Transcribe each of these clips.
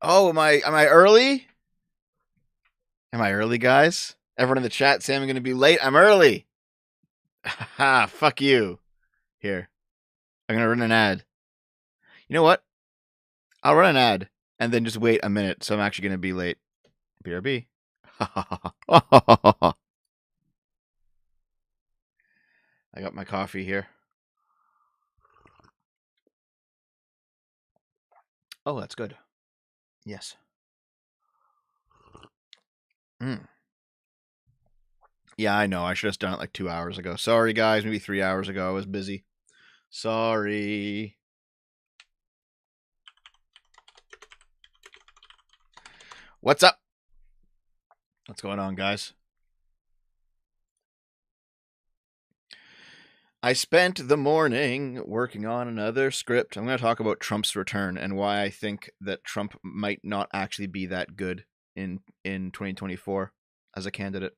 Oh, am I early? Am I early, guys? Everyone in the chat saying I'm going to be late. I'm early. Ha! Fuck you. Here, I'm going to run an ad. You know what? I'll run an ad and then just wait a minute, so I'm actually going to be late. BRB. I got my coffee here. Oh, that's good. Yes. Mm. Yeah, I know. I should have done it like 2 hours ago. Sorry, guys. Maybe 3 hours ago. I was busy. Sorry. What's up? What's going on, guys? I spent the morning working on another script. I'm going to talk about Trump's return and why I think that Trump might not actually be that good in 2024 as a candidate.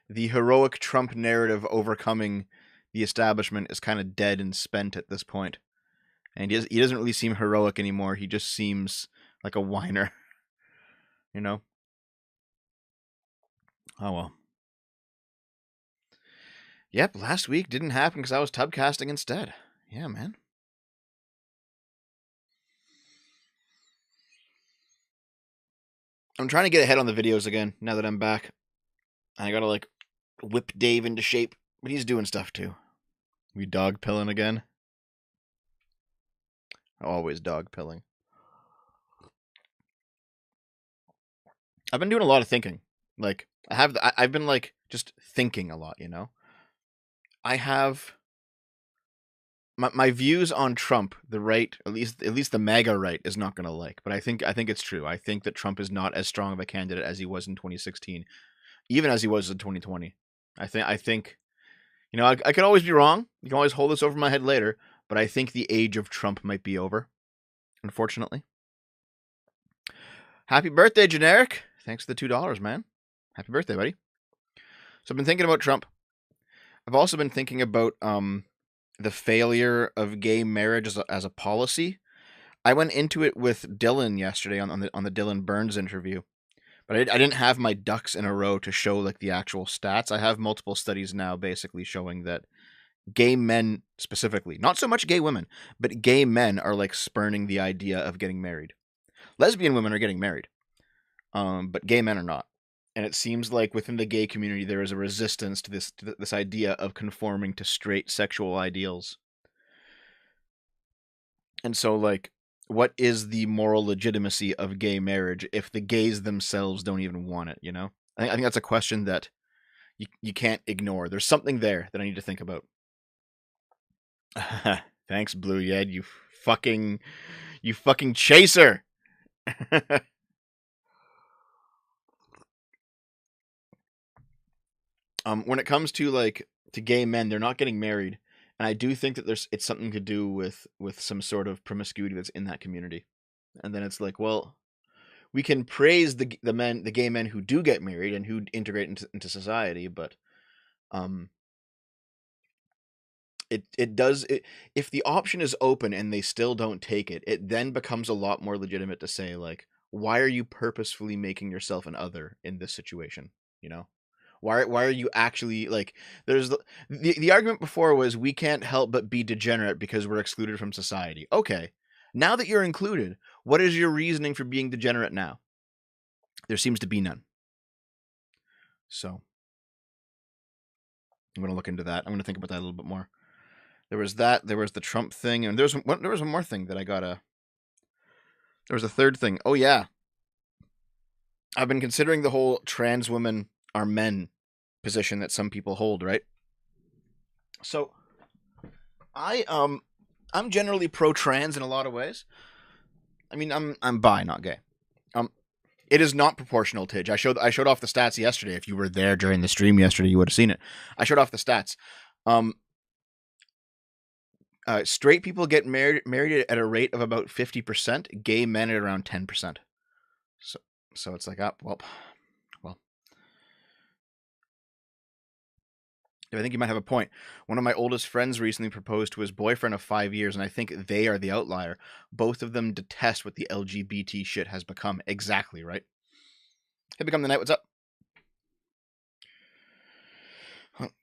The heroic Trump narrative overcoming the establishment is kind of dead and spent at this point. And he doesn't really seem heroic anymore. He just seems like a whiner, you know? Oh well. Yep, last week didn't happen because I was tubcasting instead. Yeah, man. I'm trying to get ahead on the videos again now that I'm back. I gotta like whip Dave into shape, but he's doing stuff too. We dog pilling again. Always dog pilling. I've been doing a lot of thinking. Like I've been like just thinking a lot. You know, I have my views on Trump. The right, at least the MAGA right, is not gonna like. But I think it's true. I think that Trump is not as strong of a candidate as he was in 2016, even as he was in 2020. I think you know I could always be wrong. You can always hold this over my head later. But I think the age of Trump might be over, unfortunately. Happy birthday, Generic. Thanks for the $2, man. Happy birthday, buddy. So I've been thinking about Trump. I've also been thinking about the failure of gay marriage as a policy. I went into it with Dylan yesterday on the Dylan Burns interview, but I didn't have my ducks in a row to show like the actual stats. I have multiple studies now basically showing that gay men specifically, not so much gay women, but gay men are like spurning the idea of getting married. Lesbian women are getting married, but gay men are not. And it seems like within the gay community there is a resistance to this idea of conforming to straight sexual ideals. And so, like, what is the moral legitimacy of gay marriage if the gays themselves don't even want it? You know, I think that's a question that you can't ignore. There's something there that I need to think about. Thanks, Blue Yed. You fucking chaser. When it comes to like to gay men, they're not getting married, and I do think that it's something to do with some sort of promiscuity that's in that community. And then it's like, well, we can praise the gay men who do get married and who integrate into society, but um, it does it if the option is open and they still don't take it, it then becomes a lot more legitimate to say like, why are you purposefully making yourself an other in this situation? You know. Why are you actually like there's the argument before was we can't help but be degenerate because we're excluded from society. Okay. Now that you're included, what is your reasoning for being degenerate now? There seems to be none. So, I'm going to look into that. I'm going to think about that a little bit more. There was that, there was the Trump thing, and there was one more thing that I got a there was a third thing. Oh yeah. I've been considering the whole trans women are men position that some people hold, right? So, I'm generally pro trans in a lot of ways. I mean, I'm bi, not gay. Um, it is not proportional, Tidge. I showed off the stats yesterday. If you were there during the stream yesterday, you would have seen it. I showed off the stats. Um, straight people get married at a rate of about 50%. Gay men at around 10%. So it's like, well. I think you might have a point. One of my oldest friends recently proposed to his boyfriend of 5 years, and I think they are the outlier. Both of them detest what the LGBT shit has become. Exactly, right? Hey, Become the Night, what's up?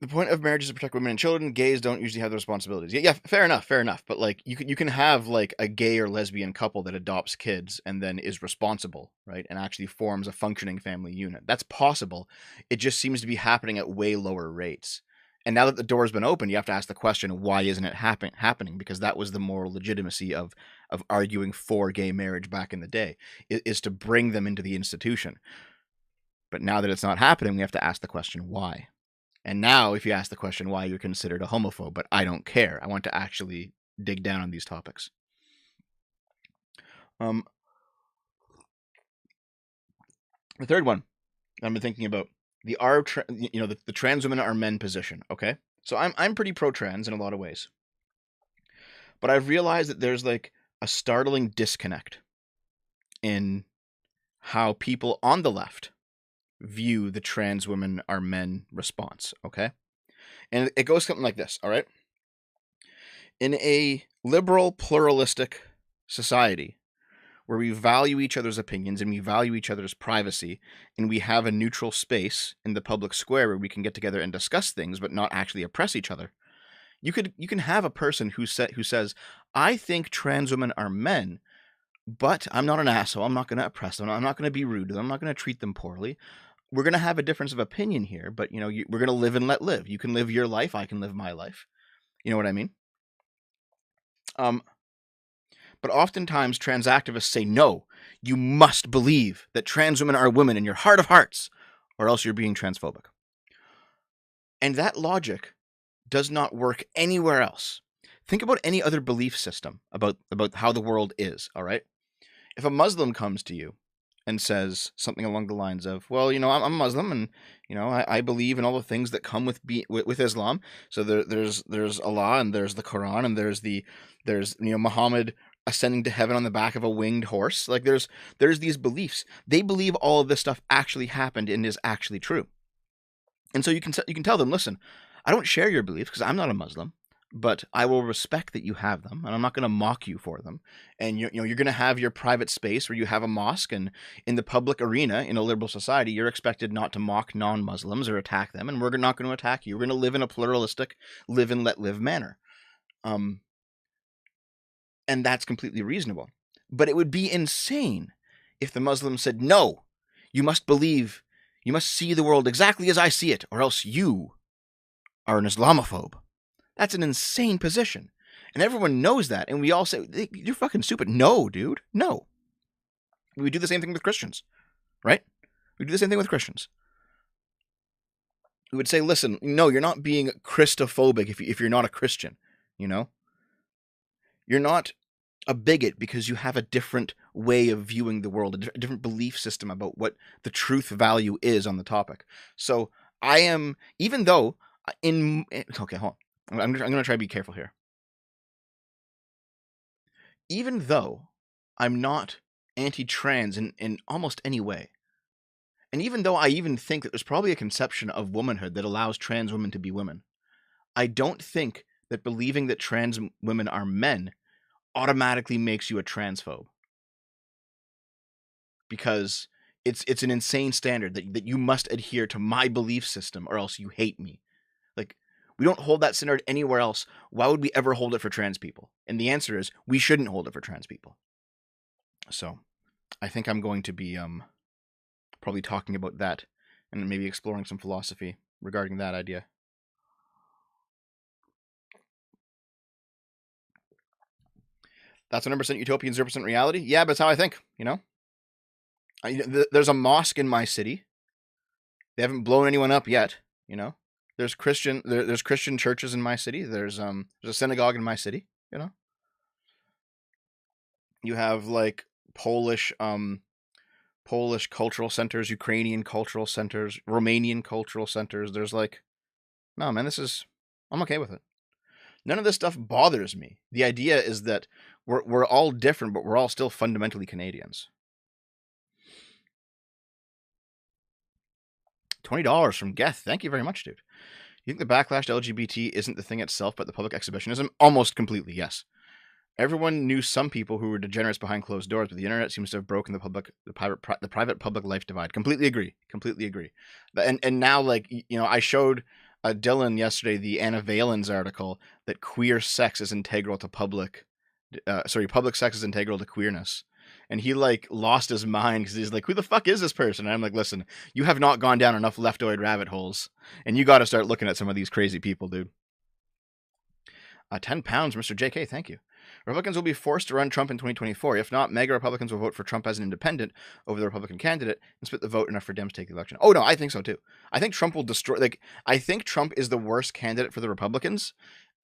The point of marriage is to protect women and children. Gays don't usually have the responsibilities. Yeah, fair enough. But like, you can have like a gay or lesbian couple that adopts kids and then is responsible, right, and actually forms a functioning family unit. That's possible. It just seems to be happening at way lower rates. And now that the door has been opened, you have to ask the question: why isn't it happening? Because that was the moral legitimacy of arguing for gay marriage back in the day, is to bring them into the institution. But now that it's not happening, we have to ask the question why. And now, if you ask the question why, you're considered a homophobe. But I don't care. I want to actually dig down on these topics. The third one I've been thinking about, the trans women are men position. Okay, so I'm pretty pro trans in a lot of ways, but I've realized that there's like a startling disconnect in how people on the left view the trans women are men response. Okay. And it goes something like this, all right? In a liberal, pluralistic society where we value each other's opinions and we value each other's privacy, and we have a neutral space in the public square where we can get together and discuss things but not actually oppress each other, you can have a person who says, I think trans women are men, but I'm not an asshole. I'm not going to oppress them. I'm not going to be rude to them. I'm not going to treat them poorly. We're going to have a difference of opinion here, but we're going to live and let live. You can live your life. I can live my life. You know what I mean? But oftentimes trans activists say, no, you must believe that trans women are women in your heart of hearts, or else you're being transphobic. And that logic does not work anywhere else. Think about any other belief system about how the world is, all right? If a Muslim comes to you and says something along the lines of, well, I'm Muslim, and I believe in all the things that come with Islam. So there's Allah, and there's the Quran, and there's Muhammad ascending to heaven on the back of a winged horse. Like there's these beliefs. They believe all of this stuff actually happened and is actually true. And so you can tell them, listen, I don't share your beliefs because I'm not a Muslim, but I will respect that you have them, and I'm not going to mock you for them. And you're going to have your private space where you have a mosque, and in the public arena in a liberal society, you're expected not to mock non-Muslims or attack them, and we're not going to attack you. We're going to live in a pluralistic, live and let live manner. And that's completely reasonable. But it would be insane if the Muslim said, no, you must see the world exactly as I see it, or else you are an Islamophobe. That's an insane position. And everyone knows that. And we all say, you're fucking stupid. No, dude. No. We do the same thing with Christians, right? We do the same thing with Christians. We would say, listen, no, you're not being Christophobic if you're not a Christian, You're not a bigot because you have a different way of viewing the world, a different belief system about what the truth value is on the topic. So I am, even though okay, hold on. I'm going to try to be careful here. Even though I'm not anti-trans in almost any way, and even though I even think that there's probably a conception of womanhood that allows trans women to be women, I don't think that believing that trans women are men automatically makes you a transphobe. Because it's an insane standard that you must adhere to my belief system or else you hate me. Like, we don't hold that standard anywhere else. Why would we ever hold it for trans people? And the answer is we shouldn't hold it for trans people. So I think I'm going to be probably talking about that and maybe exploring some philosophy regarding that idea. That's 100% utopian, 0% reality. Yeah, but it's how I think, There's a mosque in my city. They haven't blown anyone up yet, There's Christian churches in my city. There's a synagogue in my city, You have like Polish cultural centers, Ukrainian cultural centers, Romanian cultural centers. There's like, no, man, I'm okay with it. None of this stuff bothers me. The idea is that we're all different, but we're all still fundamentally Canadians. $20 from Geth. Thank you very much, dude. You think the backlash to LGBT isn't the thing itself, but the public exhibitionism? Almost completely, yes. Everyone knew some people who were degenerates behind closed doors, but the internet seems to have broken the private public life divide. Completely agree. And now, like, you know, I showed Dylan yesterday the Anna Valens article that queer sex is integral to public sex is integral to queerness. And he like lost his mind because he's like, who the fuck is this person? And I'm like, listen, you have not gone down enough leftoid rabbit holes, and you got to start looking at some of these crazy people, dude. 10 pounds, Mr. JK, thank you. Republicans will be forced to run Trump in 2024. If not, MAGA Republicans will vote for Trump as an independent over the Republican candidate and split the vote enough for Dems to take the election. Oh, no, I think so, too. I think Trump will destroy... Like, I think Trump is the worst candidate for the Republicans,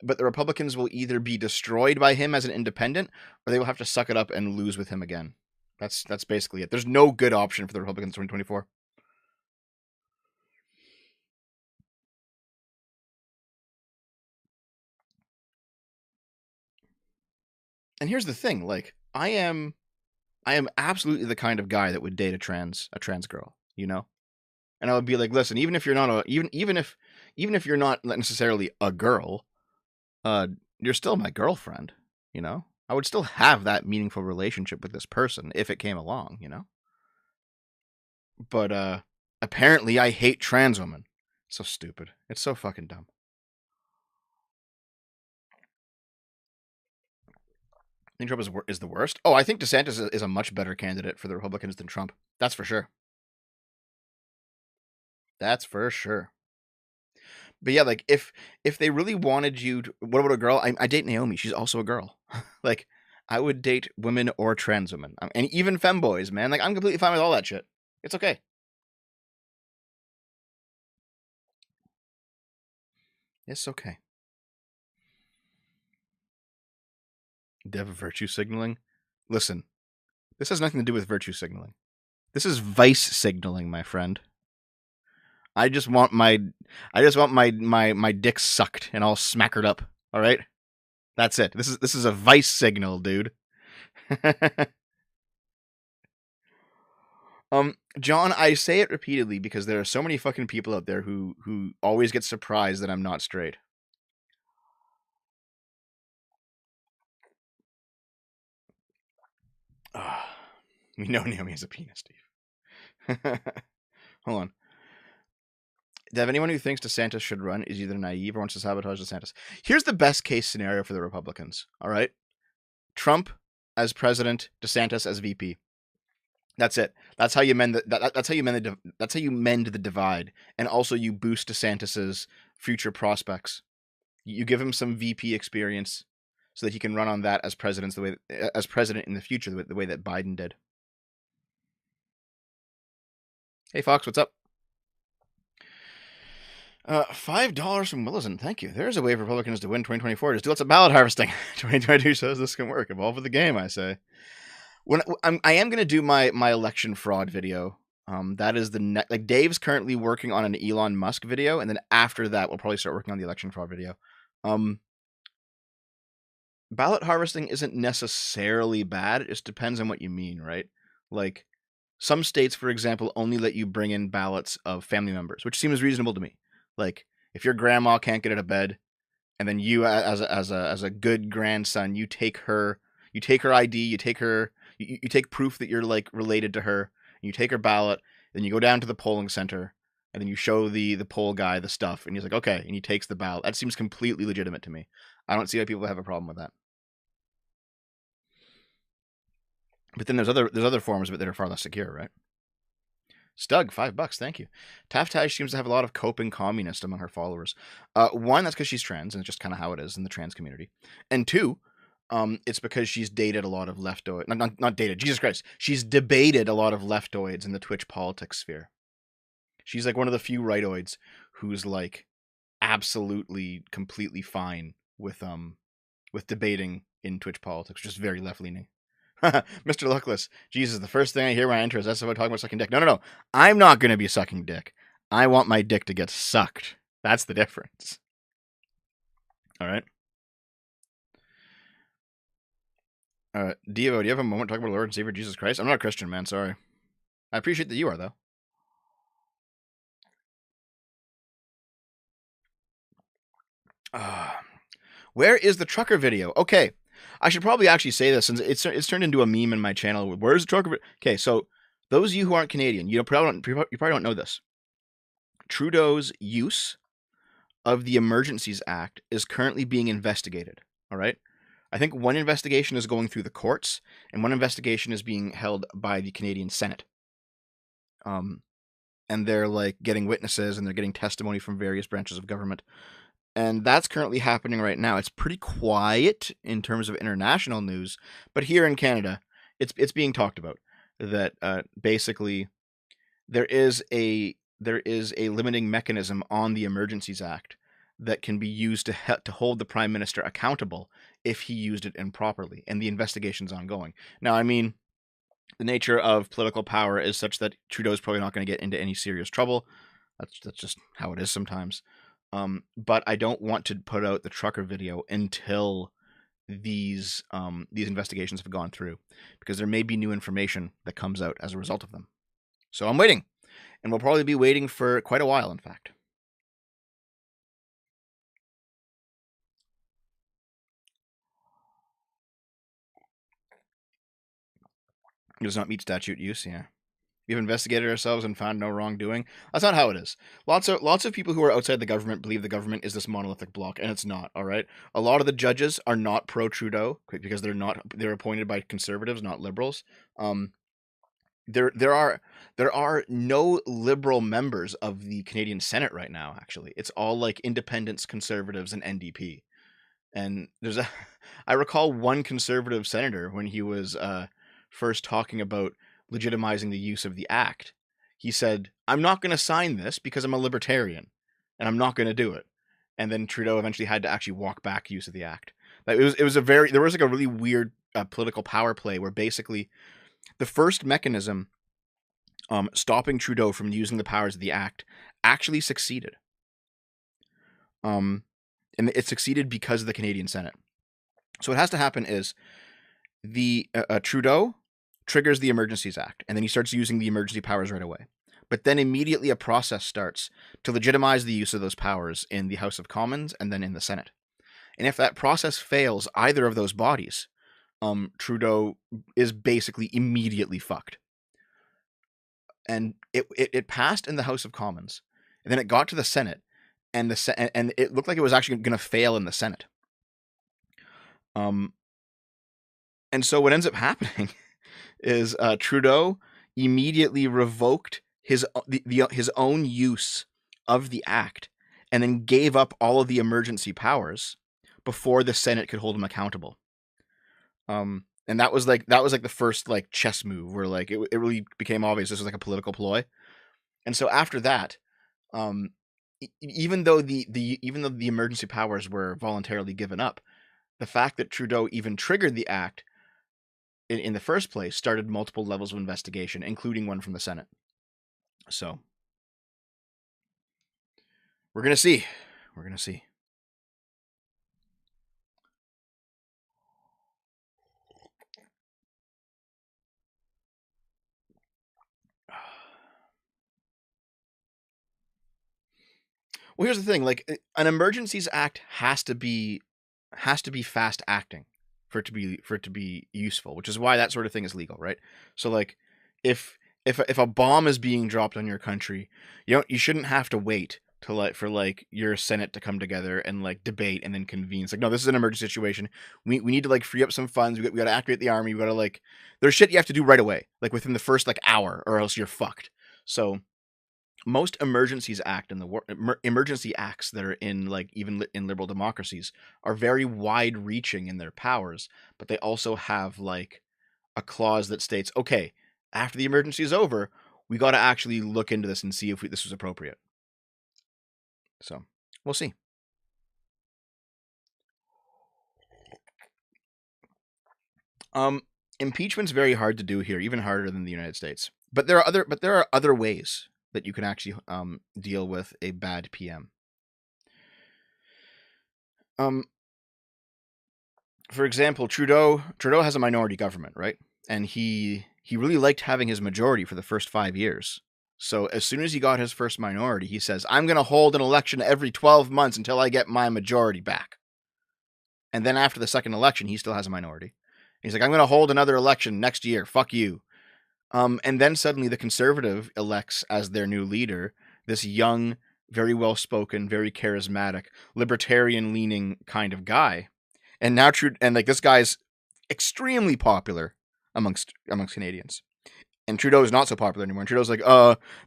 but the Republicans will either be destroyed by him as an independent, or they will have to suck it up and lose with him again. That's basically it. There's no good option for the Republicans in 2024. And here's the thing, like, I am absolutely the kind of guy that would date a trans girl, you know? And I would be like, listen, even if you're not even if you're not necessarily a girl, you're still my girlfriend, you know? I would still have that meaningful relationship with this person if it came along, you know? But apparently I hate trans women. It's so stupid. It's so fucking dumb. I think Trump is the worst. Oh, I think DeSantis is a much better candidate for the Republicans than Trump. That's for sure. That's for sure. But yeah, like if they really wanted you to, what about a girl? I date Naomi. She's also a girl. Like, I would date women or trans women. And even femboys, man. Like, I'm completely fine with all that shit. It's okay. It's okay. Dev virtue signaling? Listen, this has nothing to do with virtue signaling. This is vice signaling, my friend. I just want my dick sucked and all smackered up. All right, that's it. This is a vice signal, dude. John, I say it repeatedly because there are so many fucking people out there who always get surprised that I'm not straight. We know Naomi has a penis, Steve. Hold on. Dev, anyone who thinks DeSantis should run is either naive or wants to sabotage DeSantis. Here's the best case scenario for the Republicans. All right, Trump as president, DeSantis as VP. That's it. That's how you mend that's how you mend the divide, and also you boost DeSantis's future prospects. You give him some VP experience so that he can run on that as president in the future, the way that Biden did. Hey Fox, what's up? $5 from Willison. Thank you. There's a way for Republicans to win 2024. Just do lots of ballot harvesting. 2022 says this can work. Evolve with the game, I say. I am going to do my election fraud video. That is the like Dave's currently working on an Elon Musk video, and then after that we'll probably start working on the election fraud video. Ballot harvesting isn't necessarily bad. It just depends on what you mean, right? Like, some states, for example, only let you bring in ballots of family members, which seems reasonable to me. Like, if your grandma can't get out of bed, and then you, as a good grandson, you take her ID, you take proof that you're like related to her, and you take her ballot, then you go down to the polling center, and then you show the poll guy the stuff, and he's like, okay, and he takes the ballot. That seems completely legitimate to me. I don't see why people have a problem with that. But then there's other forms of it that are far less secure, right? Stug, $5, thank you. Taftash seems to have a lot of coping communist among her followers. One, that's because she's trans, and it's just kind of how it is in the trans community. And two, it's because she's dated a lot of leftoid, not dated, Jesus Christ. She's debated a lot of leftoids in the Twitch politics sphere. She's like one of the few rightoids who's like absolutely, completely fine with debating in Twitch politics, just very left-leaning. Mr. Luckless, Jesus, the first thing I hear when I enter is that's about talking about sucking dick. No. I'm not going to be sucking dick. I want my dick to get sucked. That's the difference. All right. Devo, do you have a moment to talk about Lord and Savior Jesus Christ? I'm not a Christian, man. Sorry. I appreciate that you are, though. Uh, where is the trucker video? Okay, I should probably actually say this since it's turned into a meme in my channel. Where's the trucker? Okay, so those of you who aren't Canadian, you probably don't know this. Trudeau's use of the Emergencies Act is currently being investigated. All right. I think one investigation is going through the courts, and one investigation is being held by the Canadian Senate. And they're like getting witnesses and they're getting testimony from various branches of government. And that's currently happening right now. It's pretty quiet in terms of international news, but here in Canada, it's being talked about that basically there is a limiting mechanism on the Emergencies Act that can be used to hold the Prime Minister accountable if he used it improperly, and the investigation's ongoing. Now, I mean, the nature of political power is such that Trudeau's probably not going to get into any serious trouble. That's just how it is sometimes. But I don't want to put out the trucker video until these investigations have gone through, because there may be new information that comes out as a result of them. So I'm waiting, and we'll probably be waiting for quite a while, in fact. It does not meet statute use, yeah. We've investigated ourselves and found no wrongdoing. That's not how it is. Lots of people who are outside the government believe the government is this monolithic block, and it's not. All right, a lot of the judges are not pro Trudeau because they're appointed by conservatives, not liberals. There are no liberal members of the Canadian Senate right now. Actually, it's all like independents, conservatives, and NDP. And I recall one conservative senator when he was first talking about legitimizing the use of the act. He said, "I'm not going to sign this because I'm a libertarian, and I'm not going to do it." And then Trudeau eventually had to actually walk back use of the act. There was like a really weird political power play where basically the first mechanism stopping Trudeau from using the powers of the act actually succeeded. And it succeeded because of the Canadian Senate. So what has to happen is the Trudeau triggers the Emergencies Act, and then he starts using the emergency powers right away. But then immediately a process starts to legitimize the use of those powers in the House of Commons and then in the Senate. And if that process fails either of those bodies, Trudeau is basically immediately fucked. And it passed in the House of Commons, and then it got to the Senate, and it looked like it was actually going to fail in the Senate. And so what ends up happening is Trudeau immediately revoked his own use of the act, and then gave up all of the emergency powers before the Senate could hold him accountable. And that was like the first like chess move where like it really became obvious this was like a political ploy. And so after that, even though the emergency powers were voluntarily given up, the fact that Trudeau even triggered the act in the first place started multiple levels of investigation, including one from the Senate. So we're gonna see. We're gonna see. Well, here's the thing: like an Emergencies Act has to be fast acting for it to be useful, which is why that sort of thing is legal, right? So like if a bomb is being dropped on your country, you shouldn't have to wait for like your Senate to come together and like debate and then convene. It's like, no, this is an emergency situation. We need to like free up some funds. We got to activate the army. We got to like there's shit you have to do right away, like within the first like hour, or else you're fucked. So most emergencies act in the emergency acts that are in like even in liberal democracies are very wide reaching in their powers, but they also have like a clause that states, okay, after the emergency is over, we got to actually look into this and see if this was appropriate. So we'll see. Impeachment's very hard to do here, even harder than the United States. But there are other ways that you can actually deal with a bad PM. For example, Trudeau has a minority government, right? And he really liked having his majority for the first 5 years. So as soon as he got his first minority, he says, I'm going to hold an election every 12 months until I get my majority back. And then after the second election, he still has a minority. He's like, I'm going to hold another election next year. Fuck you. And then suddenly the Conservative elects as their new leader this young, very well-spoken, very charismatic, libertarian-leaning kind of guy. And now this guy's extremely popular amongst Canadians. And Trudeau is not so popular anymore. And Trudeau's like,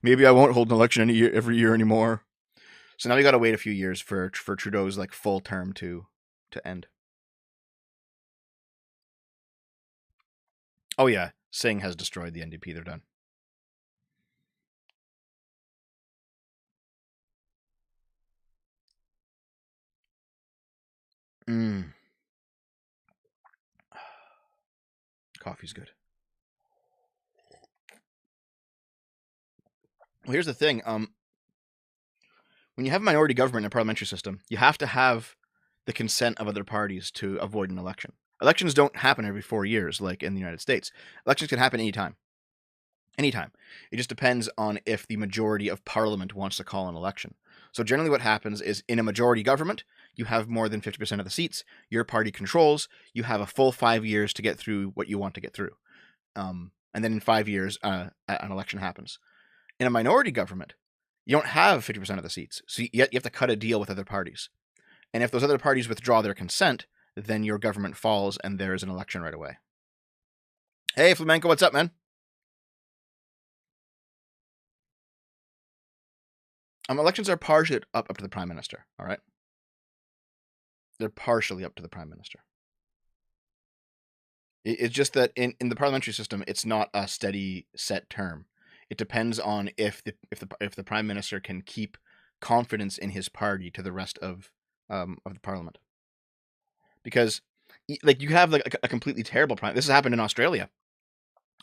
maybe I won't hold an election every year anymore. So now we got to wait a few years for Trudeau's like full term to end. Oh yeah, Singh has destroyed the NDP. They're done. Coffee's good. Well, here's the thing. When you have a minority government in a parliamentary system, you have to have the consent of other parties to avoid an election. Elections don't happen every 4 years like in the United States. Elections can happen anytime. Anytime. It just depends on if the majority of parliament wants to call an election. So generally what happens is in a majority government, you have more than 50% of the seats, your party controls, you have a full 5 years to get through what you want to get through. And then in 5 years, an election happens. In a minority government, you don't have 50% of the seats. So you have to cut a deal with other parties. And if those other parties withdraw their consent, then your government falls and there's an election right away. Hey, Flamenco, what's up, man? Elections are partially up to the Prime Minister, all right? They're partially up to the Prime Minister. It's just that in the parliamentary system, it's not a steady set term. It depends on if the Prime Minister can keep confidence in his party to the rest of the Parliament. Because like you have like a completely terrible prime. This has happened in Australia.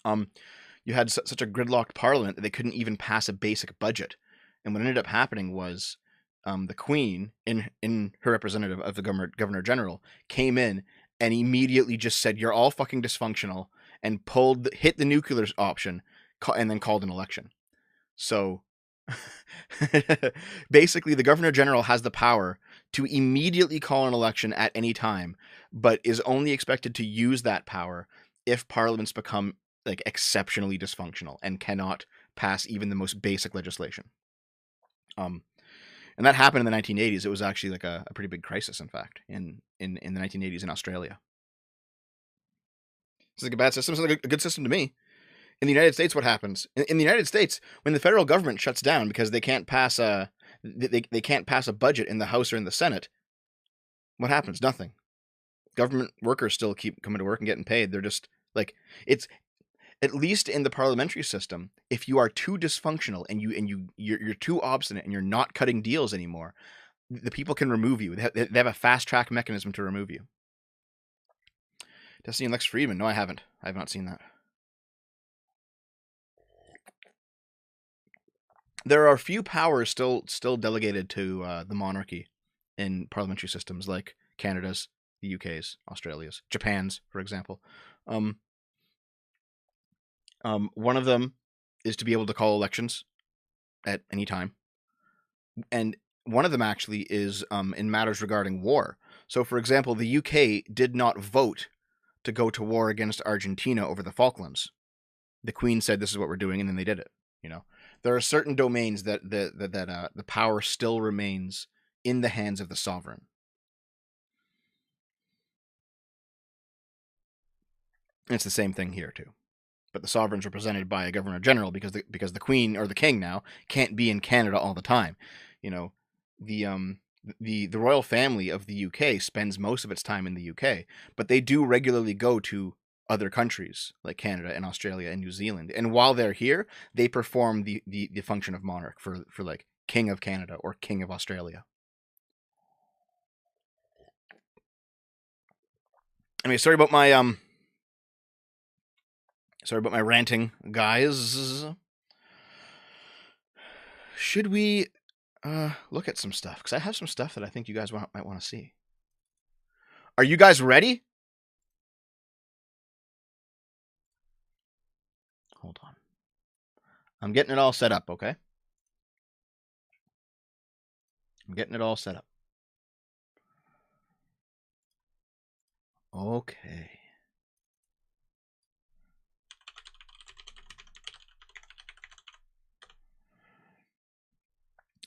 You had such a gridlocked Parliament that they couldn't even pass a basic budget. And what ended up happening was the Queen, in her representative of the Governor General, came in and immediately just said, "You're all fucking dysfunctional," and hit the nuclear option, and then called an election. So basically, the Governor General has the power to immediately call an election at any time, but is only expected to use that power if parliaments become like exceptionally dysfunctional and cannot pass even the most basic legislation. And that happened in the 1980s. It was actually like a pretty big crisis, in fact, in the 1980s in Australia. It's like a bad system. It's like a good system to me. In the United States, what happens? In the United States, when the federal government shuts down because they can't pass they can't pass a budget in the House or in the Senate, what happens? Nothing. Government workers still keep coming to work and getting paid. They're just like, it's at least in the parliamentary system, if you are too dysfunctional and you're too obstinate and you're not cutting deals anymore, the people can remove you. They have a fast track mechanism to remove you. Destiny and Lex Friedman. No, I haven't. I have not seen that. There are a few powers still delegated to the monarchy in parliamentary systems, like Canada's, the UK's, Australia's, Japan's, for example. One of them is to be able to call elections at any time, and one of them actually is in matters regarding war. So, for example, the UK did not vote to go to war against Argentina over the Falklands. The Queen said, "This is what we're doing," and then they did it. You know, there are certain domains that the power still remains in the hands of the sovereign. And it's the same thing here too. But the sovereign's represented by a Governor General because the Queen or the King now can't be in Canada all the time. You know, the royal family of the UK spends most of its time in the UK, but they do regularly go to other countries like Canada and Australia and New Zealand. And while they're here, they perform the function of monarch for like King of Canada or King of Australia. Anyway, sorry about my ranting, guys. Should we look at some stuff? Because I have some stuff that I think you guys might want to see. Are you guys ready? Hold on. I'm getting it all set up, okay? I'm getting it all set up. Okay.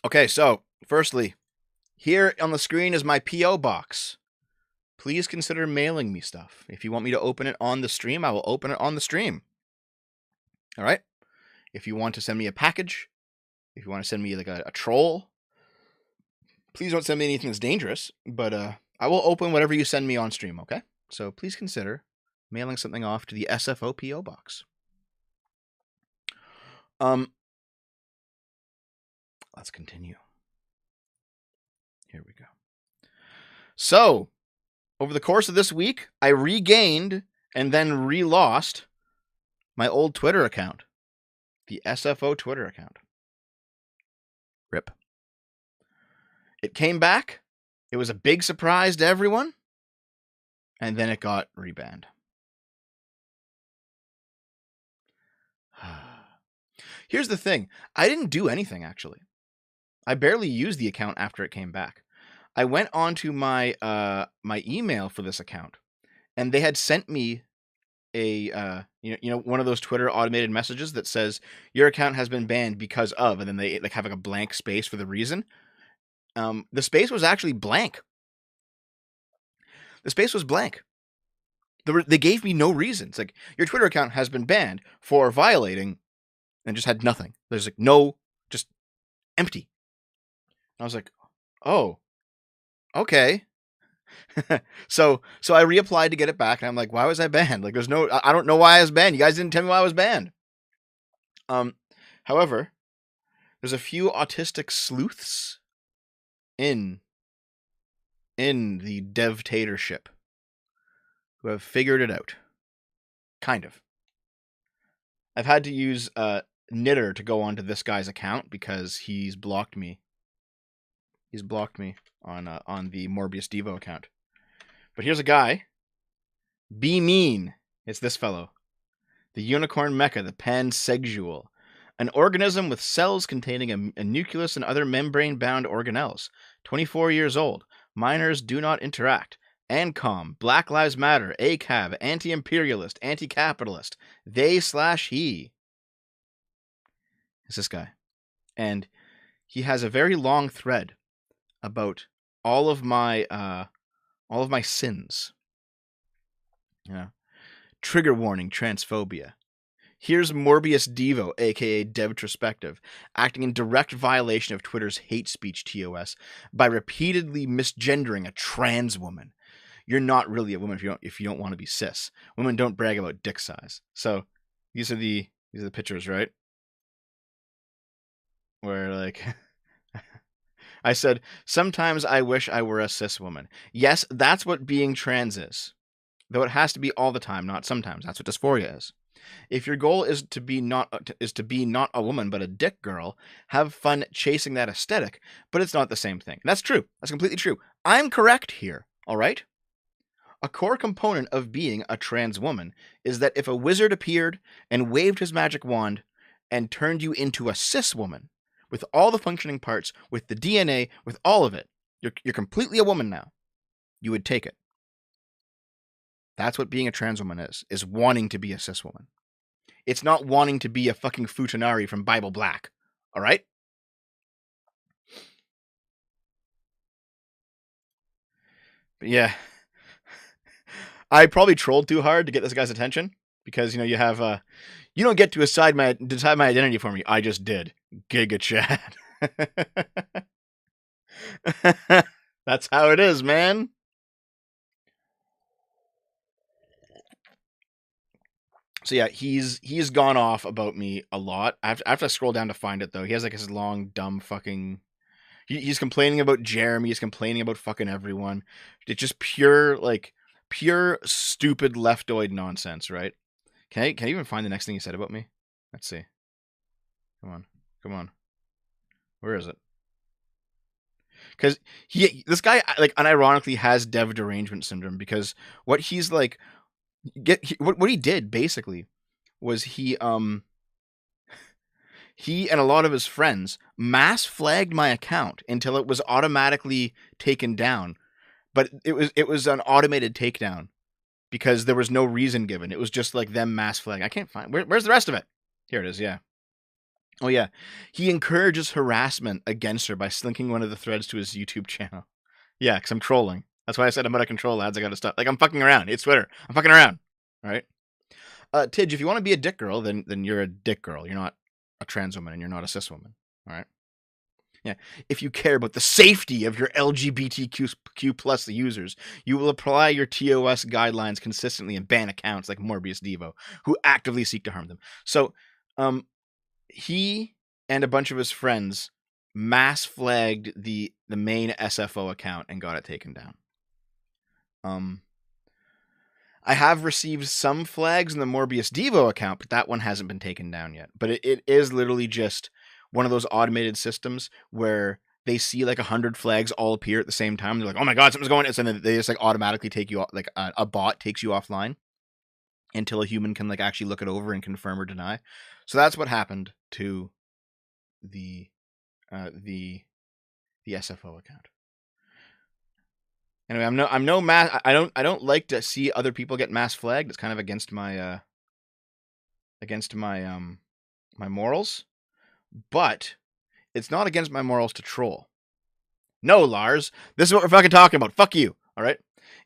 Okay, so firstly, here on the screen is my P.O. box. Please consider mailing me stuff. If you want me to open it on the stream, I will open it on the stream. All right? If you want to send me a package, if you want to send me like a troll, please don't send me anything that's dangerous, but I will open whatever you send me on stream, okay? So please consider mailing something off to the SFO P.O. box. Let's continue. Here we go. So, over the course of this week, I regained and then re-lost my old Twitter account. The SFO Twitter account. RIP. It came back. It was a big surprise to everyone. And then it got rebanned. Here's the thing. I didn't do anything, actually. I barely used the account after it came back. I went onto my my email for this account, and they had sent me a one of those Twitter automated messages that says your account has been banned because of, and then they like have like a blank space for the reason. The space was actually blank. The space was blank. They gave me no reason. It's like your Twitter account has been banned for violating, and just had nothing. There's like no, just empty. I was like, oh, okay. so I reapplied to get it back, and I'm like, why was I banned? Like, there's no, I don't know why I was banned. You guys didn't tell me why I was banned. However, there's a few autistic sleuths in the devtatorship who have figured it out. Kind of. I've had to use Knitter to go onto this guy's account because he's blocked me. He's blocked me on the Morbius Devo account. But here's a guy. Be Mean. It's this fellow. The unicorn mecha, the pansexual. An organism with cells containing a nucleus and other membrane-bound organelles. 24 years old. Minors do not interact. ANCOM, Black Lives Matter, ACAB, anti-imperialist, anti-capitalist. They/he. It's this guy. And he has a very long thread about all of my sins. Yeah. Trigger warning, transphobia. Here's Morbius Devo, aka Devtrospective, acting in direct violation of Twitter's hate speech TOS by repeatedly misgendering a trans woman. You're not really a woman if you don't want to be cis. Women don't brag about dick size. So these are the pictures, right? Where like I said, sometimes I wish I were a cis woman. Yes, that's what being trans is. Though it has to be all the time, not sometimes. That's what dysphoria is. If your goal is to be not a woman but a dick girl, have fun chasing that aesthetic, but it's not the same thing. That's true. That's completely true. I'm correct here, all right? A core component of being a trans woman is that if a wizard appeared and waved his magic wand and turned you into a cis woman, with all the functioning parts, with the DNA, with all of it, you're completely a woman now, you would take it. That's what being a trans woman is wanting to be a cis woman. It's not wanting to be a fucking Futanari from Bible Black. All right? But yeah. I probably trolled too hard to get this guy's attention because, you have, you don't get to decide my identity for me. I just did. Giga Chad. That's how it is, man. So yeah, he's gone off about me a lot. I have to scroll down to find it though. He has like his long dumb fucking. He's complaining about Jeremy. He's complaining about fucking everyone. It's just pure stupid leftoid nonsense, right? Can I even find the next thing he said about me? Let's see. Come on. Where is it? Because this guy like unironically has dev derangement syndrome because what he's like. What he did basically was he he and a lot of his friends mass flagged my account until it was automatically taken down. But it was an automated takedown because there was no reason given. It was just like them mass flagging. I can't find where's the rest of it? Here it is. Yeah. Oh yeah. He encourages harassment against her by linking one of the threads to his YouTube channel. Yeah, because I'm trolling. That's why I said I'm out of control, lads. I gotta stop. Like, I'm fucking around. It's Twitter. I'm fucking around. All right. Tidge, if you want to be a dick girl, then you're a dick girl. You're not a trans woman and you're not a cis woman. All right. Yeah. If you care about the safety of your LGBTQ plus users, you will apply your TOS guidelines consistently and ban accounts like Morbius Devo who actively seek to harm them. So, he and a bunch of his friends mass flagged the main SFO account and got it taken down. I have received some flags in the Morbius Devo account, but that one hasn't been taken down yet. But it is literally just one of those automated systems where they see like 100 flags all appear at the same time. They're like, "Oh my god, something's going on!" And then they just like automatically take you off, like a bot takes you offline until a human can like actually look it over and confirm or deny. So that's what happened to the SFO account. Anyway, I don't like to see other people get mass flagged. It's kind of against my my morals. But it's not against my morals to troll. No, Lars, this is what we're fucking talking about. Fuck you. All right.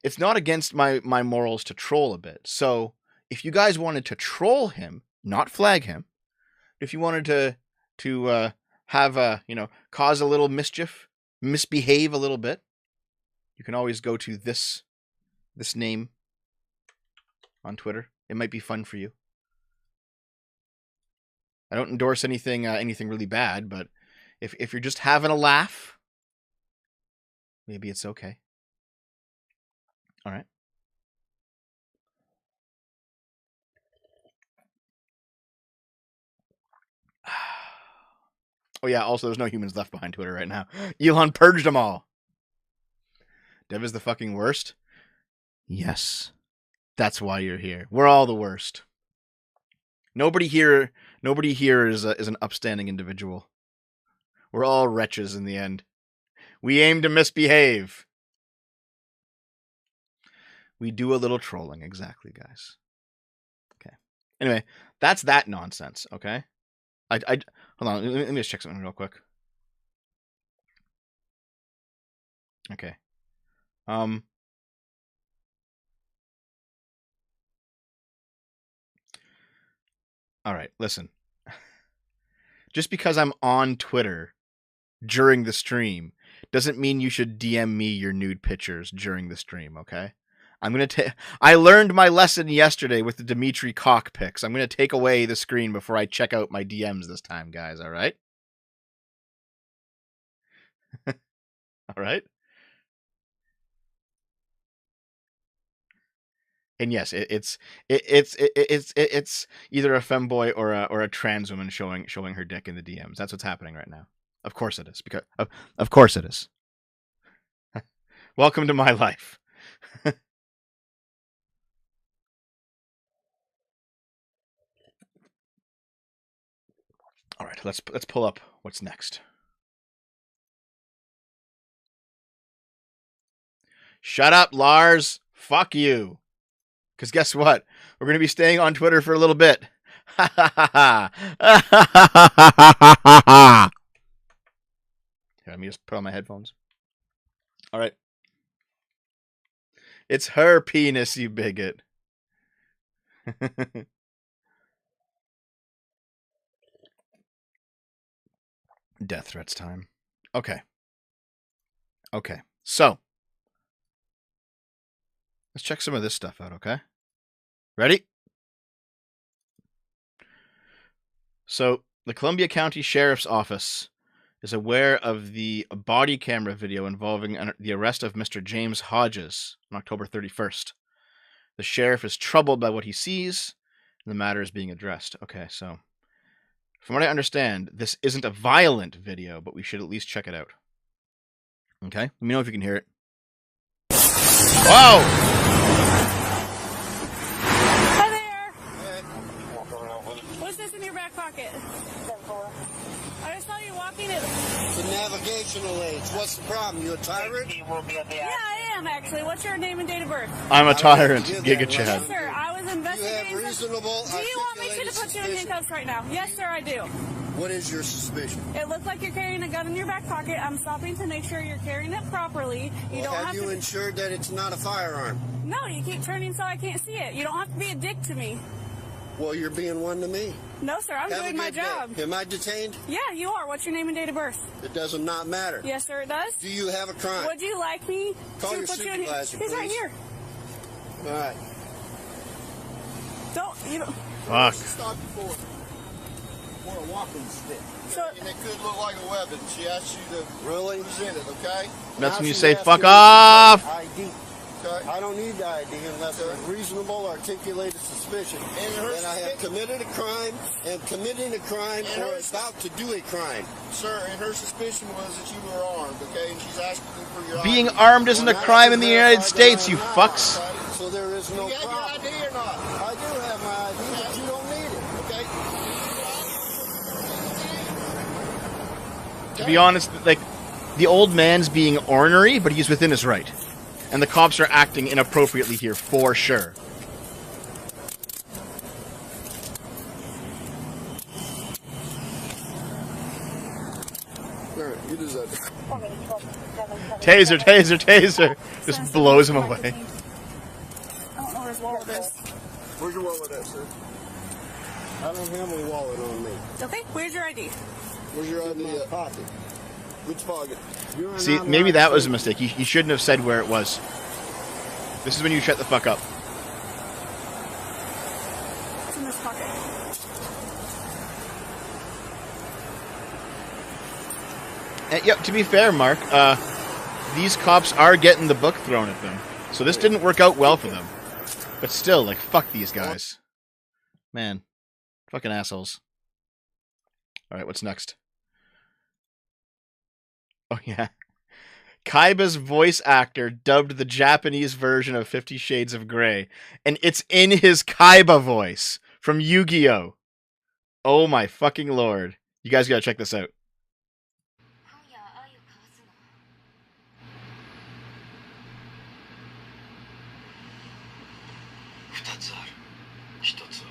It's not against my morals to troll a bit. So if you guys wanted to troll him, not flag him, if you wanted to have a, cause a little mischief, misbehave a little bit, you can always go to this name on Twitter. It might be fun for you. I don't endorse anything really bad, but if you're just having a laugh, maybe it's okay. All right. Oh yeah, also there's no humans left behind Twitter right now. Elon purged them all. Dev is the fucking worst? Yes. That's why you're here. We're all the worst. Nobody here is an upstanding individual. We're all wretches in the end. We aim to misbehave. We do a little trolling, exactly, guys. Okay. Anyway, that's that nonsense, okay? I hold on, let me just check something real quick. Okay. All right, listen. Just because I'm on Twitter during the stream doesn't mean you should DM me your nude pictures during the stream, okay? I learned my lesson yesterday with the Dimitri cock pics. I'm going to take away the screen before I check out my DMs this time, guys, all right? All right? And yes, it's either a femboy or a trans woman showing her dick in the DMs. That's what's happening right now. Of course it is, because of course it is. Welcome to my life. All right, let's pull up what's next. Shut up, Lars. Fuck you. Because guess what? We're going to be staying on Twitter for a little bit. Ha ha ha ha. Let me just put on my headphones. All right. It's her penis, you bigot. Death threats time. Okay. Okay. So, let's check some of this stuff out, okay? Ready? So, the Columbia County Sheriff's Office is aware of the body camera video involving the arrest of Mr. James Hodges on October 31st. The sheriff is troubled by what he sees, and the matter is being addressed. Okay, so from what I understand, this isn't a violent video, but we should at least check it out. Okay? Let me know if you can hear it. Whoa! Hi there! What's this in your back pocket? The navigational aids. What's the problem? You a tyrant? Yeah, I am actually. What's your name and date of birth? I'm a tyrant, Giga Yes, Chad. sir. I was You investigating. have reasonable. Do you want me to articulated put you in suspicion. handcuffs right now? Yes, sir, I do. What is your suspicion? It looks like you're carrying a gun in your back pocket. I'm stopping to make sure you're carrying it properly. You don't Have have you to. ensured that it's not a firearm? No, you keep turning so I can't see it. You don't have to be a dick to me. Well, you're being one to me. No, sir, I'm Have a doing my good day. job. Am I detained? Yeah, you are. What's your name and date of birth? It does not matter. Yes, sir, it does. Do you have a crime? Would you like me Call to your put you in? supervisor, He's right please. here. All right. You don't. Fuck. Stop you for a walking stick. So, And it could look like a weapon. She asked you to Really? present it, okay? That's Now when you she's say, asking fuck me for off! ID. Okay. I don't need the ID unless Okay. there's reasonable articulated suspicion. And her that I have committed a crime, and committing a crime, And or her- about to do a crime. Sir, and her suspicion was that you were armed, okay? And she's asking you for your Being ID. armed isn't a crime in the United States, you I'm fucks. not, so there is no You have your problem. ID or not? I do have my ID, but you don't need it. Okay? To be honest, like, the old man's being ornery, but he's within his right. And the cops are acting inappropriately here, for sure. All right, you deserve it. Taser, taser, taser! Just blows him away. I don't know where his wallet is. Where's your wallet at, sir? I don't have a wallet on me. Okay, where's your ID? Where's your ID at? Pocket. Which pocket? You're See, not maybe allowed that to- was a mistake. He shouldn't have said where it was. This is when you shut the fuck up. It's in this pocket. And, yep, to be fair, Mark, these cops are getting the book thrown at them. So this didn't work out well for them. But still, like, fuck these guys. Man. Fucking assholes. Alright, what's next? Oh, yeah. Kaiba's voice actor dubbed the Japanese version of 50 Shades of Grey. And it's in his Kaiba voice from Yu-Gi-Oh! Oh my fucking lord. You guys gotta check this out. 今夜愛を交わすの二つある。一つは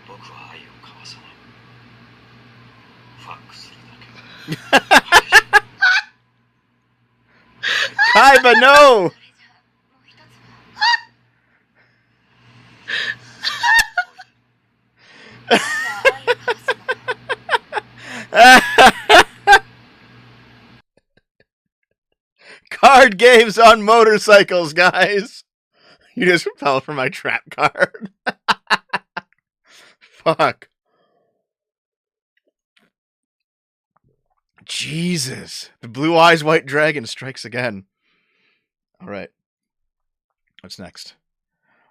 僕は愛を交わさない。ファックするだけ。 Kaiba, no! それじゃあもう一つは今夜愛を交わすの Card games on motorcycles, guys. You just fell for my trap card. Fuck. Jesus. The Blue Eyes White Dragon strikes again. All right. What's next?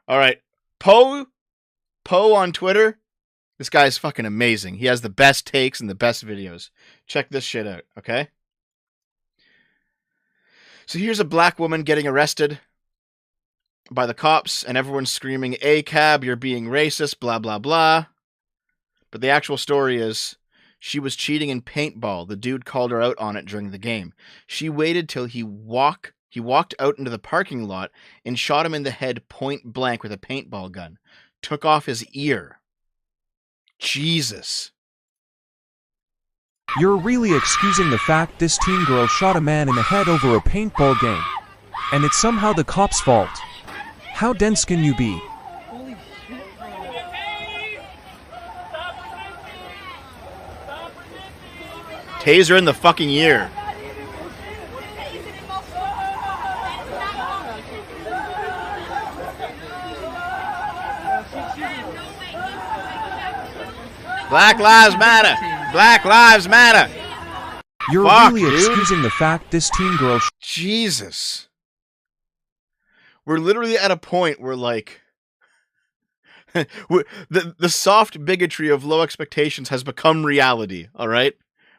All right. Poe on Twitter. This guy's fucking amazing. He has the best takes and the best videos. Check this shit out, okay? So here's a black woman getting arrested by the cops, and everyone's screaming, "ACAB, you're being racist, blah, blah, blah." But the actual story is she was cheating in paintball. The dude called her out on it during the game. She waited till he walked out into the parking lot and shot him in the head point blank with a paintball gun. Took off his ear. Jesus. You're really excusing the fact this teen girl shot a man in the head over a paintball game. And it's somehow the cops' fault. How dense can you be? Taser in the fucking ear. Black Lives Matter. Black Lives Matter. You're Fuck, really dude. excusing the fact this teen girl Jesus. We're literally at a point where, like, the soft bigotry of low expectations has become reality, all right?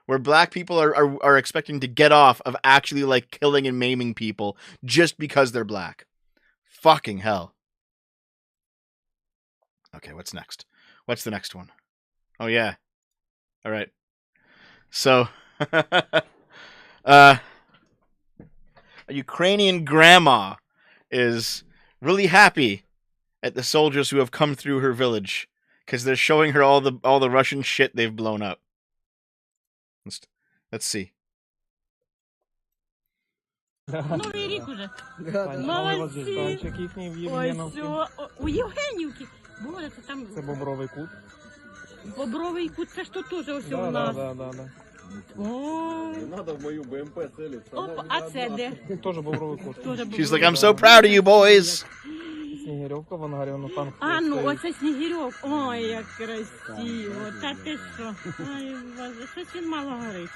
Where black people are expecting to get off of actually, like, killing and maiming people just because they're black. Fucking hell. Okay, what's next? What's the next one? Oh, yeah. All right. So, A Ukrainian grandma is really happy at the soldiers who have come through her village because they're showing her all the Russian shit they've blown up. Let's see. Новий рік уже. Молодці. Молодці. їхній в Ой, Євгеновці. все. У Євгенівки. Боже, це там Це Бобровий кут. Бобровий кут, це ж тут теж ось у Да. нас. Да. О, Надо в мою БМП целиться. оп, а це де? Теж Бобровий кут. Теж She's Бобровий. like, I'm so proud of you, boys. Снігирьовка, в ангарі, воно танк. А, ну, стоїть. оце Снігирьов. Ой, як красиво. Та ти що? Ой, Боже, щось він мало горить.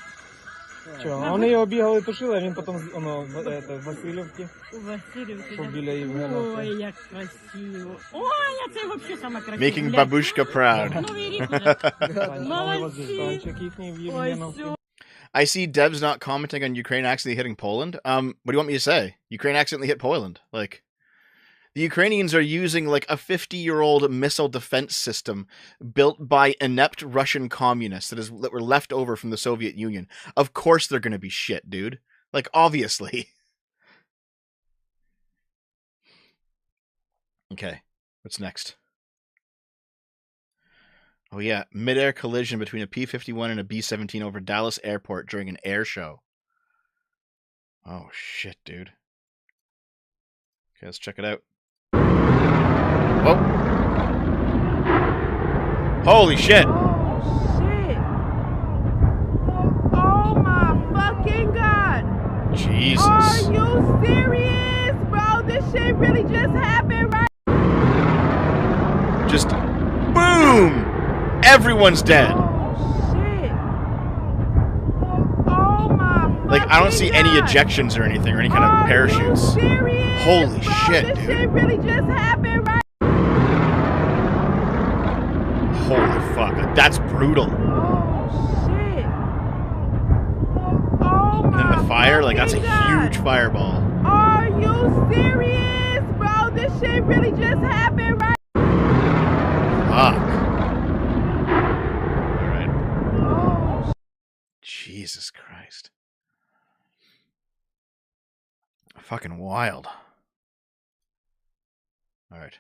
Чого? А вони його бігали, тушили, а він потім в Васильівці, У Васильівці. що да? біля Євгеновки. Ой, як красиво. Ой, а це взагалі саме красиво. Making Бля. babushka proud. Новий рік уже. Молодці. Молодці. Танчик їхній в Ой, Євгеновці. все. I see Dev's not commenting on Ukraine accidentally hitting Poland. What do you want me to say? Ukraine accidentally hit Poland. Like, the Ukrainians are using like a 50-year-old missile defense system built by inept Russian communists that were left over from the Soviet Union. Of course they're going to be shit, dude. Like, obviously. Okay, what's next? Oh yeah, mid-air collision between a P-51 and a B-17 over Dallas Airport during an air show. Oh shit, dude. Okay, let's check it out. Whoa. Holy shit. Shit. Oh my fucking god. Jesus. Are you serious, bro? This shit really just happened, right? Just boom. Everyone's dead. Oh shit. Oh my Like, I don't see any fucking God. ejections or anything or any kind of Are parachutes. You serious, Holy bro? shit, This dude. shit really just happened, right? Holy fuck. That's brutal. Oh shit. Oh my And then the fire, like, that's a fucking God. huge fireball. Are you serious, bro? This shit really just happened, right? Fuck. Alright. Oh Jesus Christ. Fucking wild. Alright.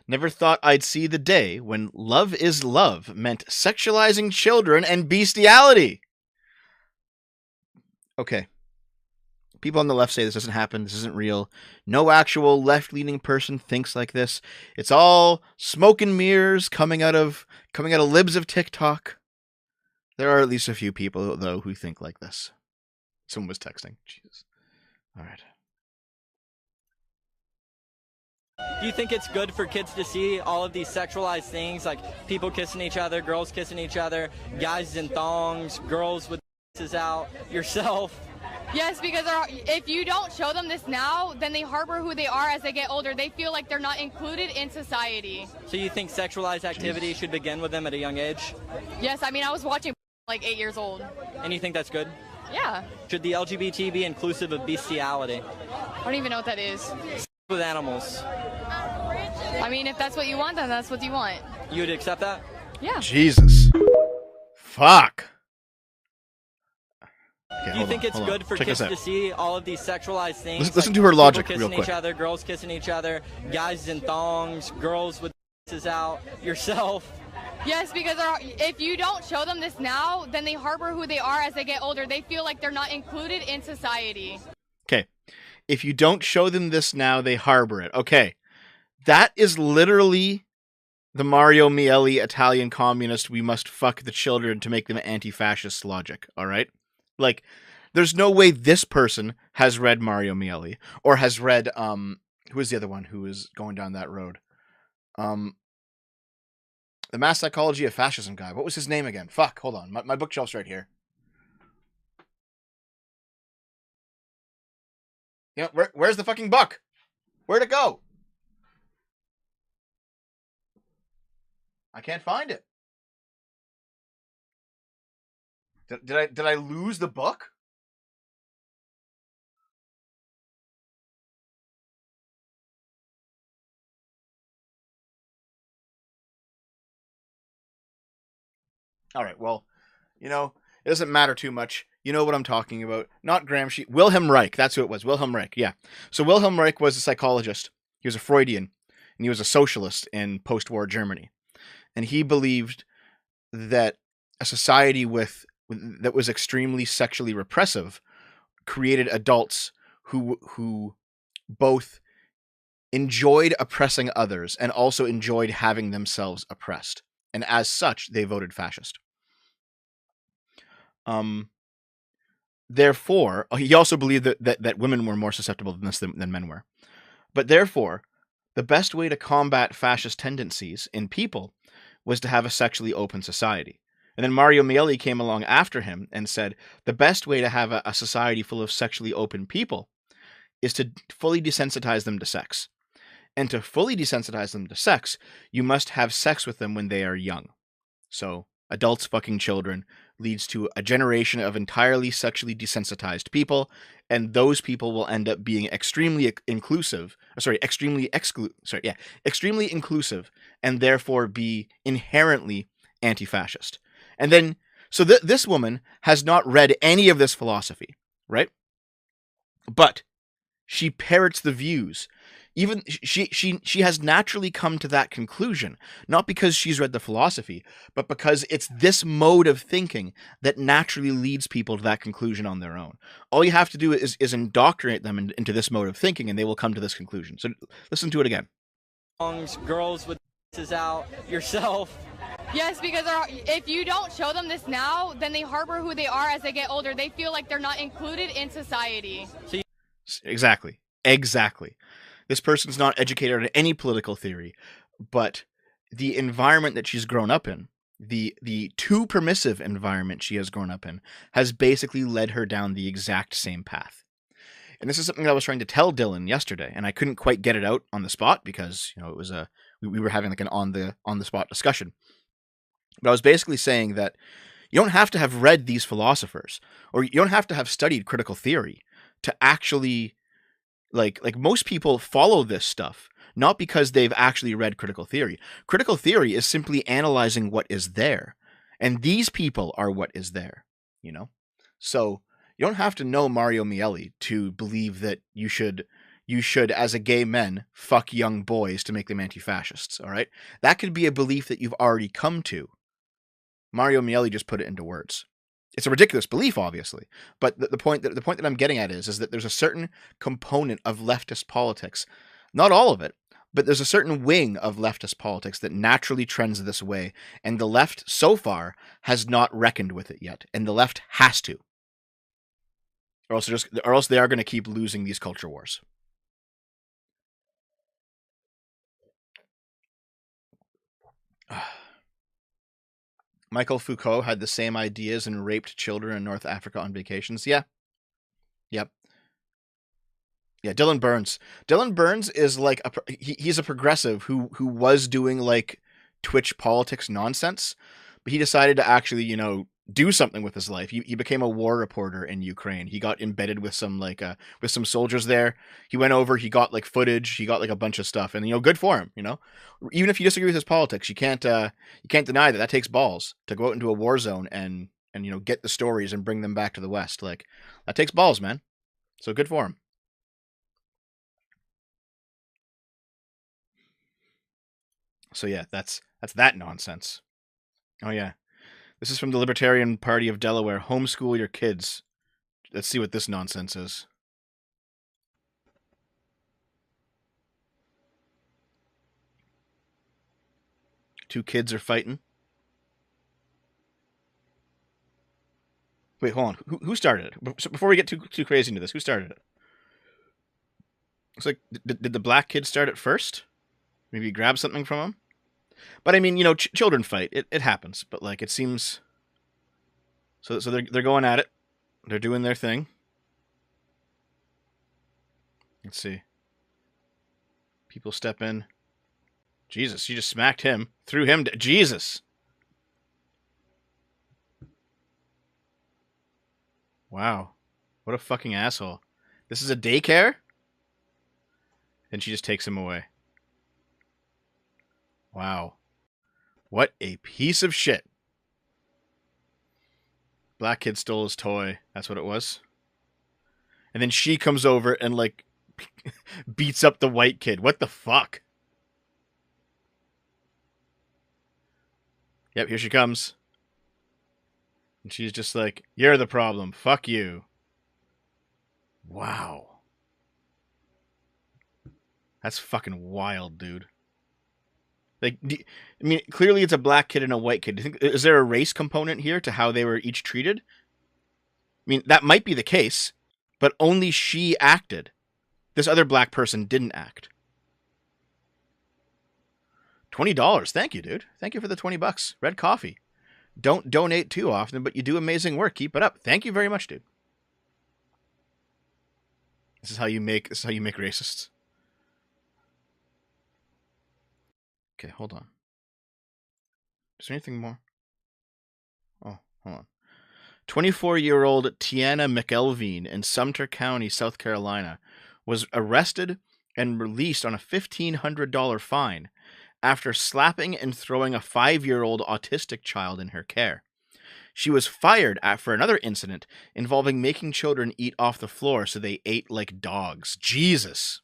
Never thought I'd see the day when love is love meant sexualizing children and bestiality. Okay. People on the left say this doesn't happen, this isn't real. No actual left-leaning person thinks like this. It's all smoke and mirrors coming out of libs of TikTok. There are at least a few people, though, who think like this. Someone was texting. Jesus. All right. Do you think it's good for kids to see all of these sexualized things, like people kissing each other, girls kissing each other, guys in thongs, girls with out, yourself? Yes, because if you don't show them this now, then they harbor who they are as they get older. They feel like they're not included in society. So you think sexualized activity should begin with them at a young age? Yes, I mean, I was watching like 8 years old. And you think that's good? Yeah. Should the LGBT be inclusive of bestiality? I don't even know what that is. With animals. I mean, if that's what you want, then that's what you want. You would accept that? Yeah. Jesus. Fuck. Okay, Do you think it's good for Check kids this out. to see all of these sexualized things? Listen like to her logic people real kissing quick. each other, girls kissing each other, guys in thongs, girls with out, yourself? Yes, because if you don't show them this now, then they harbor who they are as they get older. They feel like they're not included in society. Okay. If you don't show them this now, they harbor it. Okay. That is literally the Mario Miele Italian communist, we must fuck the children to make them anti-fascist logic, all right? Like, there's no way this person has read Mario Miele or has read, who is the other one who is going down that road? The Mass Psychology of Fascism guy. What was his name again? Fuck, hold on. My bookshelf's right here. Yeah, where's the fucking book? Where'd it go? I can't find it. Did I lose the book? All right, well, You know, it doesn't matter too much. You know what I'm talking about. Not Gramsci. Wilhelm Reich. That's who it was. Wilhelm Reich. Yeah. So Wilhelm Reich was a psychologist. He was a Freudian, and he was a socialist in post-war Germany. And he believed that a society that was extremely sexually repressive created adults who both enjoyed oppressing others and also enjoyed having themselves oppressed. And as such, they voted fascist. Therefore, he also believed that women were more susceptible to this than men were. But therefore, the best way to combat fascist tendencies in people was to have a sexually open society. And then Mario Mieli came along after him and said, the best way to have a society full of sexually open people is to fully desensitize them to sex. And to fully desensitize them to sex, you must have sex with them when they are young. So, adults fucking children leads to a generation of entirely sexually desensitized people, and those people will end up being extremely inclusive, and therefore be inherently anti-fascist. And then, so this woman has not read any of this philosophy, right? But she parrots the views. Even she has naturally come to that conclusion, not because she's read the philosophy, but because it's this mode of thinking that naturally leads people to that conclusion on their own. All you have to do is indoctrinate them into this mode of thinking, and they will come to this conclusion. So listen to it again. Girls with out, yourself. Yes, because if you don't show them this now, then they harbor who they are as they get older. They feel like they're not included in society. Exactly. This person's not educated on any political theory, but the environment that she's grown up in, the too permissive environment she has grown up in, has basically led her down the exact same path. And this is something I was trying to tell Dylan yesterday, and I couldn't quite get it out on the spot because, you know, it was we were having like an on the spot discussion. But I was basically saying that you don't have to have read these philosophers, or you don't have to have studied critical theory to actually like most people follow this stuff, not because they've actually read critical theory. Critical theory is simply analyzing what is there. And these people are what is there, you know? So you don't have to know Mario Mieli to believe that you should, as a gay man, fuck young boys to make them anti-fascists, all right? That could be a belief that you've already come to. Mario Mieli just put it into words. It's a ridiculous belief, obviously, but the point that I'm getting at is that there's a certain component of leftist politics, not all of it, but there's a certain wing of leftist politics that naturally trends this way, and the left so far has not reckoned with it yet, and the left has to, or else they are going to keep losing these culture wars. Michael Foucault had the same ideas and raped children in North Africa on vacations. Yeah. Yep. Yeah, Dylan Burns. Dylan Burns is like he's a progressive who was doing like Twitch politics nonsense, but he decided to actually, you know, do something with his life. He became a war reporter in Ukraine. He got embedded with some with some soldiers there. He went over, he got like footage, he got like a bunch of stuff, and you know, good for him, you know. Even if you disagree with his politics, you can't deny that takes balls to go out into a war zone and you know, get the stories and bring them back to the West. Like, that takes balls, man. So good for him. So yeah, that's that nonsense. Oh yeah. This is from the Libertarian Party of Delaware. Homeschool your kids. Let's see what this nonsense is. Two kids are fighting. Wait, hold on. Who started it? So before we get too crazy into this, who started it? Looks like, did the black kid start it first? Maybe grab something from him? But I mean, you know, children fight. It happens. But like, it seems... So they're going at it. They're doing their thing. Let's see. People step in. Jesus, she just smacked him. Threw him to... Jesus! Wow. What a fucking asshole. This is a daycare? And she just takes him away. Wow. What a piece of shit. Black kid stole his toy. That's what it was. And then she comes over and, like, beats up the white kid. What the fuck? Yep, here she comes. And she's just like, you're the problem. Fuck you. Wow. That's fucking wild, dude. Like, I mean, clearly it's a black kid and a white kid. Do you think, is there a race component here to how they were each treated? I mean, that might be the case, but only she acted. This other black person didn't act. $20. Thank you, dude. Thank you for the $20. Red coffee. Don't donate too often, but you do amazing work. Keep it up. Thank you very much, dude. This is how you make racists. Okay, hold on. Is there anything more? Oh, hold on. 24-year-old Tiana McElveen in Sumter County, South Carolina, was arrested and released on a $1,500 fine after slapping and throwing a 5-year-old autistic child in her care. She was fired for another incident involving making children eat off the floor so they ate like dogs. Jesus.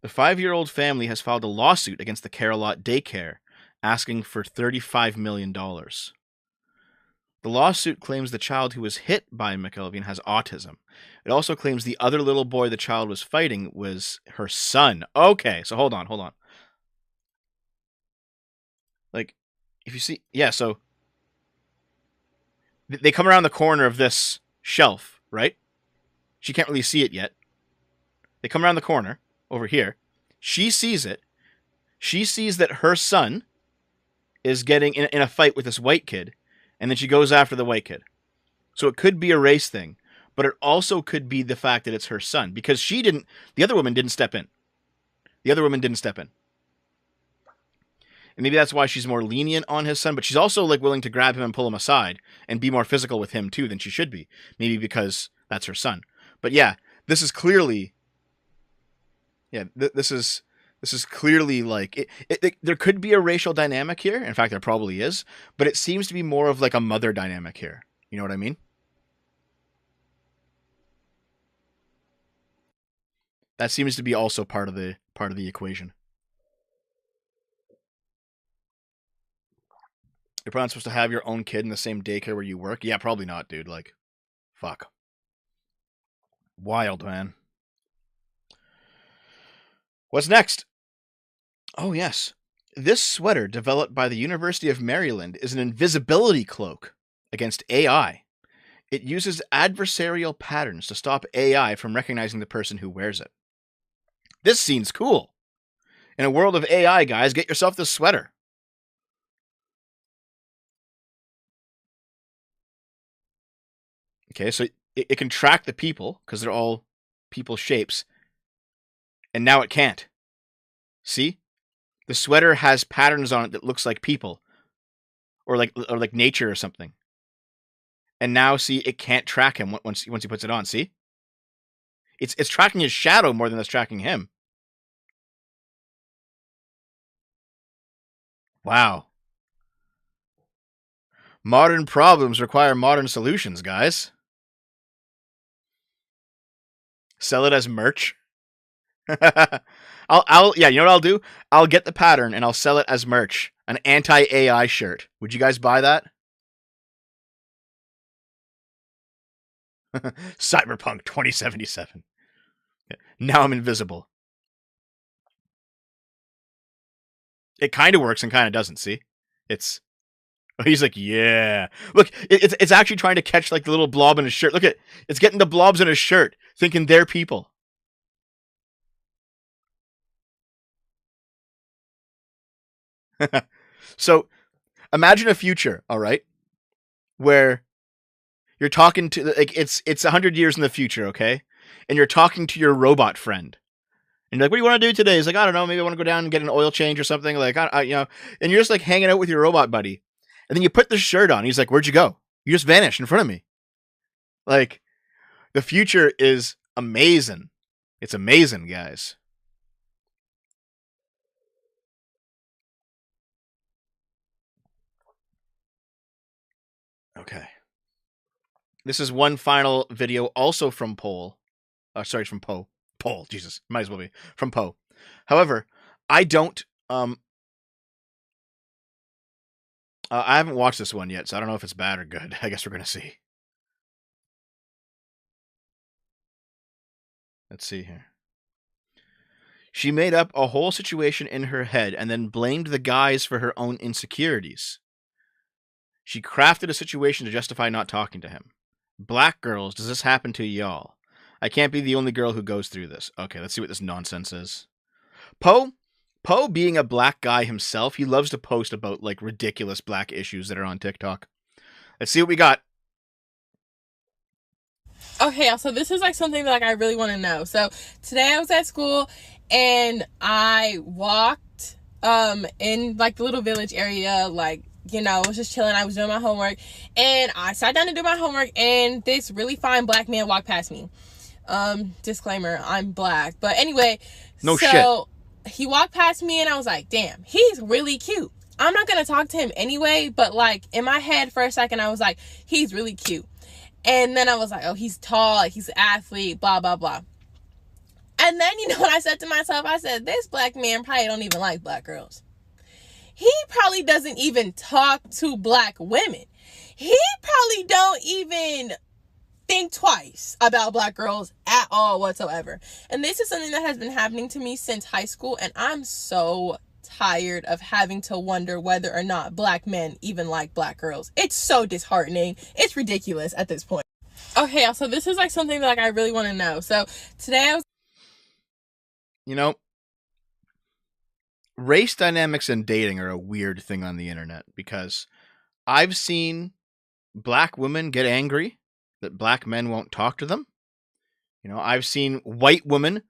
The 5-year-old family has filed a lawsuit against the Carolot Daycare, asking for $35 million. The lawsuit claims the child who was hit by McElveen has autism. It also claims the other little boy the child was fighting was her son. Okay, so hold on. Like, if you see... Yeah, so... They come around the corner of this shelf, right? She can't really see it yet. They come around the corner, over here. She sees it. She sees that her son is getting in a fight with this white kid, and then she goes after the white kid. So it could be a race thing, but it also could be the fact that it's her son, because the other woman didn't step in. And maybe that's why she's more lenient on his son, but she's also like willing to grab him and pull him aside and be more physical with him too than she should be. Maybe because that's her son. But yeah, this is clearly... Yeah, this is clearly like... there could be a racial dynamic here. In fact, there probably is. But it seems to be more of like a mother dynamic here. You know what I mean? That seems to be also part of the equation. You're probably not supposed to have your own kid in the same daycare where you work? Yeah, probably not, dude. Like, fuck. Wild, man. What's next? Oh, yes. This sweater, developed by the University of Maryland, is an invisibility cloak against AI. It uses adversarial patterns to stop AI from recognizing the person who wears it. This seems cool. In a world of AI, guys, get yourself this sweater. Okay, so it can track the people, because they're all people shapes. And now it can't. See? The sweater has patterns on it that looks like people. Or like nature or something. And now, see, it can't track him once he puts it on. See? It's tracking his shadow more than it's tracking him. Wow. Modern problems require modern solutions, guys. Sell it as merch. Yeah, you know what I'll do? I'll get the pattern and I'll sell it as merch. An anti-AI shirt. Would you guys buy that? Cyberpunk 2077. Now I'm invisible. It kind of works and kind of doesn't, see? He's like, yeah. Look, it's actually trying to catch like the little blob in his shirt. Look at it. It's getting the blobs in his shirt, thinking they're people. So, imagine a future, all right, where you're talking to, like, it's 100 years in the future, okay? And you're talking to your robot friend. And you're like, what do you want to do today? He's like, I don't know, maybe I want to go down and get an oil change or something. Like, and you're just like hanging out with your robot buddy. And then you put the shirt on. He's like, where'd you go? You just vanished in front of me. Like, the future is amazing. It's amazing, guys. Okay. This is one final video, also from Poe. Sorry, from Poe. Poe, Jesus, might as well be from Poe. However, I don't. I haven't watched this one yet, so I don't know if it's bad or good. I guess we're gonna see. Let's see here. She made up a whole situation in her head and then blamed the guys for her own insecurities. She crafted a situation to justify not talking to him. Black girls, does this happen to y'all? I can't be the only girl who goes through this. Okay, let's see what this nonsense is. Poe being a black guy himself, he loves to post about like ridiculous black issues that are on TikTok. Let's see what we got. Okay, so this is like something that like I really want to know. So today I was at school and I walked in like the little village area, like, you know, I was just chilling. I was doing my homework and I sat down to do my homework and this really fine black man walked past me. Disclaimer, I'm black. But anyway, no so shit. He walked past me and I was like, damn, he's really cute. I'm not going to talk to him anyway, but like in my head for a second, I was like, he's really cute. And then I was like, oh, he's tall, like he's an athlete, blah, blah, blah. And then, you know what I said to myself? I said, this black man probably don't even like black girls. He probably doesn't even talk to black women. He probably don't even think twice about black girls at all whatsoever. And this is something that has been happening to me since high school. And I'm so tired of having to wonder whether or not black men even like black girls. It's so disheartening. It's ridiculous at this point. Okay, so this is like something that like I really want to know. So today I was... You know, race dynamics and dating are a weird thing on the internet because I've seen black women get angry that black men won't talk to them. You know, I've seen white women,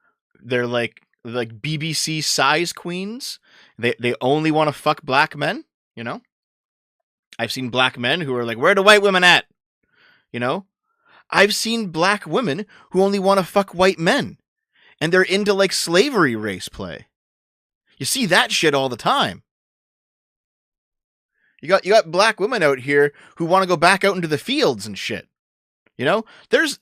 they're like BBC size queens. They only want to fuck black men, you know? I've seen black men who are like, where are the white women at? You know? I've seen black women who only want to fuck white men. And they're into like slavery race play. You see that shit all the time. You got black women out here who want to go back out into the fields and shit. You know? There's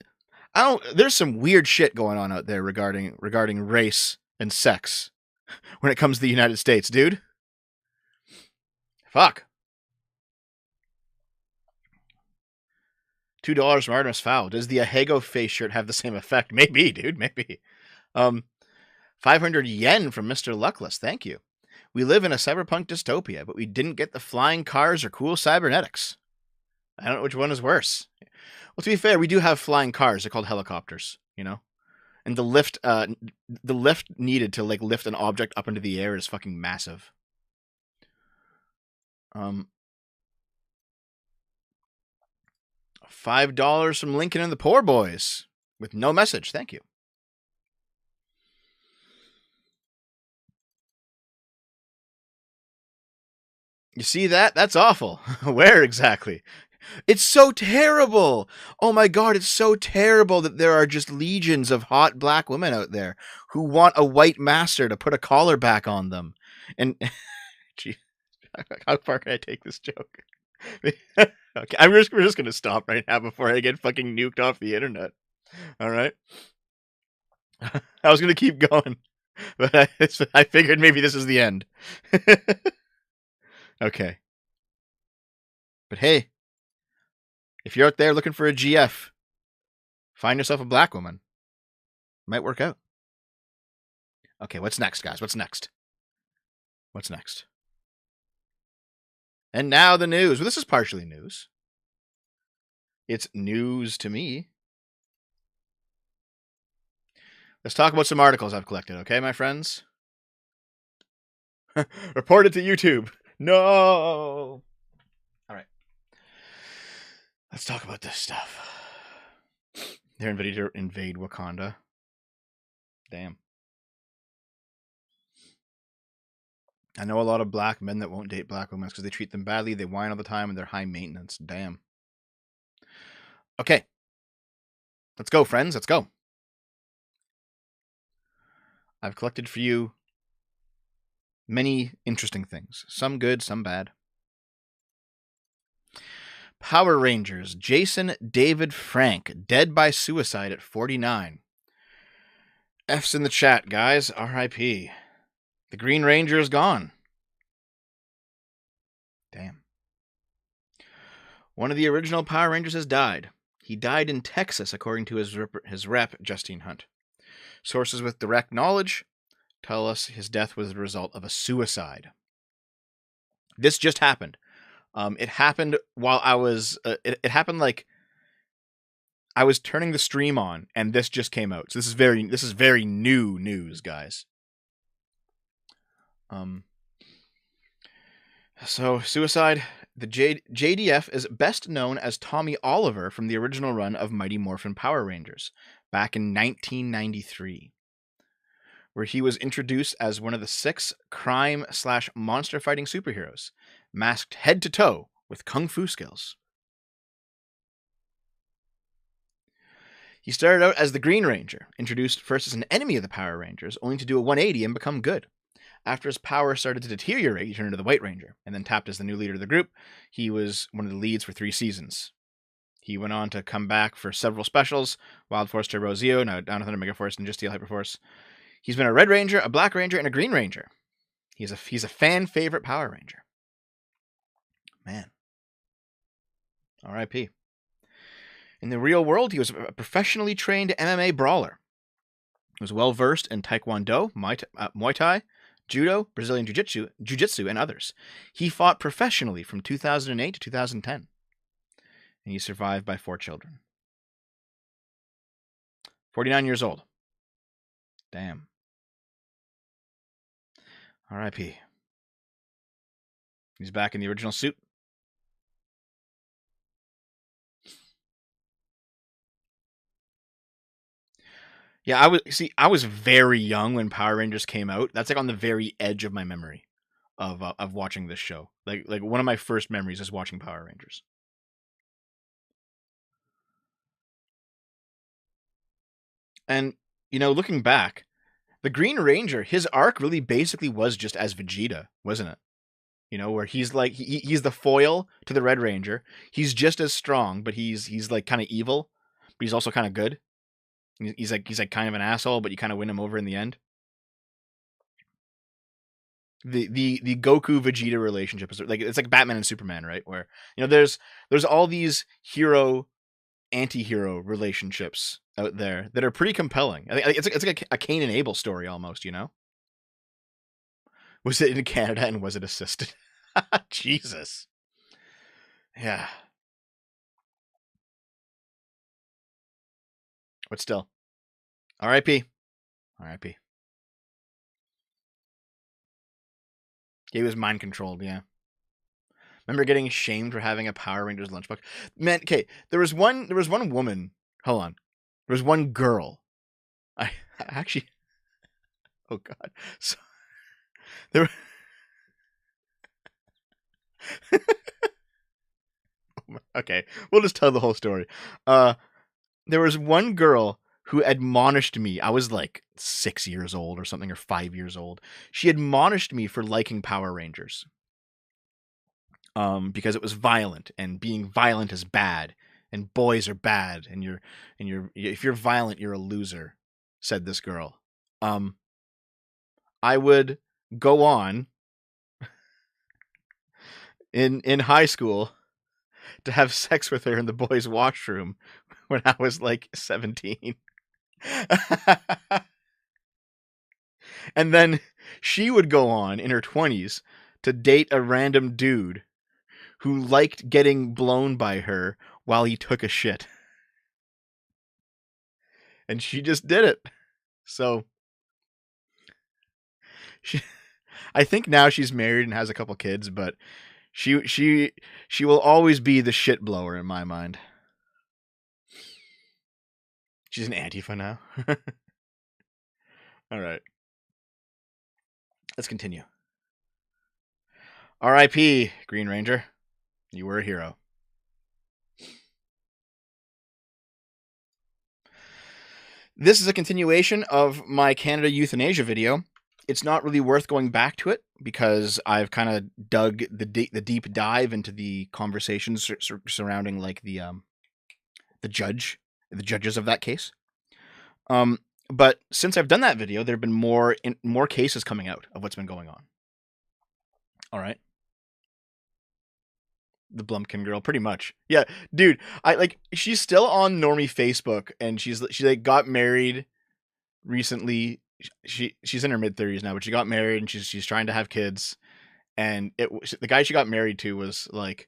some weird shit going on out there regarding race and sex when it comes to the United States, dude. Fuck. $2 from Artemis Fowl. Does the Ahego face shirt have the same effect? Maybe, dude, maybe. 500 yen from Mr. Luckless. Thank you. We live in a cyberpunk dystopia, but we didn't get the flying cars or cool cybernetics. I don't know which one is worse. Well, to be fair, we do have flying cars. They're called helicopters, you know? And the lift needed to like lift an object up into the air is fucking massive. $5 from Lincoln and the Poor Boys with no message. Thank you. You see that? That's awful. Where exactly? It's so terrible. Oh my God, it's so terrible that there are just legions of hot black women out there who want a white master to put a collar back on them. And gee, how far can I take this joke? Okay, we're just going to stop right now before I get fucking nuked off the internet. All right? I was going to keep going, but I figured maybe this is the end. Okay. But hey, if you're out there looking for a GF, find yourself a black woman. Might work out. Okay, what's next, guys? What's next? What's next? And now the news. Well, this is partially news. It's news to me. Let's talk about some articles I've collected, okay, my friends? Report it to YouTube. No! All right. Let's talk about this stuff. They're ready to invade Wakanda. Damn. I know a lot of black men that won't date black women because they treat them badly, they whine all the time, and they're high maintenance. Damn. Okay. Let's go, friends. Let's go. I've collected for you many interesting things. Some good, some bad. Power Rangers, Jason David Frank, dead by suicide at 49. F's in the chat, guys. R.I.P. The Green Ranger is gone. Damn. One of the original Power Rangers has died. He died in Texas, according to his rep, Justine Hunt. Sources with direct knowledge tell us his death was the result of a suicide. This just happened. It happened while I was... it happened like... I was turning the stream on, and this just came out. So this is very new news, guys. So, suicide. The JDF is best known as Tommy Oliver from the original run of Mighty Morphin Power Rangers back in 1993, where he was introduced as one of the 6 crime/monster fighting superheroes, masked head to toe with kung fu skills. He started out as the Green Ranger, introduced first as an enemy of the Power Rangers, only to do a 180 and become good. After his power started to deteriorate, he turned into the White Ranger, and then tapped as the new leader of the group. He was one of the leads for 3 seasons. He went on to come back for several specials: Wild Force Turbo Zeo, now Down Thunder Megaforce, and Just Steel Hyperforce. He's been a Red Ranger, a Black Ranger, and a Green Ranger. He's a fan favorite Power Ranger. Man. R.I.P. In the real world, he was a professionally trained MMA brawler. He was well versed in Taekwondo, Muay Thai, Judo, Brazilian Jiu-Jitsu, and others. He fought professionally from 2008 to 2010. And he's survived by 4 children. 49 years old. Damn. R.I.P. He's back in the original suit. Yeah, I was very young when Power Rangers came out. That's like on the very edge of my memory of watching this show. Like one of my first memories is watching Power Rangers. And looking back, the Green Ranger, his arc really basically was just as Vegeta, wasn't it? Where he's like he's the foil to the Red Ranger. He's just as strong, but he's like kind of evil, but he's also kind of good. He's like kind of an asshole, but you kind of win him over in the end. The Goku Vegeta relationship is like, it's like Batman and Superman, right? Where there's all these hero anti-hero relationships out there that are pretty compelling. I think it's like a Cain and Abel story almost. Was it in Canada and was it assisted? Jesus. Yeah. But still, R.I.P. R.I.P. He was mind controlled, yeah. Remember getting shamed for having a Power Rangers lunchbox? Man, okay, there was one woman. Hold on. There was one girl. I actually. Oh God. So there. Okay, we'll just tell the whole story. There was one girl who admonished me. I was like 6 years old or something, or 5 years old. She admonished me for liking Power Rangers. Because it was violent, and being violent is bad, and boys are bad, and if you're violent, you're a loser, said this girl. I would go on in high school to have sex with her in the boys' washroom when I was like 17. And then she would go on in her 20s to date a random dude who liked getting blown by her while he took a shit. And she just did it. So I think now she's married and has a couple kids, but she will always be the shit blower in my mind. She's an Antifa now. All right. Let's continue. R.I.P. Green Ranger. You were a hero. This is a continuation of my Canada euthanasia video. it's not really worth going back to it because I've kind of dug the deep dive into the conversations surrounding like the judges of that case. But since I've done that video, there have been more cases coming out of what's been going on. All right. The Blumpkin girl, pretty much. Yeah, dude, she's still on Normie Facebook, and she like got married recently. She's in her mid-30s now, but she got married and she's trying to have kids. And the guy she got married to was like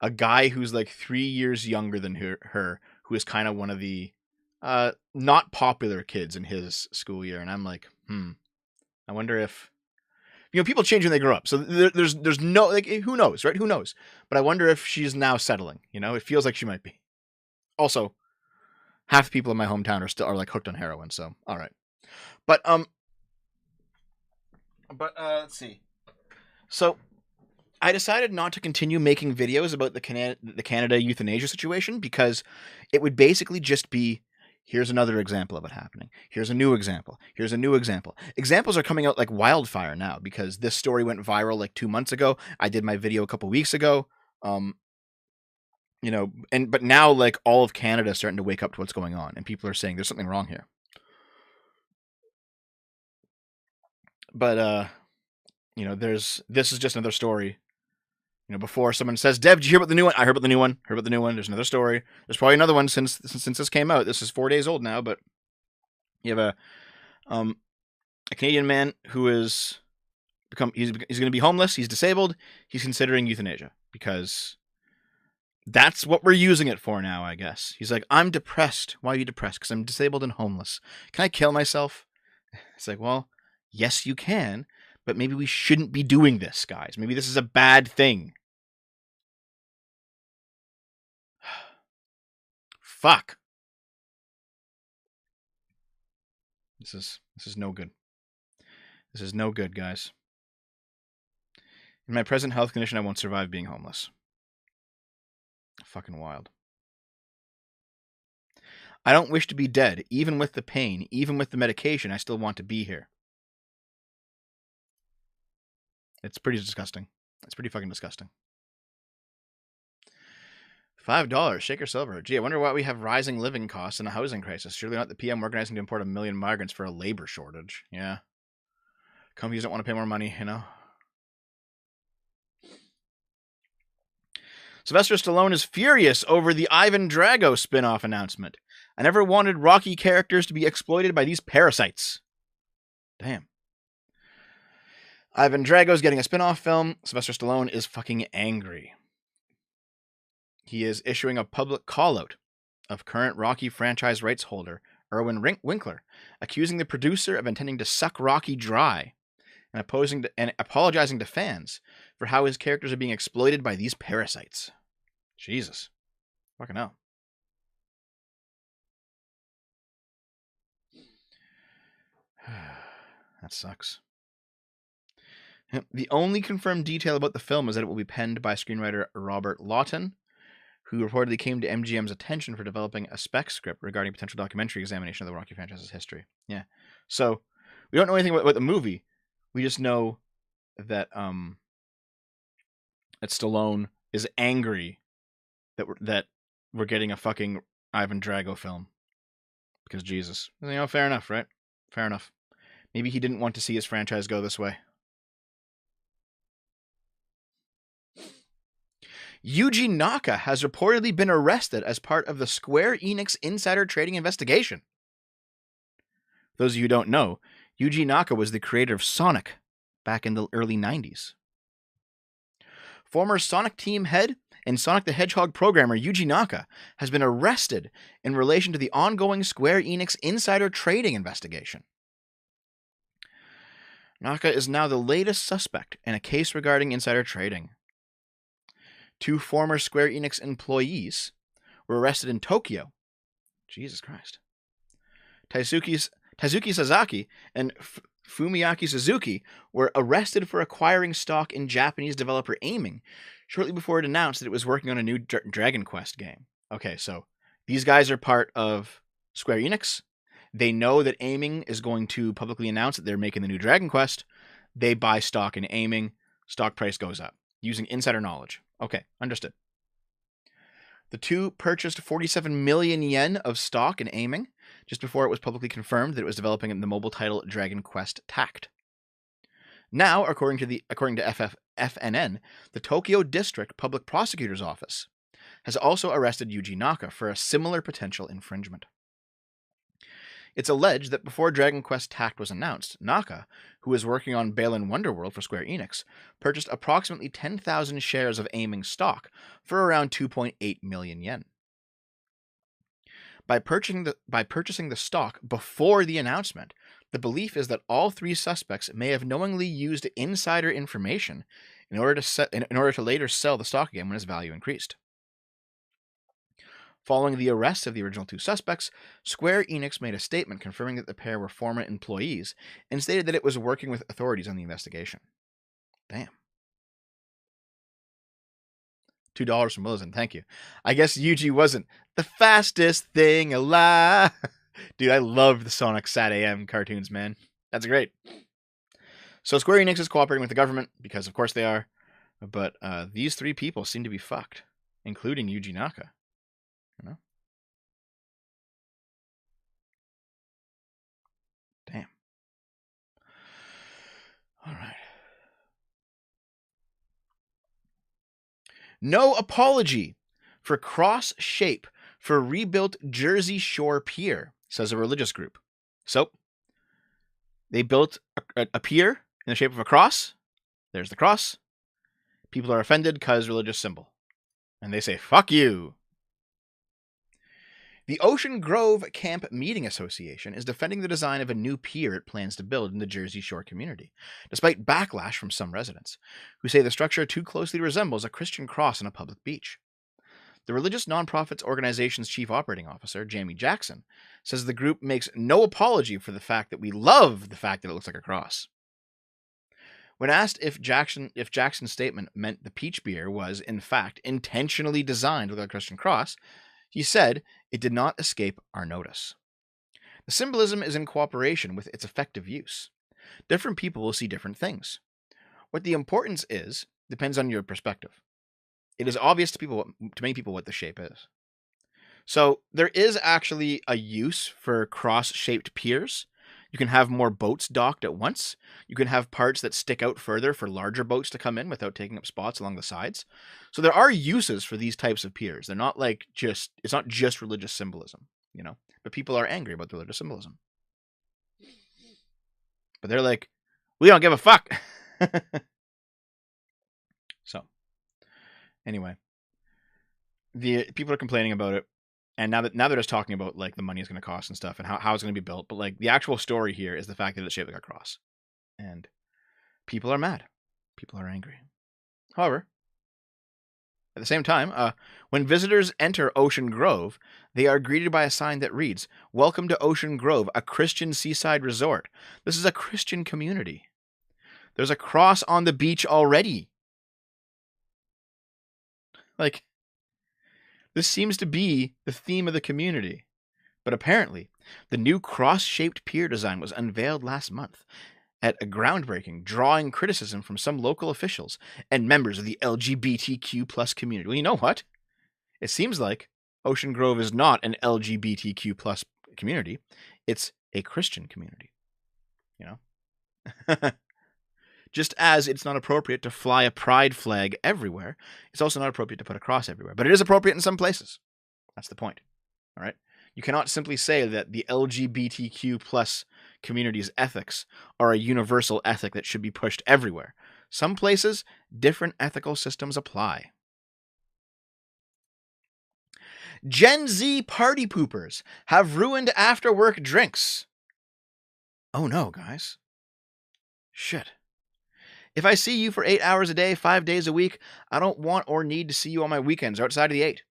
a guy who's like 3 years younger than her who is kind of one of the not popular kids in his school year. And I'm like, I wonder if, people change when they grow up. So there's no, like, who knows, right? Who knows? But I wonder if she's now settling, it feels like she might be. Also, half the people in my hometown are like hooked on heroin. So, all right. But let's see. So I decided not to continue making videos about the Canada euthanasia situation because it would basically just be, here's another example of it happening. Here's a new example. Here's a new example. Examples are coming out like wildfire now because this story went viral like 2 months ago. I did my video a couple weeks ago. But now like all of Canada is starting to wake up to what's going on, and people are saying there's something wrong here. But this is just another story. Before someone says, "Dev, did you hear about the new one?" I heard about the new one. Heard about the new one. There's another story. There's probably another one since this came out. This is 4 days old now, but you have a Canadian man who he's going to be homeless. He's disabled. He's considering euthanasia because that's what we're using it for now, I guess. He's like, I'm depressed. Why are you depressed? Because I'm disabled and homeless. Can I kill myself? It's like, well, yes, you can, but maybe we shouldn't be doing this, guys. Maybe this is a bad thing. Fuck. This is no good. This is no good, guys. In my present health condition, I won't survive being homeless. Fucking wild. I don't wish to be dead. Even with the pain, even with the medication, I still want to be here. It's pretty disgusting. It's pretty fucking disgusting. $5, Shaker Silver. Gee, I wonder why we have rising living costs and a housing crisis. Surely not the PM organizing to import 1 million migrants for a labor shortage. Yeah. Companies don't want to pay more money, Sylvester Stallone is furious over the Ivan Drago spin-off announcement. I never wanted Rocky characters to be exploited by these parasites. Damn. Ivan Drago's getting a spin-off film. Sylvester Stallone is fucking angry. He is issuing a public call-out of current Rocky franchise rights holder Irwin Winkler, accusing the producer of intending to suck Rocky dry and apologizing to fans for how his characters are being exploited by these parasites. Jesus. Fucking hell. That sucks. The only confirmed detail about the film is that it will be penned by screenwriter Robert Lawton, who reportedly came to MGM's attention for developing a spec script regarding potential documentary examination of the Rocky franchise's history. Yeah. So, we don't know anything about the movie. We just know that that Stallone is angry that we're getting a fucking Ivan Drago film. Because Jesus. Fair enough, right? Fair enough. Maybe he didn't want to see his franchise go this way. Yuji Naka has reportedly been arrested as part of the Square Enix insider trading investigation. For those of you who don't know, Yuji Naka was the creator of Sonic back in the early 90s. Former Sonic team head and Sonic the Hedgehog programmer Yuji Naka has been arrested in relation to the ongoing Square Enix insider trading investigation. Naka is now the latest suspect in a case regarding insider trading. 2 former Square Enix employees were arrested in Tokyo. Jesus Christ. Taisuke Sasaki and Fumiaki Suzuki were arrested for acquiring stock in Japanese developer Aiming shortly before it announced that it was working on a new Dragon Quest game. Okay, so these guys are part of Square Enix. They know that Aiming is going to publicly announce that they're making the new Dragon Quest. They buy stock in Aiming. Stock price goes up using insider knowledge. Okay, understood. The two purchased 47 million yen of stock in Aiming just before it was publicly confirmed that it was developing the mobile title Dragon Quest Tact. Now, according to FNN, the Tokyo District Public Prosecutor's Office has also arrested Yuji Naka for a similar potential infringement. It's alleged that before Dragon Quest Tact was announced, Naka, who was working on Balan Wonderworld for Square Enix, purchased approximately 10,000 shares of Aiming stock for around 2.8 million yen. By purchasing the stock before the announcement, the belief is that all three suspects may have knowingly used insider information in order to later sell the stock again when its value increased. Following the arrest of the original two suspects, Square Enix made a statement confirming that the pair were former employees and stated that it was working with authorities on the investigation. Damn. $2 from Wilson, thank you. I guess Yuji wasn't the fastest thing alive. Dude, I love the Sonic Sat AM cartoons, man. That's great. So Square Enix is cooperating with the government, because of course they are. But these three people seem to be fucked, including Yuji Naka. You know? Damn. All right. No apology for cross shape for rebuilt Jersey Shore pier, says a religious group. So, they built a pier in the shape of a cross. There's the cross. People are offended because religious symbol. And they say, fuck you. The Ocean Grove Camp Meeting Association is defending the design of a new pier it plans to build in the Jersey Shore community, despite backlash from some residents, who say the structure too closely resembles a Christian cross on a public beach. The religious nonprofits organization's chief operating officer, Jamie Jackson, says the group makes no apology for the fact that we love the fact that it looks like a cross. When asked if Jackson's statement meant the peach beer was, in fact, intentionally designed with a Christian cross, he said it did not escape our notice. The symbolism is in cooperation with its effective use. Different people will see different things. What the importance is depends on your perspective. It is obvious to many people what the shape is. So there is actually a use for cross-shaped piers. You can have more boats docked at once. You can have parts that stick out further for larger boats to come in without taking up spots along the sides. So there are uses for these types of piers. They're not like it's not just religious symbolism, you know, but people are angry about the religious symbolism. But they're like, we don't give a fuck. So, anyway, the people are complaining about it. And now they're just talking about like the money it's going to cost and stuff and how it's going to be built. But like the actual story here is the fact that it's shaped like a cross. And people are mad. People are angry. However, at the same time, when visitors enter Ocean Grove, they are greeted by a sign that reads, "Welcome to Ocean Grove, a Christian seaside resort. This is a Christian community. There's a cross on the beach already." Like, this seems to be the theme of the community. But apparently, the new cross-shaped pier design was unveiled last month at a groundbreaking, drawing criticism from some local officials and members of the LGBTQ+ community. Well, you know what? It seems like Ocean Grove is not an LGBTQ+ community. It's a Christian community. You know? Just as it's not appropriate to fly a pride flag everywhere, it's also not appropriate to put a cross everywhere. But it is appropriate in some places. That's the point. All right? You cannot simply say that the LGBTQ+ community's ethics are a universal ethic that should be pushed everywhere. Some places, different ethical systems apply. Gen Z party poopers have ruined after-work drinks. Oh no, guys. Shit. If I see you for 8 hours a day, 5 days a week, I don't want or need to see you on my weekends or outside of the 8.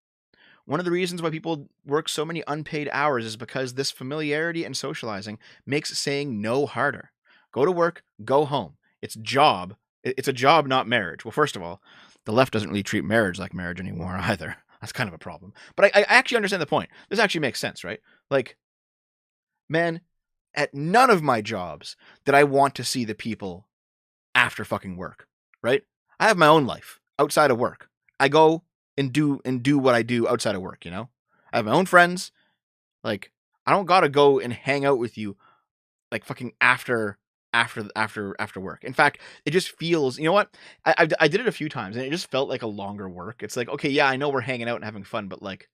One of the reasons why people work so many unpaid hours is because this familiarity and socializing makes saying no harder. Go to work, go home. It's a job, not marriage. Well, first of all, the left doesn't really treat marriage like marriage anymore either. That's kind of a problem. But I actually understand the point. This actually makes sense, right? Like, Man, at none of my jobs did I want to see the people after fucking work, right? I have my own life outside of work. I go and do what I do outside of work, you know? I have my own friends. Like, I don't gotta go and hang out with you like fucking after work. In fact, it just feels, you know what? I did it a few times and it just felt like a longer work. It's like, okay, yeah, I know we're hanging out and having fun, but like,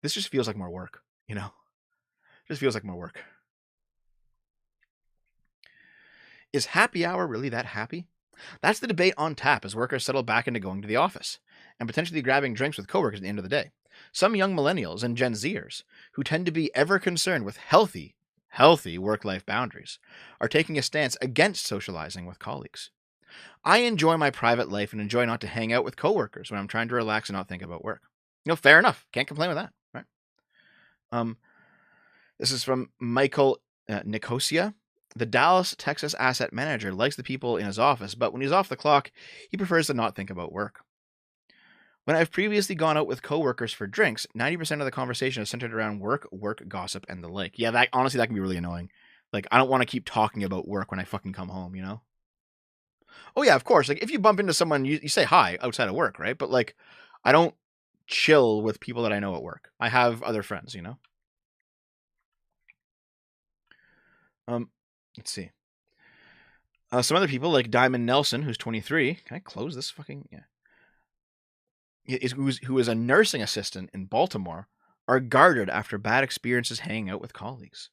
this just feels like more work, you know? It just feels like more work. Is happy hour really that happy? That's the debate on tap as workers settle back into going to the office and potentially grabbing drinks with coworkers at the end of the day. Some young millennials and Gen Zers, who tend to be ever concerned with healthy work-life boundaries, are taking a stance against socializing with colleagues. I enjoy my private life and enjoy not to hang out with coworkers when I'm trying to relax and not think about work. You know, fair enough. Can't complain with that, right? This is from Michael Nicosia. The Dallas, Texas asset manager likes the people in his office, but when he's off the clock, he prefers to not think about work. When I've previously gone out with coworkers for drinks, 90% of the conversation is centered around work, gossip, and the like. Yeah, that honestly, that can be really annoying. Like, I don't want to keep talking about work when I fucking come home, you know? Oh yeah, of course. Like, if you bump into someone, you say hi outside of work, right? But like, I don't chill with people that I know at work. I have other friends, you know? Let's see. Some other people like Diamond Nelson, who's 23. Can I close this fucking... Yeah. Who is a nursing assistant in Baltimore, are guarded after bad experiences hanging out with colleagues.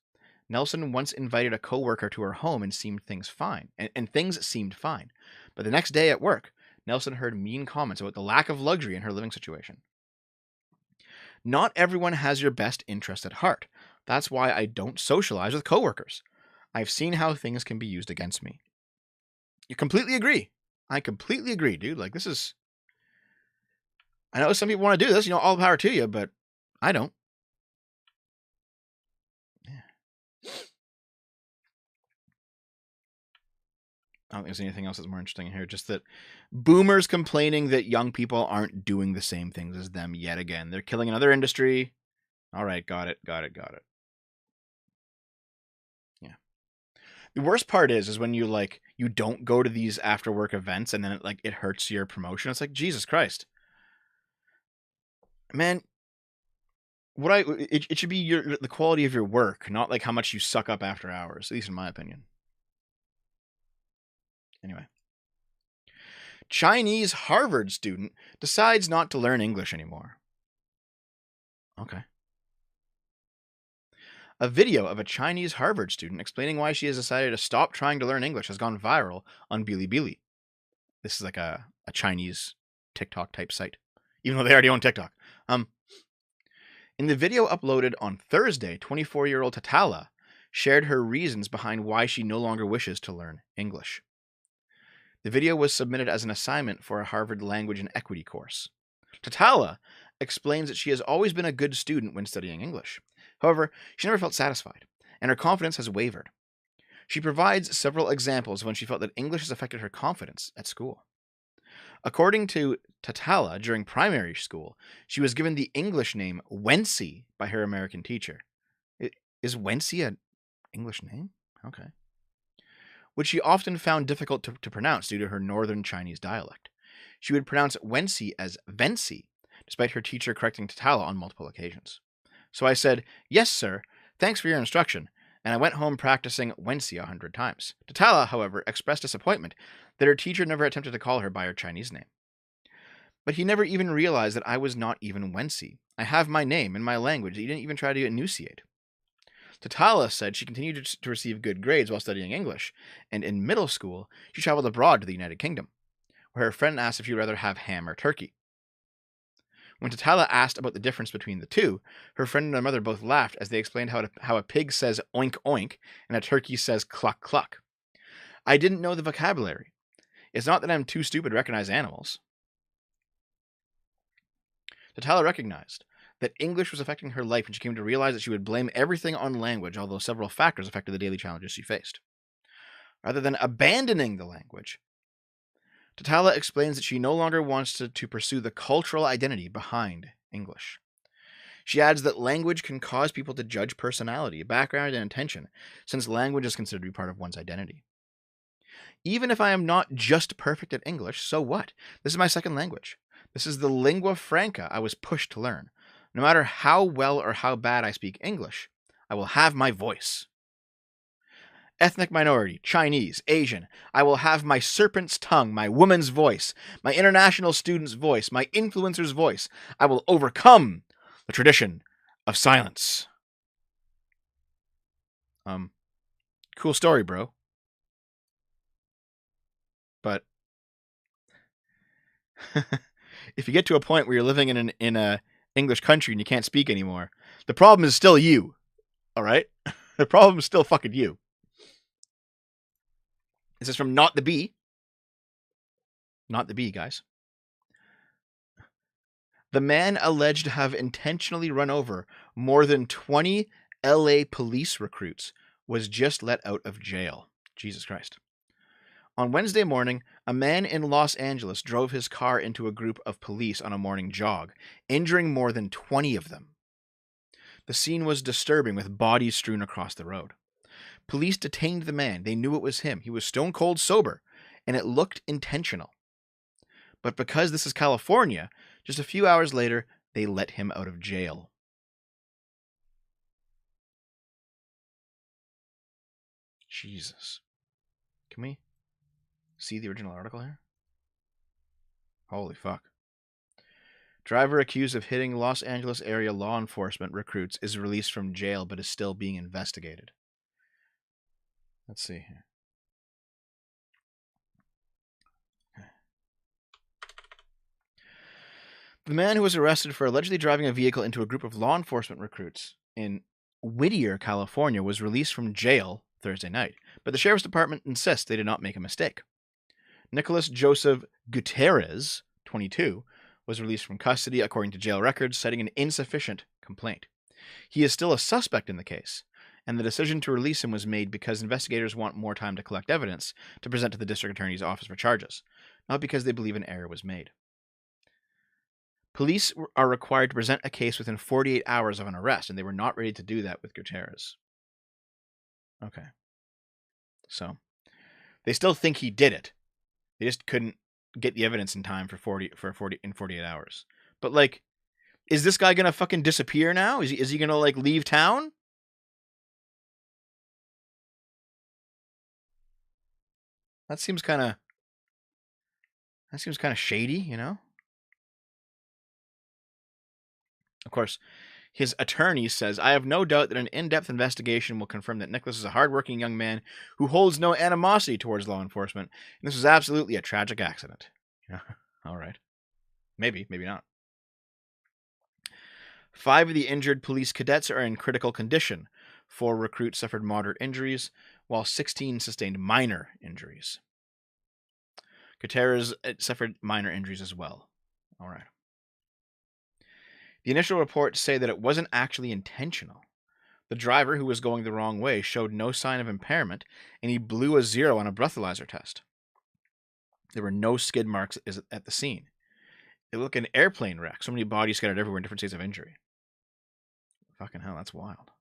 Nelson once invited a coworker to her home and things seemed fine. But the next day at work, Nelson heard mean comments about the lack of luxury in her living situation. Not everyone has your best interest at heart. That's why I don't socialize with coworkers. I've seen how things can be used against me. You completely agree. I completely agree, dude. Like, this is... I know some people want to do this, you know, all the power to you, but I don't. Yeah. I don't think there's anything else that's more interesting here. Just that boomers complaining that young people aren't doing the same things as them yet again. They're killing another industry. All right, got it. Yeah. The worst part is when you don't go to these after work events and then it hurts your promotion. It's like, Jesus Christ. Man, it should be the quality of your work, not like how much you suck up after hours, at least in my opinion. Anyway. Chinese Harvard student decides not to learn English anymore. Okay. A video of a Chinese Harvard student explaining why she has decided to stop trying to learn English has gone viral on Bilibili. This is like a Chinese TikTok type site, even though they already own TikTok. In the video uploaded on Thursday, 24-year-old Tatala shared her reasons behind why she no longer wishes to learn English. The video was submitted as an assignment for a Harvard Language and Equity course. Tatala explains that she has always been a good student when studying English. However, she never felt satisfied, and her confidence has wavered. She provides several examples of when she felt that English has affected her confidence at school. According to Tatala, during primary school, she was given the English name Wency by her American teacher. Is Wency an English name? Okay. Which she often found difficult to pronounce due to her northern Chinese dialect. She would pronounce Wency as Vency, despite her teacher correcting Tatala on multiple occasions. So I said, "Yes, sir. Thanks for your instruction." And I went home practicing Wency 100 times. Tatala, however, expressed disappointment that her teacher never attempted to call her by her Chinese name. But he never even realized that I was not even Wency. I have my name in my language that he didn't even try to enunciate. Tatala said she continued to receive good grades while studying English, and in middle school, she traveled abroad to the United Kingdom, where her friend asked if she would rather have ham or turkey. When Tatala asked about the difference between the two, her friend and her mother both laughed as they explained how a pig says oink oink and a turkey says cluck cluck. I didn't know the vocabulary. It's not that I'm too stupid to recognize animals. Tatala recognized that English was affecting her life and she came to realize that she would blame everything on language, although several factors affected the daily challenges she faced. Rather than abandoning the language, Tatala explains that she no longer wants to pursue the cultural identity behind English. She adds that language can cause people to judge personality, background, and intention, since language is considered to be part of one's identity. Even if I am not just perfect at English, so what? This is my second language. This is the lingua franca I was pushed to learn. No matter how well or how bad I speak English, I will have my voice. Ethnic minority, Chinese, Asian, I will have my serpent's tongue, my woman's voice, my international student's voice, my influencer's voice. I will overcome the tradition of silence. Cool story, bro. But if you get to a point where you're living in a English country and you can't speak anymore, the problem is still you. All right? The problem is still fucking you. This is from Not the Bee. Not the Bee, guys. The man alleged to have intentionally run over more than 20 LA police recruits was just let out of jail. Jesus Christ. On Wednesday morning, a man in Los Angeles drove his car into a group of police on a morning jog, injuring more than 20 of them. The scene was disturbing, with bodies strewn across the road. Police detained the man. They knew it was him. He was stone cold sober, and it looked intentional. But because this is California, just a few hours later, they let him out of jail. Jesus. Can we see the original article here? Holy fuck. Driver accused of hitting Los Angeles area law enforcement recruits is released from jail but is still being investigated. Let's see here. The man who was arrested for allegedly driving a vehicle into a group of law enforcement recruits in Whittier, California, was released from jail Thursday night, but the sheriff's department insists they did not make a mistake. Nicholas Joseph Gutierrez, 22, was released from custody according to jail records, citing an insufficient complaint. He is still a suspect in the case, and the decision to release him was made because investigators want more time to collect evidence to present to the district attorney's office for charges, not because they believe an error was made. Police are required to present a case within 48 hours of an arrest, and they were not ready to do that with Gutierrez. Okay. So, they still think he did it. They just couldn't get the evidence in time for 48 hours. But, like, is this guy gonna fucking disappear now? Is he gonna, like, leave town? That seems kind of shady, you know? Of course, his attorney says, I have no doubt that an in-depth investigation will confirm that Nicholas is a hardworking young man who holds no animosity towards law enforcement, and this was absolutely a tragic accident. Yeah, all right. Maybe, maybe not. 5 of the injured police cadets are in critical condition. 4 recruits suffered moderate injuries, while 16 sustained minor injuries. Gutierrez suffered minor injuries as well. All right. The initial reports say that it wasn't actually intentional. The driver, who was going the wrong way, showed no sign of impairment, and he blew a 0 on a breathalyzer test. There were no skid marks at the scene. It looked like an airplane wreck. So many bodies scattered everywhere in different states of injury. Fucking hell, that's wild.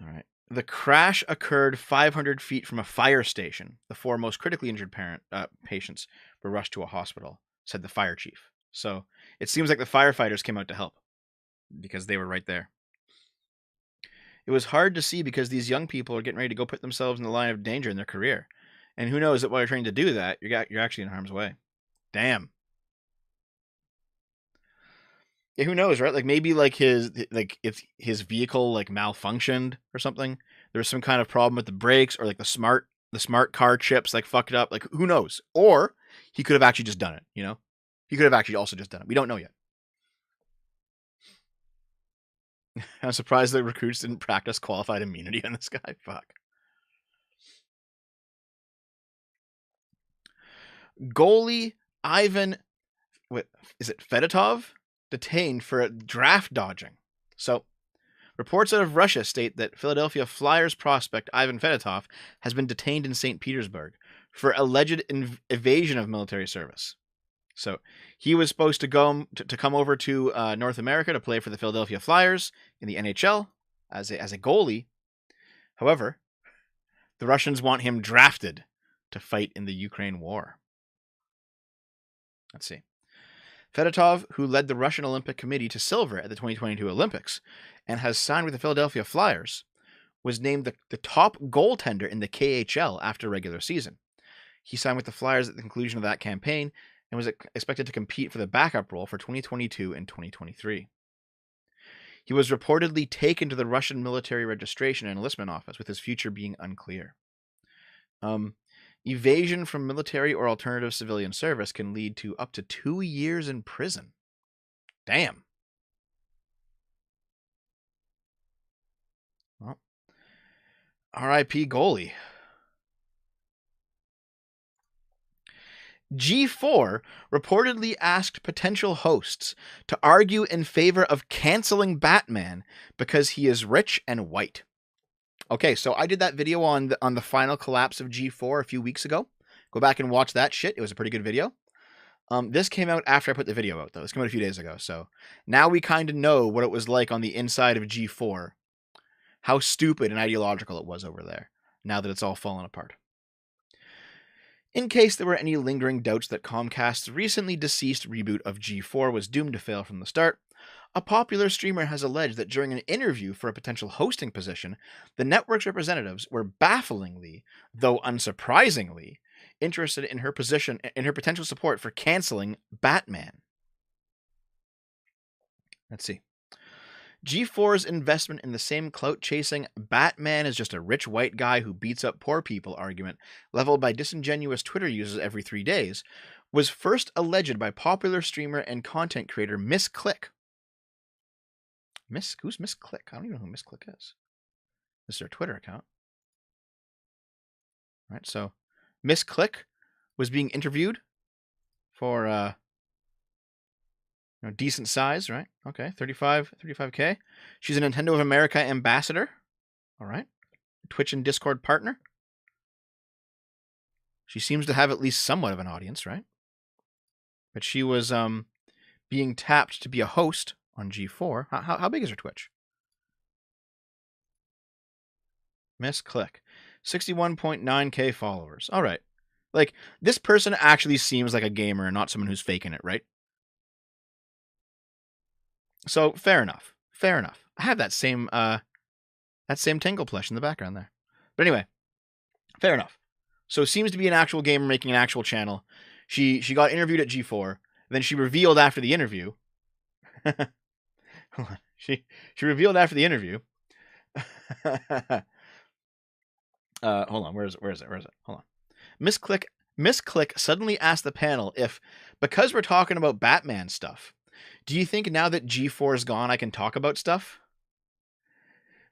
All right. The crash occurred 500 feet from a fire station. The 4 most critically injured patients were rushed to a hospital, said the fire chief. So it seems like the firefighters came out to help because they were right there. It was hard to see because these young people are getting ready to go put themselves in the line of danger in their career. And who knows that while you're trying to do that, you're actually in harm's way. Damn. Yeah, who knows, right? Like maybe if his vehicle like malfunctioned or something. There was some kind of problem with the brakes, or like the smart car chips like fucked it up. Like who knows? Or he could have actually just done it, you know? He could have actually also just done it. We don't know yet. I'm surprised the recruits didn't practice qualified immunity on this guy. Fuck. Goalie Ivan, is it Fedotov? Detained for draft dodging. So, reports out of Russia state that Philadelphia Flyers prospect Ivan Fedotov has been detained in St. Petersburg for alleged evasion of military service. So he was supposed to go to come over to North America to play for the Philadelphia Flyers in the NHL as a goalie. However, the Russians want him drafted to fight in the Ukraine war. Let's see. Fedotov, who led the Russian Olympic Committee to silver at the 2022 Olympics and has signed with the Philadelphia Flyers, was named the top goaltender in the KHL after regular season. He signed with the Flyers at the conclusion of that campaign and was expected to compete for the backup role for 2022 and 2023. He was reportedly taken to the Russian military registration and enlistment office, with his future being unclear. Evasion from military or alternative civilian service can lead to up to 2 years in prison. Damn. Well, R.I.P. goalie. G4 reportedly asked potential hosts to argue in favor of canceling Batman because he is rich and white. Okay, so I did that video on the final collapse of G4 a few weeks ago. Go back and watch that shit. It was a pretty good video. This came out after I put the video out, though. This came out a few days ago. So now we kind of know what it was like on the inside of G4. How stupid and ideological it was over there, now that it's all fallen apart. In case there were any lingering doubts that Comcast's recently deceased reboot of G4 was doomed to fail from the start, a popular streamer has alleged that during an interview for a potential hosting position, the network's representatives were bafflingly, though unsurprisingly, interested in her potential support for canceling Batman. Let's see. G4's investment in the same clout-chasing Batman is just a rich white guy who beats up poor people argument leveled by disingenuous Twitter users every 3 days was first alleged by popular streamer and content creator Miss Click. Who's Miss Click? I don't even know who Miss Click is. This is their Twitter account. All right, so Miss Click was being interviewed for decent size, right? Okay, 35K. She's a Nintendo of America ambassador. All right. Twitch and Discord partner. She seems to have at least somewhat of an audience, right? But she was being tapped to be a host on G4. How big is her Twitch? Miss Click. 61.9K followers. All right. Like, this person actually seems like a gamer and not someone who's faking it, right? So, fair enough. Fair enough. I have that same tingle plush in the background there. But anyway, fair enough. So, seems to be an actual gamer making an actual channel. She got interviewed at G4. Then she revealed after the interview. Hold on. She revealed after the interview. Hold on. Where is it? Hold on. Miss Click suddenly asked the panel if, because we're talking about Batman stuff, do you think now that G4 is gone, I can talk about stuff?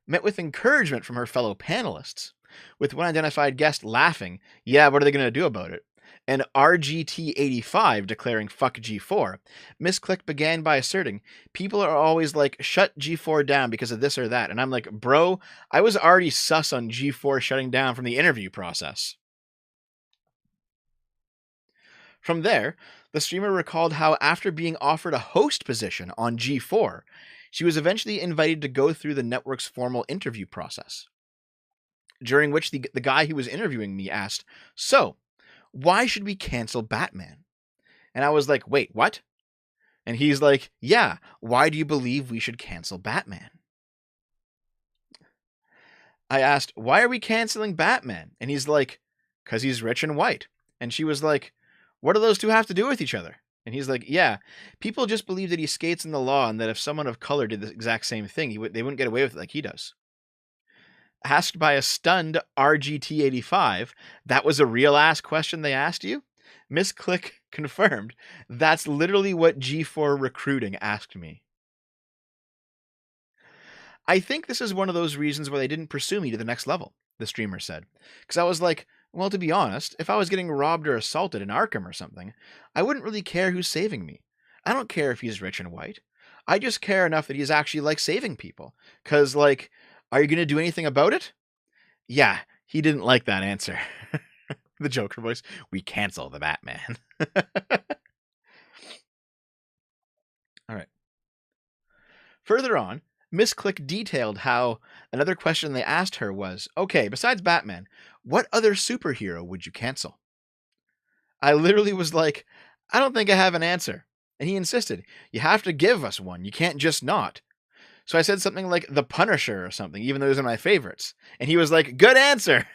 Met with encouragement from her fellow panelists, with one identified guest laughing, yeah, what are they going to do about it? And RGT85 declaring fuck G4. Miss Click began by asserting, people are always like, shut G4 down because of this or that. And I'm like, bro, I was already sus on G4 shutting down from the interview process. From there, the streamer recalled how after being offered a host position on G4, she was eventually invited to go through the network's formal interview process, during which the guy who was interviewing me asked, so, why should we cancel Batman? And I was like, wait, what? And he's like, yeah, why do you believe we should cancel Batman? I asked, why are we canceling Batman? And he's like, because he's rich and white. And she was like, what do those two have to do with each other? And he's like, yeah, people just believe that he skates in the law and that if someone of color did the exact same thing, they wouldn't get away with it like he does. Asked by a stunned RGT85, that was a real-ass question they asked you? Miss Click confirmed, that's literally what G4 Recruiting asked me. I think this is one of those reasons why they didn't pursue me to the next level, the streamer said. Because I was like, well, to be honest, if I was getting robbed or assaulted in Arkham or something, I wouldn't really care who's saving me. I don't care if he's rich and white. I just care enough that he's actually, like, saving people. Because, like, are you going to do anything about it? Yeah, he didn't like that answer. The Joker voice, we cancel the Batman. Further on, Miss Click detailed how another question they asked her was, okay, besides Batman, what other superhero would you cancel? I literally was like, I don't think I have an answer. And he insisted, you have to give us one. You can't just not. So I said something like The Punisher or something, even though it was one of my favorites. And he was like, good answer.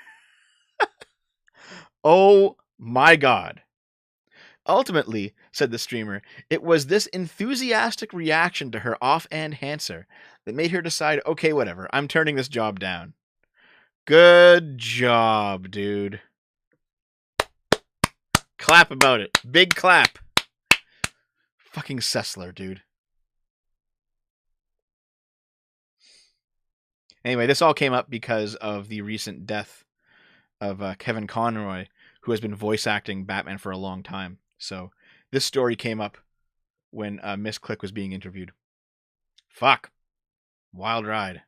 Oh my God. Ultimately, said the streamer, it was this enthusiastic reaction to her offhand answer that made her decide, okay, whatever, I'm turning this job down. Good job, dude. Clap about it. Big clap. Fucking Sessler, dude. Anyway, this all came up because of the recent death of Kevin Conroy, who has been voice acting Batman for a long time. So this story came up when Miss Click was being interviewed. Fuck. Wild ride.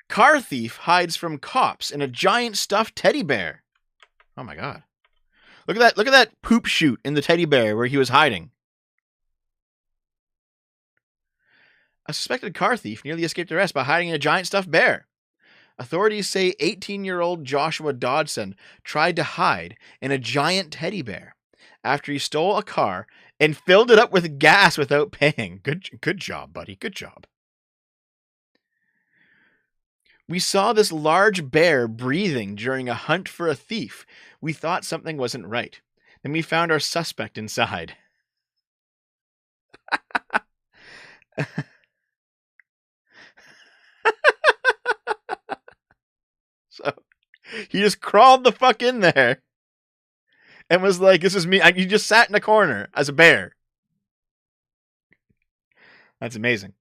Car thief hides from cops in a giant stuffed teddy bear. Oh my God. Look at that poop chute in the teddy bear where he was hiding. A suspected car thief nearly escaped arrest by hiding in a giant stuffed bear. Authorities say 18-year-old Joshua Dodson tried to hide in a giant teddy bear after he stole a car and filled it up with gas without paying. Good job, buddy. Good job. We saw this large bear breathing during a hunt for a thief. We thought something wasn't right. Then we found our suspect inside. So he just crawled the fuck in there and was like, this is me. He just sat in a corner as a bear. That's amazing.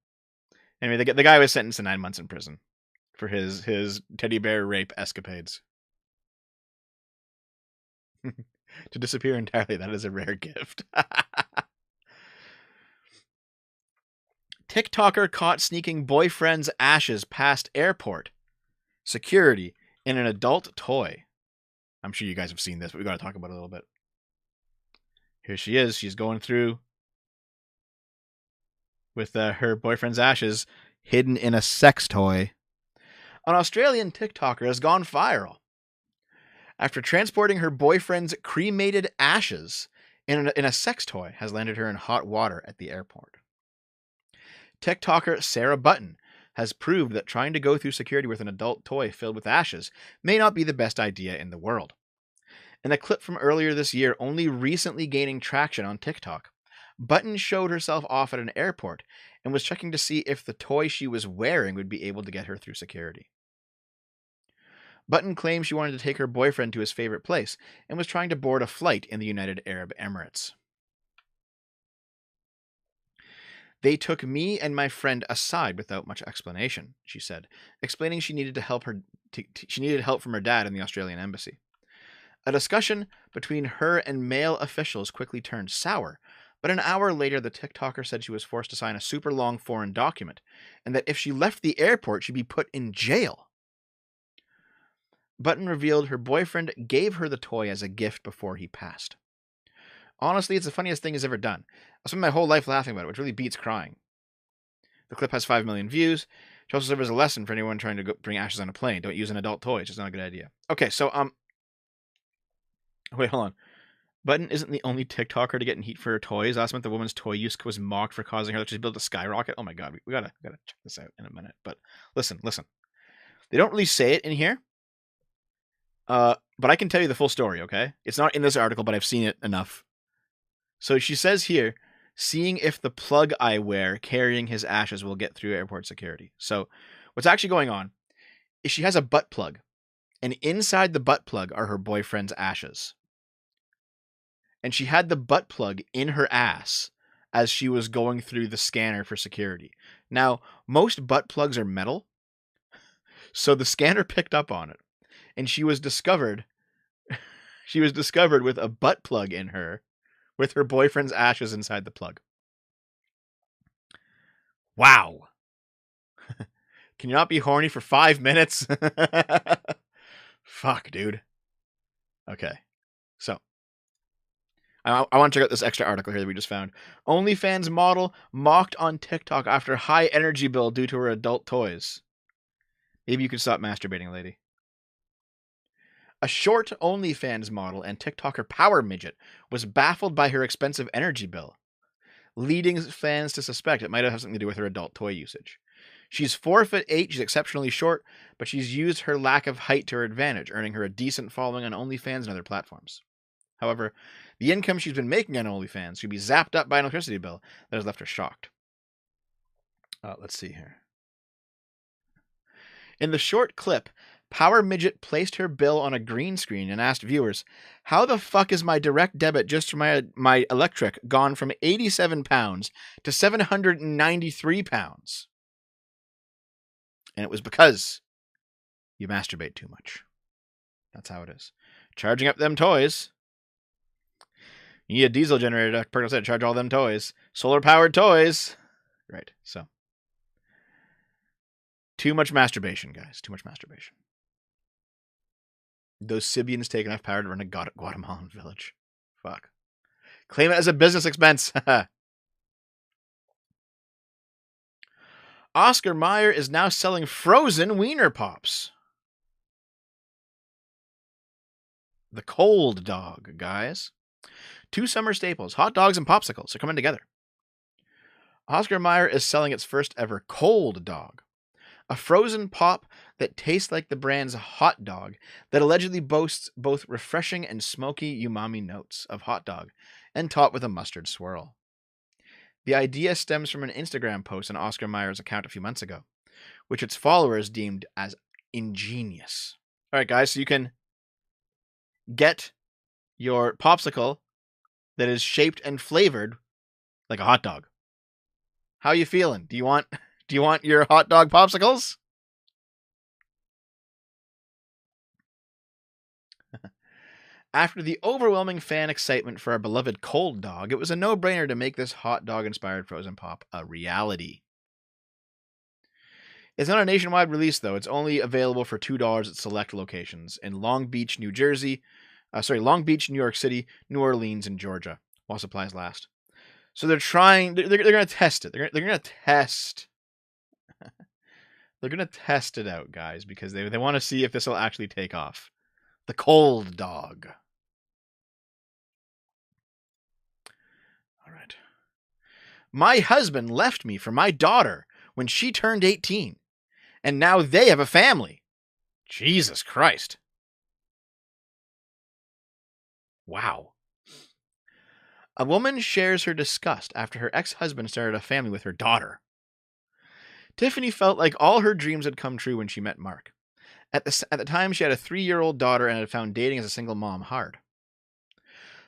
Anyway, the guy was sentenced to 9 months in prison for his teddy bear rape escapades. To disappear entirely, that is a rare gift. TikToker caught sneaking boyfriend's ashes past airport security in an adult toy. I'm sure you guys have seen this, but we got to talk about it a little bit. Here she is. She's going through with her boyfriend's ashes hidden in a sex toy. An Australian TikToker has gone viral after transporting her boyfriend's cremated ashes in a sex toy has landed her in hot water at the airport. TikToker Sarah Button has proved that trying to go through security with an adult toy filled with ashes may not be the best idea in the world. In a clip from earlier this year, only recently gaining traction on TikTok, Button showed herself off at an airport and was checking to see if the toy she was wearing would be able to get her through security. Button claimed she wanted to take her boyfriend to his favorite place and was trying to board a flight in the United Arab Emirates. They took me and my friend aside without much explanation, she said, explaining she needed help from her dad in the Australian embassy. A discussion between her and male officials quickly turned sour, but an hour later the TikToker said she was forced to sign a super long foreign document, and that if she left the airport she'd be put in jail. Button revealed her boyfriend gave her the toy as a gift before he passed. Honestly, it's the funniest thing he's ever done. I spent my whole life laughing about it, which really beats crying. The clip has 5 million views. She also serves as a lesson for anyone trying to bring ashes on a plane. Don't use an adult toy. It's just not a good idea. Okay, so, wait, hold on. Button isn't the only TikToker to get in heat for her toys. Last month, the woman's toy use was mocked for causing her to build a skyrocket. Oh my God, we gotta check this out in a minute. But listen. They don't really say it in here. But I can tell you the full story, okay? It's not in this article, but I've seen it enough. So she says here, seeing if the plug I wear carrying his ashes will get through airport security. So what's actually going on is she has a butt plug, and inside the butt plug are her boyfriend's ashes. And she had the butt plug in her ass as she was going through the scanner for security. Now, most butt plugs are metal, so the scanner picked up on it, and she was discovered with a butt plug in her, with her boyfriend's ashes inside the plug. Wow. Can you not be horny for 5 minutes? Fuck, dude. Okay. So, I want to check out this extra article here that we just found. OnlyFans model mocked on TikTok after high energy bill due to her adult toys. Maybe you can stop masturbating, lady. A short OnlyFans model and TikToker Power Midget was baffled by her expensive energy bill, leading fans to suspect it might have something to do with her adult toy usage. She's 4'8", she's exceptionally short, but she's used her lack of height to her advantage, earning her a decent following on OnlyFans and other platforms. However, the income she's been making on OnlyFans should be zapped up by an electricity bill that has left her shocked. Let's see here. In the short clip, Power Midget placed her bill on a green screen and asked viewers, "How the fuck is my direct debit just for my electric gone from £87 to £793? And it was because you masturbate too much. That's how it is. Charging up them toys. You need a diesel generator, Dr. Perkins said, charge all them toys. Solar-powered toys. Right, so. Too much masturbation, guys. Too much masturbation. Those Sibians take enough power to run a Guatemalan village. Fuck. Claim it as a business expense. Oscar Mayer is now selling frozen Wiener Pops. The cold dog, guys. 2 summer staples, hot dogs and popsicles, are coming together. Oscar Mayer is selling its first ever cold dog, a frozen pop that tastes like the brand's hot dog that allegedly boasts both refreshing and smoky umami notes of hot dog and topped with a mustard swirl. The idea stems from an Instagram post on Oscar Mayer's account a few months ago, which its followers deemed as ingenious. All right, guys, so you can get your popsicle that is shaped and flavored like a hot dog. How you feeling? Do you want your hot dog popsicles? After the overwhelming fan excitement for our beloved cold dog, it was a no-brainer to make this hot dog-inspired frozen pop a reality. It's not a nationwide release, though. It's only available for $2 at select locations in Long Beach, New York City, New Orleans, and Georgia, while supplies last. So they're going to test it. They're going to test. They're going to test it out, guys, because they want to see if this will actually take off. The cold dog. All right. My husband left me for my daughter when she turned 18, and now they have a family. Jesus Christ. Wow. A woman shares her disgust after her ex-husband started a family with her daughter. Tiffany felt like all her dreams had come true when she met Mark. At the time, she had a 3-year-old daughter and had found dating as a single mom hard.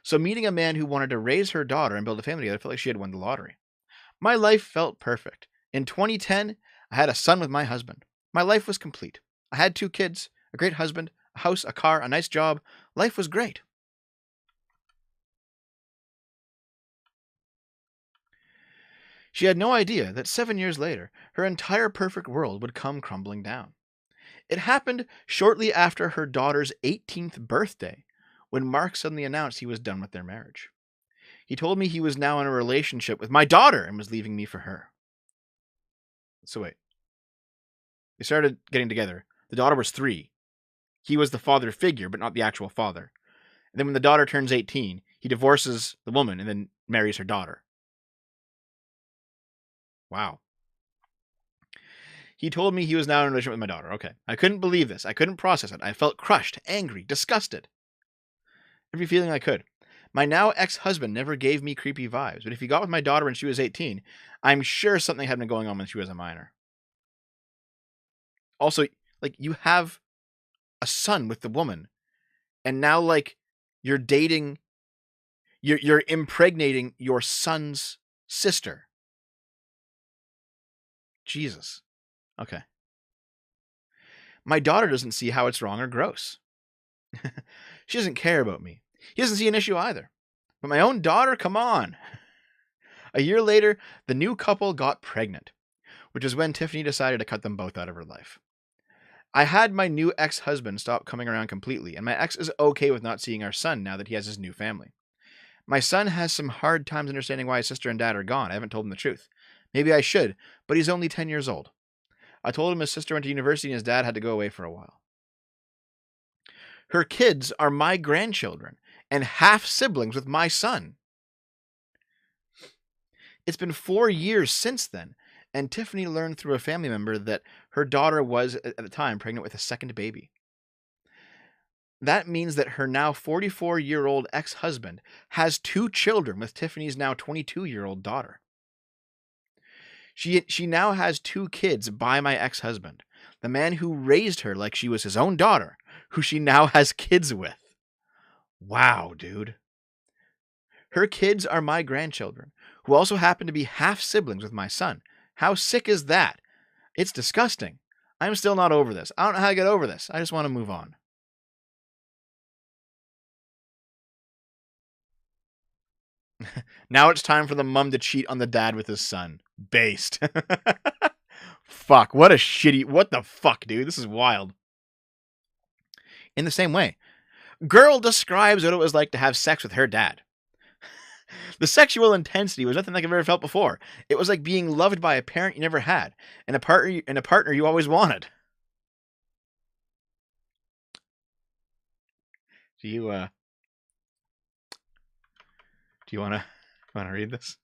So meeting a man who wanted to raise her daughter and build a family together felt like she had won the lottery. My life felt perfect. In 2010, I had a son with my husband. My life was complete. I had 2 kids, a great husband, a house, a car, a nice job. Life was great. She had no idea that 7 years later, her entire perfect world would come crumbling down. It happened shortly after her daughter's 18th birthday, when Mark suddenly announced he was done with their marriage. He told me he was now in a relationship with my daughter and was leaving me for her. So wait. They started getting together. The daughter was 3. He was the father figure, but not the actual father. And then when the daughter turns 18, he divorces the woman and then marries her daughter. Wow. He told me he was now in a relationship with my daughter. Okay. I couldn't believe this. I couldn't process it. I felt crushed, angry, disgusted. Every feeling I could. My now ex-husband never gave me creepy vibes, but if he got with my daughter when she was 18, I'm sure something had been going on when she was a minor. Also, like, you have a son with the woman, and now, like, you're dating, you're impregnating your son's sister. Jesus. Okay. My daughter doesn't see how it's wrong or gross. She doesn't care about me. He doesn't see an issue either. But my own daughter? Come on. A year later, the new couple got pregnant, which is when Tiffany decided to cut them both out of her life. I had my new ex-husband stop coming around completely, and my ex is okay with not seeing our son now that he has his new family. My son has some hard times understanding why his sister and dad are gone. I haven't told him the truth. Maybe I should, but he's only 10 years old. I told him his sister went to university and his dad had to go away for a while. Her kids are my grandchildren and half siblings with my son. It's been 4 years since then, and Tiffany learned through a family member that her daughter was, at the time, pregnant with a second baby. That means that her now 44-year-old ex-husband has 2 children with Tiffany's now 22-year-old daughter. She now has 2 kids by my ex-husband, the man who raised her like she was his own daughter, who she now has kids with. Wow, dude. Her kids are my grandchildren, who also happen to be half siblings with my son. How sick is that? It's disgusting. I'm still not over this. I don't know how to get over this. I just want to move on. Now it's time for the mom to cheat on the dad with his son. Based. Fuck, what the fuck, dude? This is wild. In the same way, girl describes what it was like to have sex with her dad. The sexual intensity was nothing like I've ever felt before. It was like being loved by a parent you never had, and a partner you always wanted. Do you want to read this?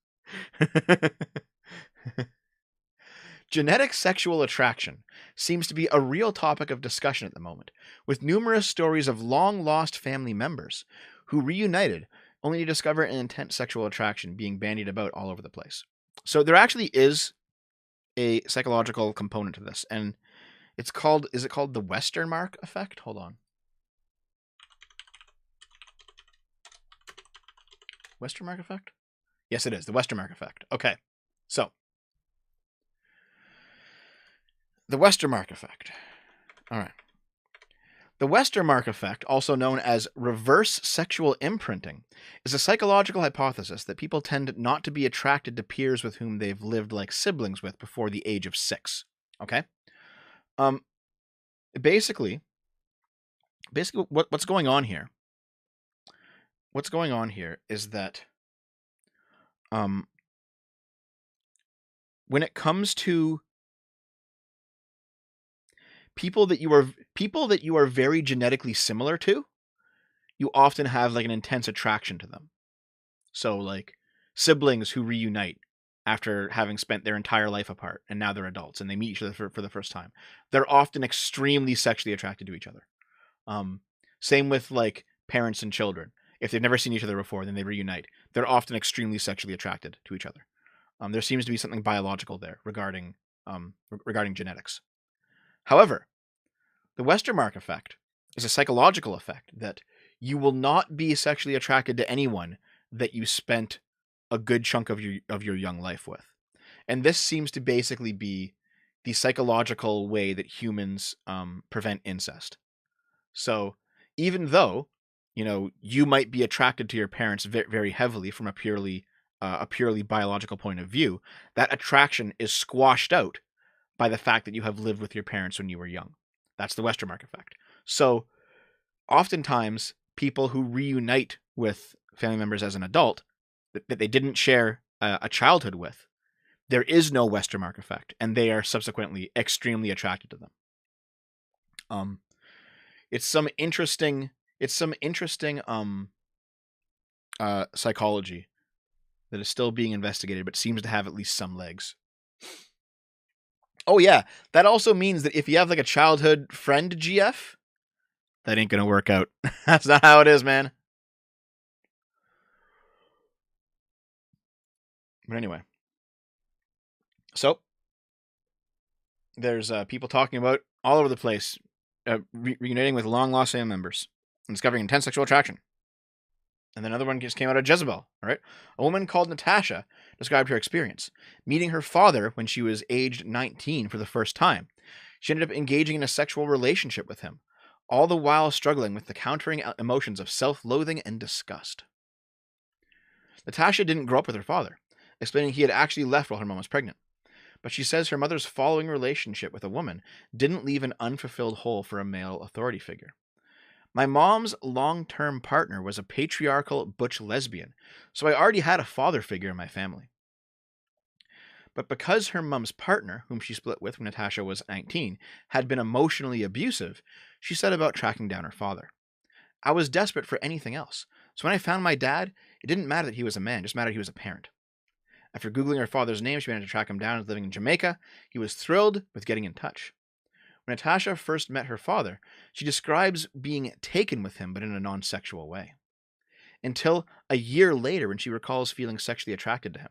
Genetic sexual attraction seems to be a real topic of discussion at the moment, with numerous stories of long-lost family members who reunited only to discover an intense sexual attraction being bandied about all over the place. So there actually is a psychological component to this, and is it called the Westermarck effect? Hold on. Westermarck effect? Yes, it is. The Westermarck effect. Okay. So, the Westermarck effect. All right. The Westermarck effect, also known as reverse sexual imprinting, is a psychological hypothesis that people tend not to be attracted to peers with whom they've lived like siblings with before the age of 6. Okay? Basically what's going on here? What's going on here is that when it comes to people that you are very genetically similar to, you often have like an intense attraction to them. So like siblings who reunite after having spent their entire life apart and now they're adults and they meet each other for the first time. They're often extremely sexually attracted to each other. Same with like parents and children. If they've never seen each other before, then they reunite. They're often extremely sexually attracted to each other. There seems to be something biological there regarding genetics. However, the Westermarck effect is a psychological effect that you will not be sexually attracted to anyone that you spent a good chunk of your young life with. And this seems to basically be the psychological way that humans prevent incest. So even though, you might be attracted to your parents very, very heavily from a purely biological point of view, that attraction is squashed out by the fact that you have lived with your parents when you were young. That's the Westermarck effect. So oftentimes people who reunite with family members as an adult that they didn't share a childhood with, there is no Westermarck effect, and they are subsequently extremely attracted to them. It's some interesting psychology that is still being investigated, but seems to have at least some legs. Oh yeah, that also means that if you have like a childhood friend GF, that ain't gonna work out. That's not how it is, man. But anyway, so there's people talking about all over the place, reuniting with long-lost family members and discovering intense sexual attraction. And then another one just came out of Jezebel, all right? A woman called Natasha described her experience, meeting her father when she was aged 19 for the first time. She ended up engaging in a sexual relationship with him, all the while struggling with the countering emotions of self-loathing and disgust. Natasha didn't grow up with her father, explaining he had actually left while her mom was pregnant. But she says her mother's following relationship with a woman didn't leave an unfulfilled hole for a male authority figure. My mom's long-term partner was a patriarchal butch lesbian, so I already had a father figure in my family. But because her mom's partner, whom she split with when Natasha was 19, had been emotionally abusive, she set about tracking down her father. I was desperate for anything else, so when I found my dad, it didn't matter that he was a man, it just mattered he was a parent. After Googling her father's name, she managed to track him down as living in Jamaica. He was thrilled with getting in touch. When Natasha first met her father, she describes being taken with him, but in a non-sexual way. Until a year later, when she recalls feeling sexually attracted to him.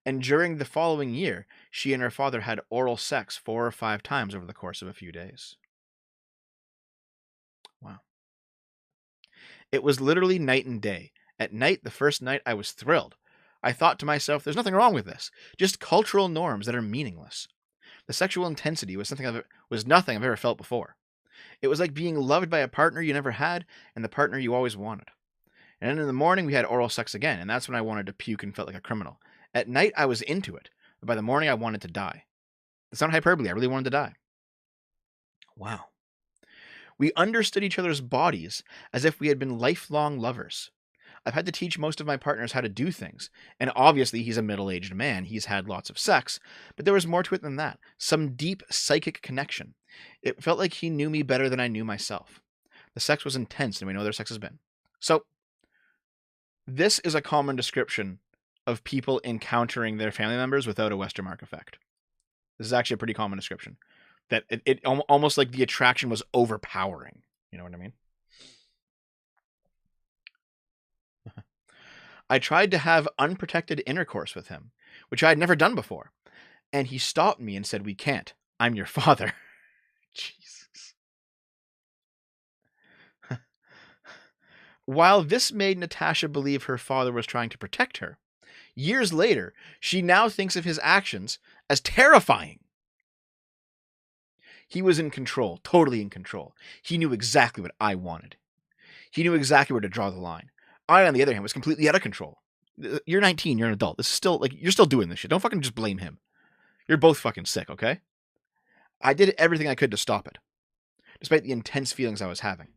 And during the following year, she and her father had oral sex 4 or 5 times over the course of a few days. Wow. It was literally night and day. At night, the first night, I was thrilled. I thought to myself, there's nothing wrong with this. Just cultural norms that are meaningless. The sexual intensity was nothing I've ever felt before. It was like being loved by a partner you never had and the partner you always wanted. And then in the morning, we had oral sex again, and that's when I wanted to puke and felt like a criminal. At night, I was into it, but by the morning, I wanted to die. It's not hyperbole. I really wanted to die. Wow. We understood each other's bodies as if we had been lifelong lovers. I've had to teach most of my partners how to do things, and obviously he's a middle-aged man. He's had lots of sex, but there was more to it than that. Some deep psychic connection. It felt like he knew me better than I knew myself. The sex was intense, and we know their sex has been. So, this is a common description of people encountering their family members without a Westermarck effect. This is actually a pretty common description. That it almost like the attraction was overpowering. You know what I mean? I tried to have unprotected intercourse with him, which I had never done before. And he stopped me and said, "We can't. I'm your father." Jesus. While this made Natasha believe her father was trying to protect her, years later, she now thinks of his actions as terrifying. He was in control, totally in control. He knew exactly what I wanted. He knew exactly where to draw the line. I, on the other hand, was completely out of control. You're 19, you're an adult. This is still, like, you're still doing this shit. Don't fucking just blame him. You're both fucking sick, okay? I did everything I could to stop it, despite the intense feelings I was having.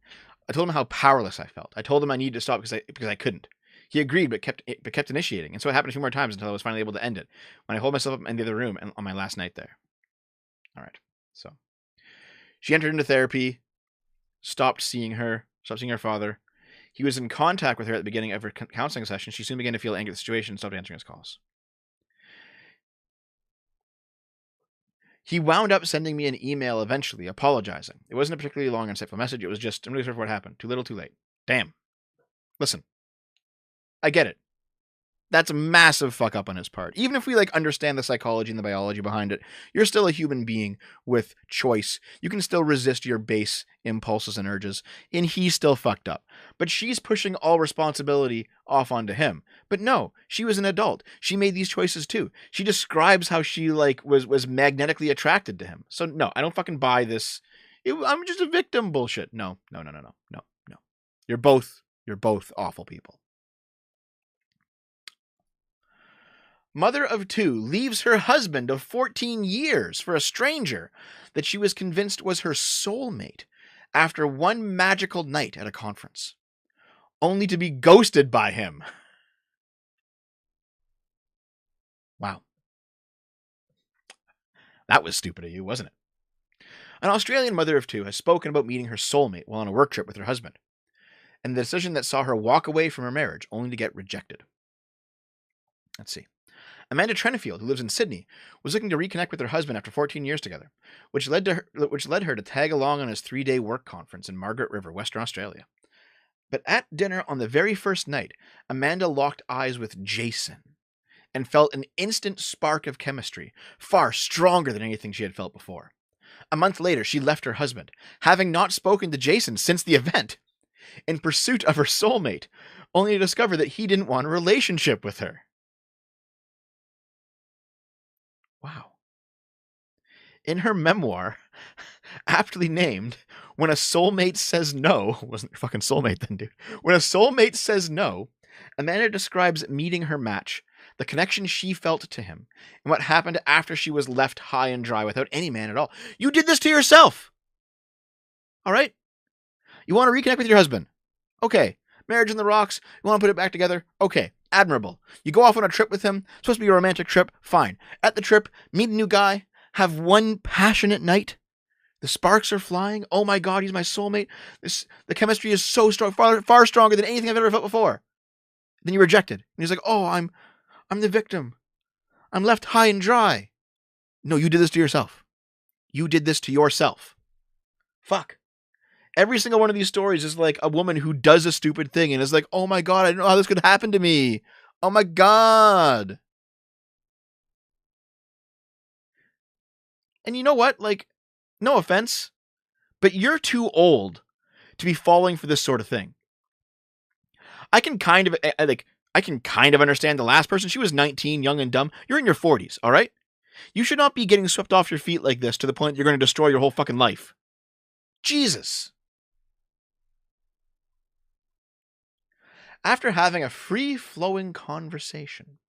I told him how powerless I felt. I told him I needed to stop because I couldn't. He agreed, but kept initiating. And so it happened a few more times until I was finally able to end it, when I holed myself up in the other room and on my last night there. All right, so she entered into therapy, stopped seeing her father. He was in contact with her at the beginning of her counseling session. She soon began to feel angry at the situation and stopped answering his calls. He wound up sending me an email eventually, apologizing. It wasn't a particularly long and insightful message. It was just, I'm really sorry for what happened. Too little, too late. Damn. Listen. I get it. That's a massive fuck up on his part. Even if we understand the psychology and the biology behind it, you're still a human being with choice. You can still resist your base impulses and urges, and he's still fucked up. But she's pushing all responsibility off onto him. But no, she was an adult. She made these choices too. She describes how she was magnetically attracted to him. So no, I don't fucking buy this. I'm just a victim bullshit. No. You're both awful people. Mother of 2 leaves her husband of 14 years for a stranger that she was convinced was her soulmate after one magical night at a conference, only to be ghosted by him. Wow. That was stupid of you, wasn't it? An Australian mother of 2 has spoken about meeting her soulmate while on a work trip with her husband, and the decision that saw her walk away from her marriage only to get rejected. Let's see. Amanda Trenefield, who lives in Sydney, was looking to reconnect with her husband after 14 years together, which led her to tag along on his 3-day work conference in Margaret River, Western Australia. But at dinner on the very first night, Amanda locked eyes with Jason and felt an instant spark of chemistry, far stronger than anything she had felt before. A month later, she left her husband, having not spoken to Jason since the event, in pursuit of her soulmate, only to discover that he didn't want a relationship with her. Wow. In her memoir, aptly named, When a Soulmate Says No, wasn't your fucking soulmate then, dude. When a Soulmate Says No, Amanda describes meeting her match, the connection she felt to him, and what happened after she was left high and dry without any man at all. You did this to yourself! All right? You want to reconnect with your husband. Okay. Marriage on the rocks. You want to put it back together. Okay. Admirable. You go off on a trip with him. It's supposed to be a romantic trip. Fine. At the trip, meet a new guy. Have one passionate night. The sparks are flying. Oh my God, he's my soulmate. The chemistry is so strong, far stronger than anything I've ever felt before. Then you're rejected. And he's like, oh, I'm the victim. I'm left high and dry. No, you did this to yourself. You did this to yourself. Fuck. Every single one of these stories is like a woman who does a stupid thing and is like, oh my God, I didn't know how this could happen to me. Oh my God. And you know what? Like, no offense, but you're too old to be falling for this sort of thing. I can kind of understand the last person. She was 19, young and dumb. You're in your 40s, all right? You should not be getting swept off your feet like this to the point you're going to destroy your whole fucking life. Jesus. After having a free-flowing conversation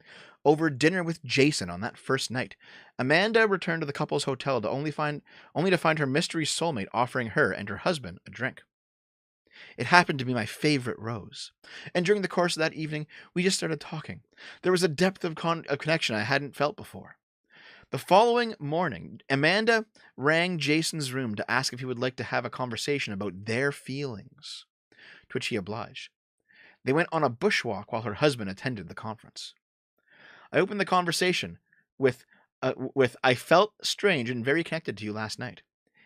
over dinner with Jason on that first night, Amanda returned to the couple's hotel to only to find her mystery soulmate offering her and her husband a drink. It happened to be my favorite rose, and during the course of that evening, we just started talking. There was a depth of connection I hadn't felt before. The following morning, Amanda rang Jason's room to ask if he would like to have a conversation about their feelings, to which he obliged. They went on a bushwalk while her husband attended the conference. I opened the conversation with I felt strange and very connected to you last night,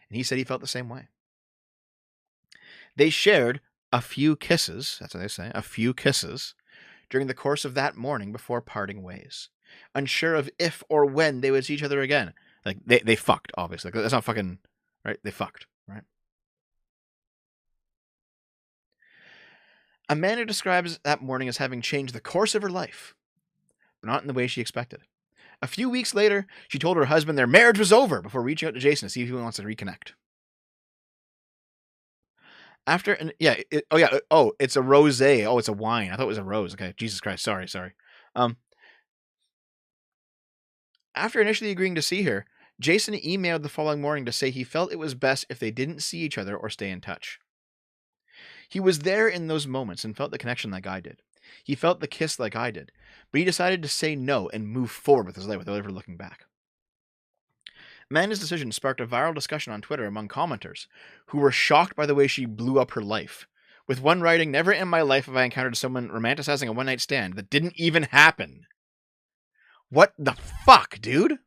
and he said he felt the same way. They shared a few kisses, that's what they say, a few kisses, during the course of that morning before parting ways, unsure of if or when they would see each other again. Like, they fucked, obviously. That's not fucking, right? They fucked, right? Amanda describes that morning as having changed the course of her life, but not in the way she expected. A few weeks later, she told her husband their marriage was over before reaching out to Jason to see if he wants to reconnect. It's a rosé. Oh, it's a wine. I thought it was a rose. Okay, Jesus Christ. Sorry. After initially agreeing to see her, Jason emailed the following morning to say he felt it was best if they didn't see each other or stay in touch. He was there in those moments and felt the connection like I did. He felt the kiss like I did, but he decided to say no and move forward with his life without ever looking back. Amanda's decision sparked a viral discussion on Twitter among commenters, who were shocked by the way she blew up her life, with one writing, "Never in my life have I encountered someone romanticizing a one-night stand that didn't even happen." What the fuck, dude?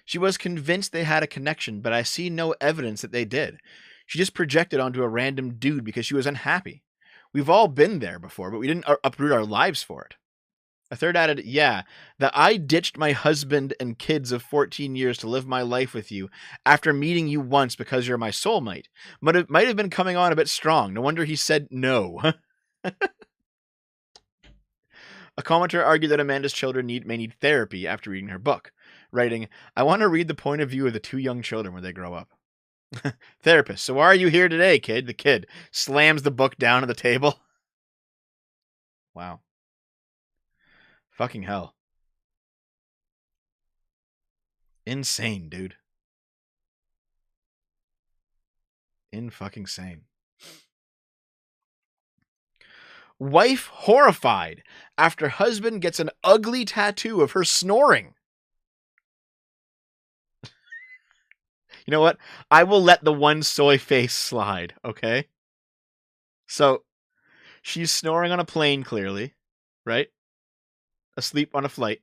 She was convinced they had a connection, but I see no evidence that they did. She just projected onto a random dude because she was unhappy. We've all been there before, but we didn't uproot our lives for it. A third added, "Yeah, that I ditched my husband and kids of 14 years to live my life with you after meeting you once because you're my soulmate. But it might have been coming on a bit strong. No wonder he said no." A commenter argued that Amanda's children may need therapy after reading her book, writing, "I want to read the point of view of the two young children when they grow up." Therapist, "So why are you here today, kid?" The kid slams the book down on the table. Wow. Fucking hell. Insane, dude. In-fucking-sane. Wife horrified after husband gets an ugly tattoo of her snoring. You know what? I will let the one soy face slide, okay? So, she's snoring on a plane, clearly, right? Asleep on a flight.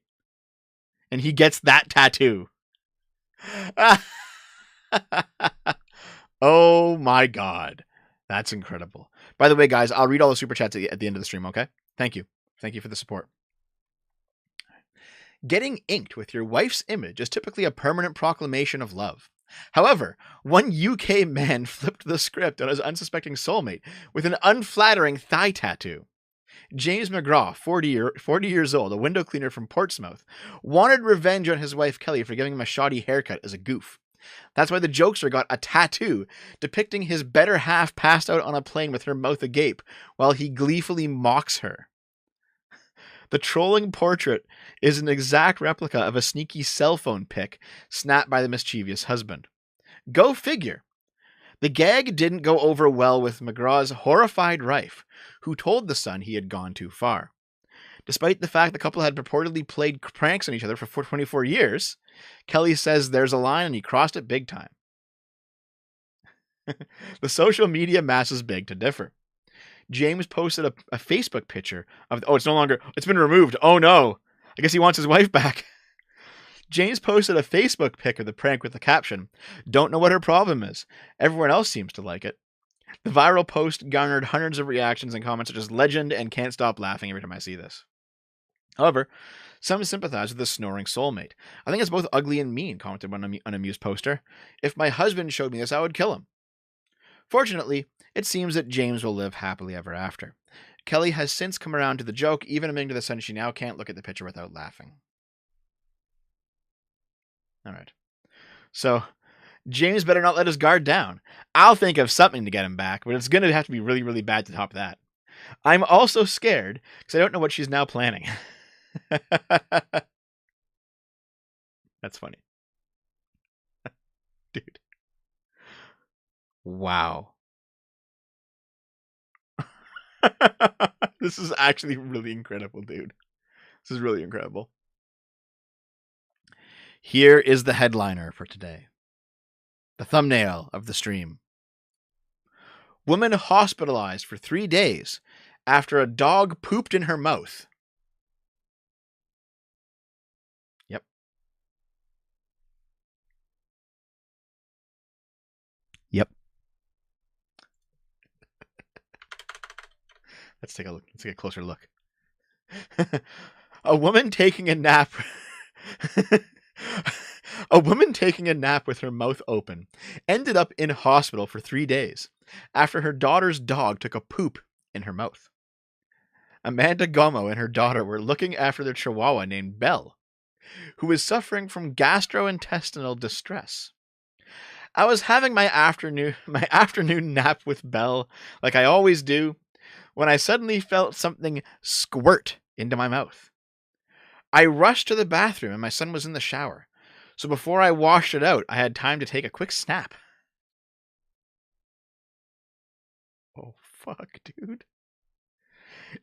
And he gets that tattoo. Oh my God. That's incredible. By the way, guys, I'll read all the super chats at the end of the stream, okay? Thank you. Thank you for the support. Getting inked with your wife's image is typically a permanent proclamation of love. However, one UK man flipped the script on his unsuspecting soulmate with an unflattering thigh tattoo. James McGraw, 40 years old, a window cleaner from Portsmouth, wanted revenge on his wife Kelly for giving him a shoddy haircut as a goof. That's why the jokester got a tattoo depicting his better half passed out on a plane with her mouth agape while he gleefully mocks her. The trolling portrait is an exact replica of a sneaky cell phone pic snapped by the mischievous husband. Go figure. The gag didn't go over well with McGraw's horrified wife, who told The Sun he had gone too far. Despite the fact the couple had purportedly played pranks on each other for 24 years, Kelly says there's a line and he crossed it big time. The social media masses beg to differ. James posted a Facebook picture of, it's been removed. Oh no, I guess he wants his wife back. James posted a Facebook pic of the prank with the caption, "Don't know what her problem is. Everyone else seems to like it." The viral post garnered hundreds of reactions and comments such as "legend" and "can't stop laughing every time I see this." However, some sympathize with the snoring soulmate. "I think it's both ugly and mean," commented one unamused poster. "If my husband showed me this, I would kill him." Fortunately, it seems that James will live happily ever after. Kelly has since come around to the joke, even admitting to The Sun she now can't look at the picture without laughing. Alright. So, James better not let his guard down. I'll think of something to get him back, but it's going to have to be really, really bad to top that. I'm also scared, because I don't know what she's now planning. That's funny. Dude. Wow. This is actually really incredible, dude. This is really incredible. Here is the headliner for today. The thumbnail of the stream. Woman hospitalized for 3 days after a dog pooped in her mouth. Yep. Yep. Let's take a look. Let's take a closer look. A woman taking a nap. A woman taking a nap with her mouth open ended up in hospital for 3 days after her daughter's dog took a poop in her mouth. Amanda Gomo and her daughter were looking after their chihuahua named Belle, who was suffering from gastrointestinal distress. I was having my afternoon nap with Belle, like I always do, when I suddenly felt something squirt into my mouth. I rushed to the bathroom and my son was in the shower, so before I washed it out, I had time to take a quick snap. Oh, fuck, dude.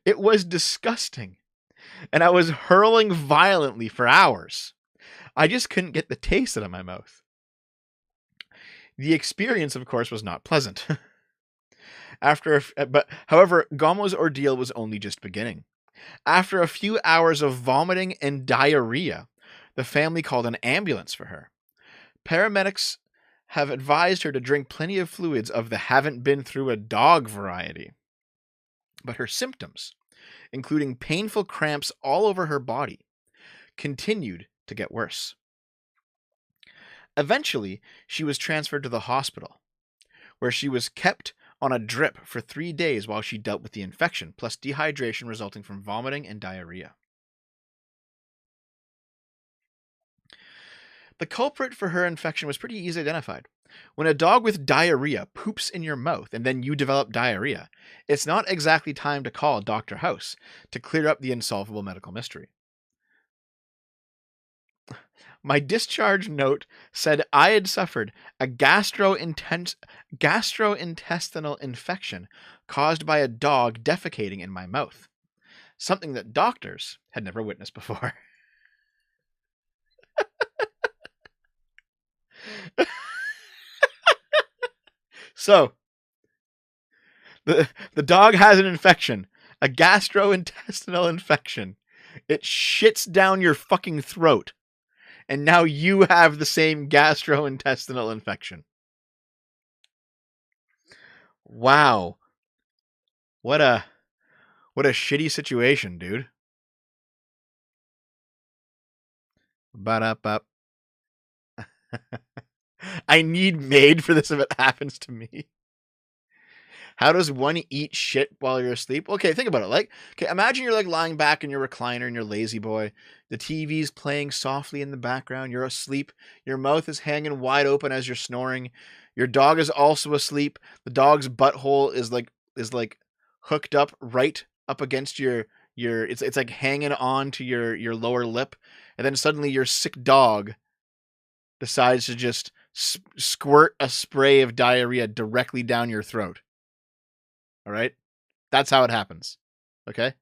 It was disgusting, and I was hurling violently for hours. I just couldn't get the taste out of my mouth. The experience, of course, was not pleasant. However, Gomo's ordeal was only just beginning. After a few hours of vomiting and diarrhea, the family called an ambulance for her. Paramedics have advised her to drink plenty of fluids of the haven't been through a dog variety. But her symptoms, including painful cramps all over her body, continued to get worse. Eventually, she was transferred to the hospital, where she was kept on a drip for 3 days while she dealt with the infection, plus dehydration resulting from vomiting and diarrhea. The culprit for her infection was pretty easily identified. When a dog with diarrhea poops in your mouth and then you develop diarrhea, it's not exactly time to call Dr. House to clear up the unsolvable medical mystery. My discharge note said I had suffered a gastrointestinal infection caused by a dog defecating in my mouth, something that doctors had never witnessed before. So, the dog has an infection, a gastrointestinal infection. It shits down your fucking throat. And now you have the same gastrointestinal infection. Wow. What a shitty situation, dude. Ba-da-ba. I need maid for this if it happens to me. How does one eat shit while you're asleep? Okay, think about it. Imagine you're lying back in your recliner in your lazy boy. The TV's playing softly in the background. You're asleep. Your mouth is hanging wide open as you're snoring. Your dog is also asleep. The dog's butthole is hooked up right up against your it's like hanging on to your lower lip. And then suddenly your sick dog decides to just squirt a spray of diarrhea directly down your throat. All right? That's how it happens. Okay?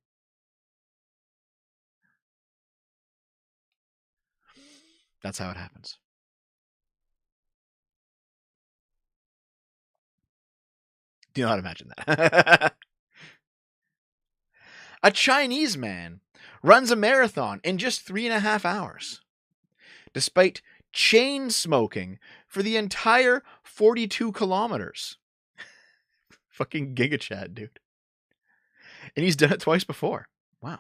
That's how it happens. Do you know how to imagine that? A Chinese man runs a marathon in just 3.5 hours, despite chain smoking for the entire 42 kilometers. Fucking Giga Chad, dude. And he's done it twice before. Wow.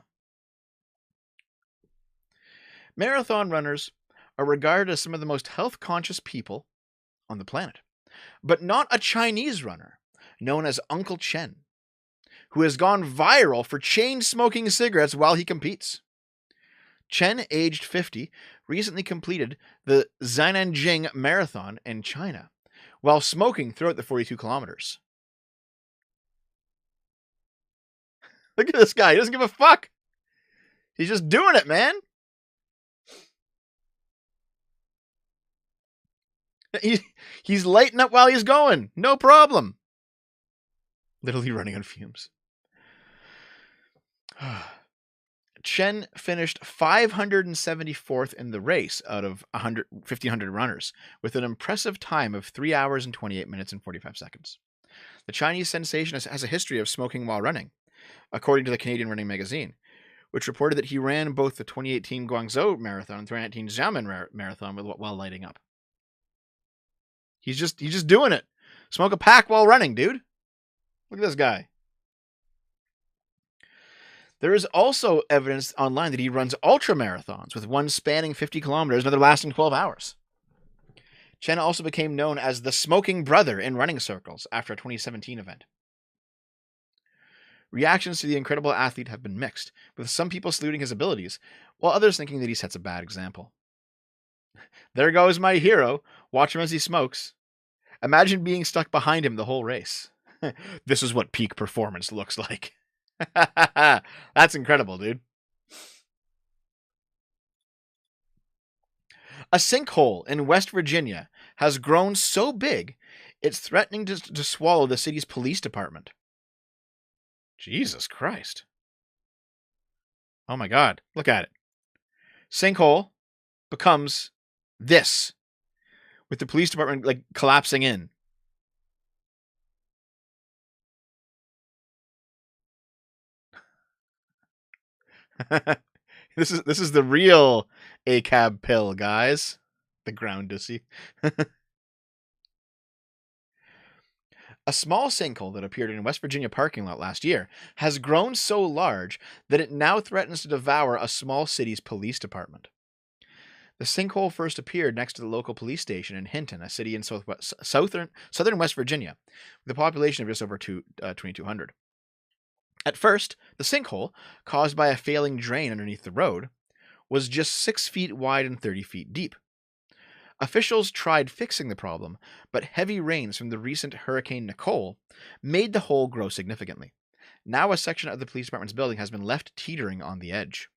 Marathon runners are regarded as some of the most health-conscious people on the planet, but not a Chinese runner known as Uncle Chen, who has gone viral for chain-smoking cigarettes while he competes. Chen, aged 50, recently completed the Zhangjiang Marathon in China while smoking throughout the 42 kilometers. Look at this guy. He doesn't give a fuck. He's just doing it, man. He's lighting up while he's going. No problem. Literally running on fumes. Chen finished 574th in the race out of 1,500 runners with an impressive time of 3 hours and 28 minutes and 45 seconds. The Chinese sensation has a history of smoking while running, according to the Canadian Running Magazine, which reported that he ran both the 2018 Guangzhou Marathon and 2019 Xiamen Marathon while lighting up. He's just doing it. Smoke a pack while running, dude. Look at this guy. There is also evidence online that he runs ultra marathons, with one spanning 50 kilometers, another lasting 12 hours. Chen also became known as the smoking brother in running circles after a 2017 event. Reactions to the incredible athlete have been mixed, with some people saluting his abilities, while others thinking that he sets a bad example. There goes my hero. Watch him as he smokes. Imagine being stuck behind him the whole race. This is what peak performance looks like. That's incredible, dude. A sinkhole in West Virginia has grown so big, it's threatening to swallow the city's police department. Jesus Christ. Oh my God. Look at it. Sinkhole becomes this, with the police department like collapsing in. This is the real ACAB pill, guys. The Ground-Dissy. A small sinkhole that appeared in a West Virginia parking lot last year has grown so large that it now threatens to devour a small city's police department. The sinkhole first appeared next to the local police station in Hinton, a city in southern West Virginia, with a population of just over 2,200. At first, the sinkhole, caused by a failing drain underneath the road, was just 6 feet wide and 30 feet deep. Officials tried fixing the problem, but heavy rains from the recent Hurricane Nicole made the hole grow significantly. Now a section of the police department's building has been left teetering on the edge.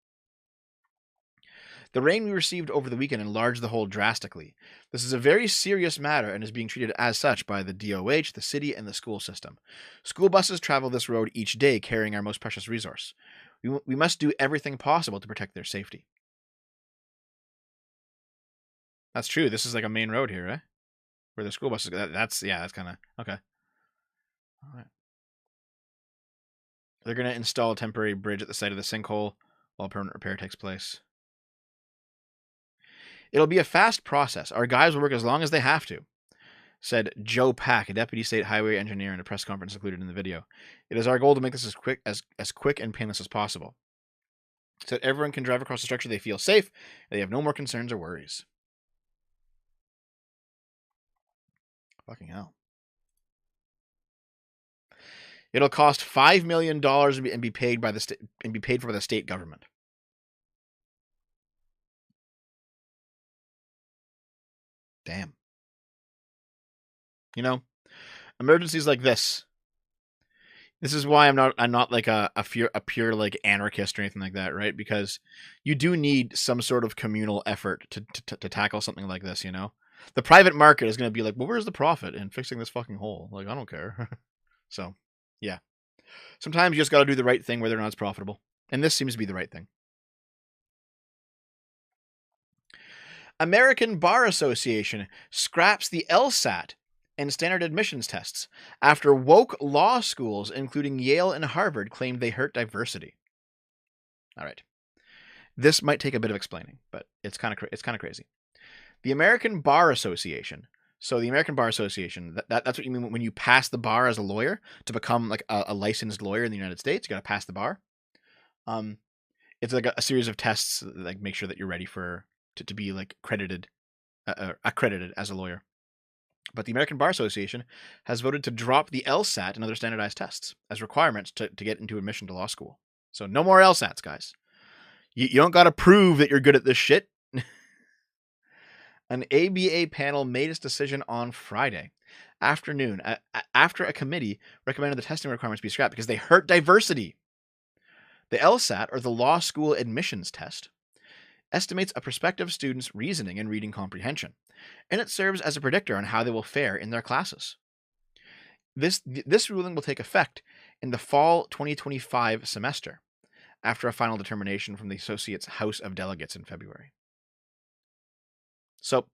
The rain we received over the weekend enlarged the hole drastically. This is a very serious matter and is being treated as such by the DOH, the city, and the school system. School buses travel this road each day carrying our most precious resource. We must do everything possible to protect their safety. That's true. This is like a main road here, right? Where the school buses go. That's kind of... Okay. All right. They're going to install a temporary bridge at the site of the sinkhole while permanent repair takes place. It'll be a fast process. Our guys will work as long as they have to, said Joe Pack, a deputy state highway engineer, in a press conference included in the video. It is our goal to make this as quick and painless as possible, so that everyone can drive across the structure they feel safe and they have no more concerns or worries. Fucking hell. It'll cost $5 million and be paid by the for by the state government. Damn. You know, emergencies like this, This is why I'm not like a pure like anarchist or anything like that, right? Because you do need some sort of communal effort to tackle something like this, you know? The private market is going to be like, well, where's the profit in fixing this fucking hole? Like, I don't care. So, yeah. Sometimes you just got to do the right thing whether or not it's profitable. And this seems to be the right thing. American Bar Association scraps the LSAT and standard admissions tests after woke law schools, including Yale and Harvard, claimed they hurt diversity. All right. This might take a bit of explaining, but it's kind of crazy. The American Bar Association. So the American Bar Association, that's what you mean when you pass the bar as a lawyer to become like a licensed lawyer in the United States. You got to pass the bar. It's like a series of tests that like make sure that you're ready to be like accredited as a lawyer. But the American Bar Association has voted to drop the LSAT and other standardized tests as requirements to get into admission to law school. So no more LSATs, guys. You don't got to prove that you're good at this shit. An ABA panel made its decision on Friday afternoon after a committee recommended the testing requirements be scrapped because they hurt diversity. The LSAT, or the Law School Admissions Test, estimates a prospective student's reasoning and reading comprehension, and it serves as a predictor on how they will fare in their classes. This ruling will take effect in the fall 2025 semester, after a final determination from the Associate's House of Delegates in February. So,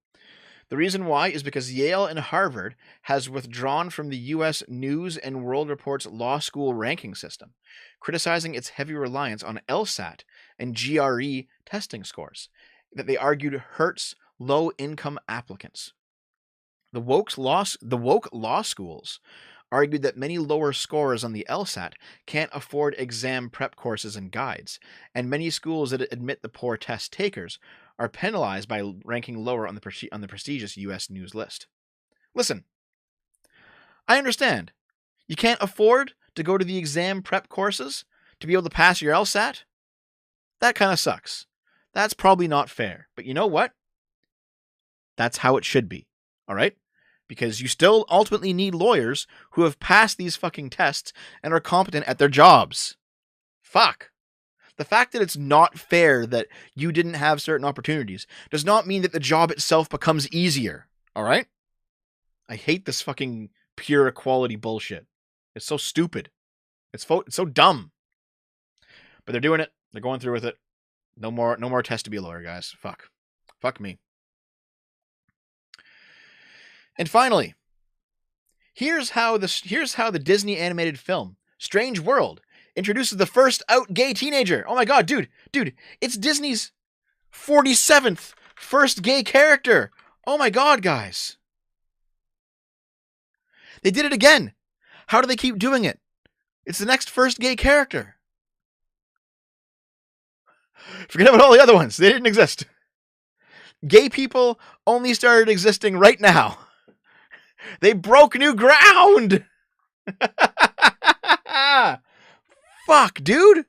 the reason why is because Yale and Harvard has withdrawn from the U.S. News and World Report's law school ranking system, criticizing its heavy reliance on LSAT and GRE testing scores that they argued hurts low-income applicants. The woke law schools argued that many lower scores on the LSAT can't afford exam prep courses and guides, and many schools that admit the poor test takers are penalized by ranking lower on the prestigious U.S. News list. Listen, I understand. You can't afford to go to the exam prep courses to be able to pass your LSAT? That kind of sucks. That's probably not fair. But you know what? That's how it should be. All right? Because you still ultimately need lawyers who have passed these fucking tests and are competent at their jobs. Fuck. The fact that it's not fair that you didn't have certain opportunities does not mean that the job itself becomes easier. All right? I hate this fucking pure equality bullshit. It's so stupid. It's so dumb. But they're doing it. They're going through with it. No more test to be a lawyer, guys. Fuck me. And finally, here's how the Disney animated film Strange World introduces the first out gay teenager. Oh my god, dude, it's Disney's 47th first gay character. Oh my god, guys. They did it again. How do they keep doing it? It's the next first gay character. Forget about all the other ones. They didn't exist. Gay people only started existing right now. They broke new ground. Fuck, dude.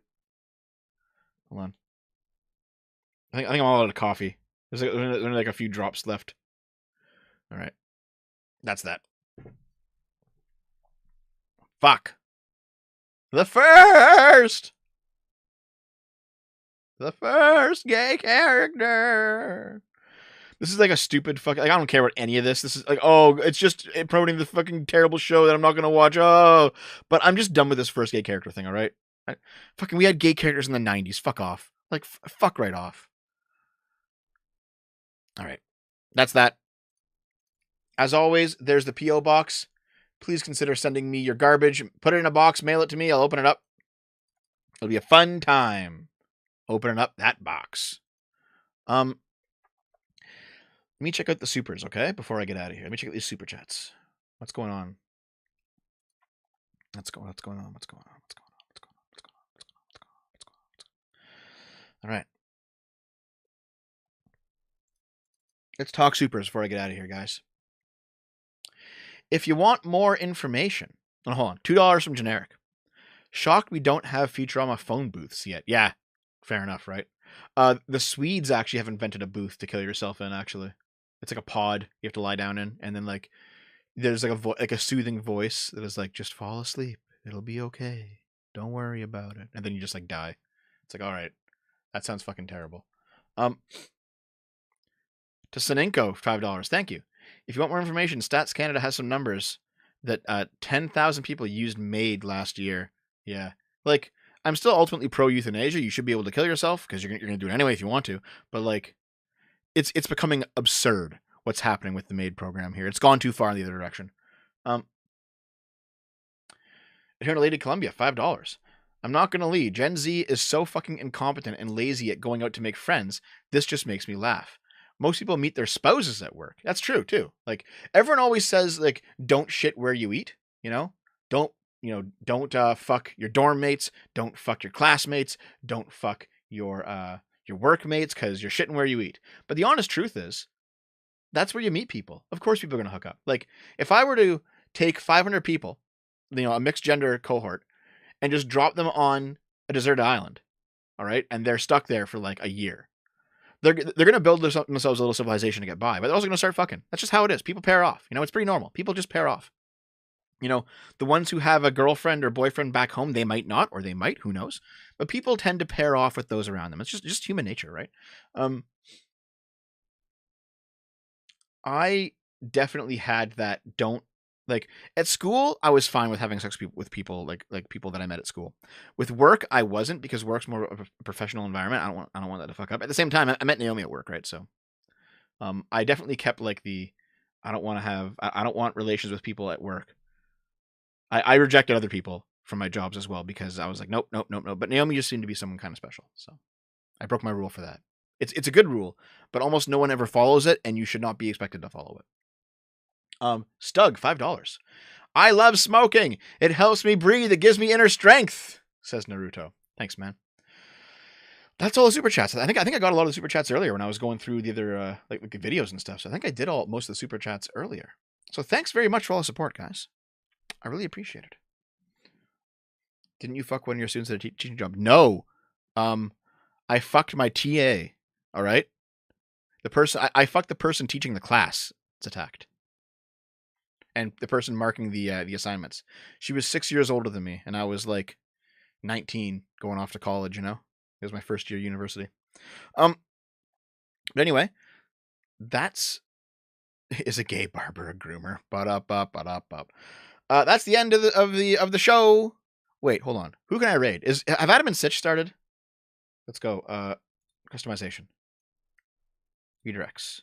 Hold on. I think I'm all out of coffee. There's only like a few drops left. All right. That's that. Fuck. The first gay character. This is like a stupid fucking... Like, I don't care about any of this. This is like, oh, it's just promoting the fucking terrible show that I'm not going to watch. Oh, but I'm just done with this first gay character thing, all right? We had gay characters in the 90s. Fuck off. Like, fuck right off. All right. That's that. As always, there's the P.O. box. Please consider sending me your garbage. Put it in a box. Mail it to me. I'll open it up. It'll be a fun time opening up that box. Let me check out the supers, okay? Before I get out of here. Let me check out these super chats. What's going on? What's going on? All right. Let's talk supers before I get out of here, guys. If you want more information... Oh, hold on. $2 from Generic. Shocked we don't have Futurama phone booths yet. Yeah, fair enough, right? The Swedes actually have invented a booth to kill yourself in, actually. It's like a pod you have to lie down in, and then like there's like a soothing voice that is like, just fall asleep. It'll be okay. Don't worry about it. And then you just like die. It's like, all right, that sounds fucking terrible. To Sanenko, $5. Thank you. If you want more information, Stats Canada has some numbers that 10,000 people used MAID last year. Yeah. Like, I'm still ultimately pro euthanasia. You should be able to kill yourself because you're going to do it anyway if you want to. But like, it's becoming absurd what's happening with the MAID program here. It's gone too far in the other direction. Here in Lady Columbia, $5. I'm not going to lie. Gen Z is so fucking incompetent and lazy at going out to make friends. This just makes me laugh. Most people meet their spouses at work. That's true too. Like, everyone always says, like, don't shit where you eat, you know? Don't fuck your dorm mates. Don't fuck your classmates. Don't fuck your workmates because you're shitting where you eat. But the honest truth is, that's where you meet people. Of course people are going to hook up. Like, if I were to take 500 people, a mixed gender cohort, and just drop them on a deserted island, all right, and they're stuck there for like a year, they're going to build themselves a little civilization to get by, but they're also going to start fucking. That's just how it is. People pair off. It's pretty normal. People just pair off. The ones who have a girlfriend or boyfriend back home, they might not, or they might, who knows? But people tend to pair off with those around them. It's just human nature, right? I definitely had that like at school, I was fine with having sex with people like people that I met at school. With work, I wasn't, because work's more of a professional environment. I don't want that to fuck up. At the same time, I met Naomi at work, right? So, I definitely kept like I don't want relations with people at work. I rejected other people from my jobs as well because I was like, nope. But Naomi just seemed to be someone kind of special, so I broke my rule for that. It's a good rule, but almost no one ever follows it, and you should not be expected to follow it. Stug, $5. I love smoking. It helps me breathe. It gives me inner strength, says Naruto. Thanks, man. That's all the super chats. I think I got a lot of the super chats earlier when I was going through the other like videos and stuff. So I think I did most of the super chats earlier. So thanks very much for all the support, guys. I really appreciate it. Didn't you fuck one of your students at a teaching job? No. I fucked my TA. All right. The person I fucked the person teaching the class. It's attacked. And the person marking the assignments. She was 6 years older than me, and I was like 19, going off to college. It was my first year of university. But anyway, is a gay barber a groomer? That's the end of the show. Wait, hold on. Who can I raid? Have Adam and Sitch started? Let's go. Customization. Redirects.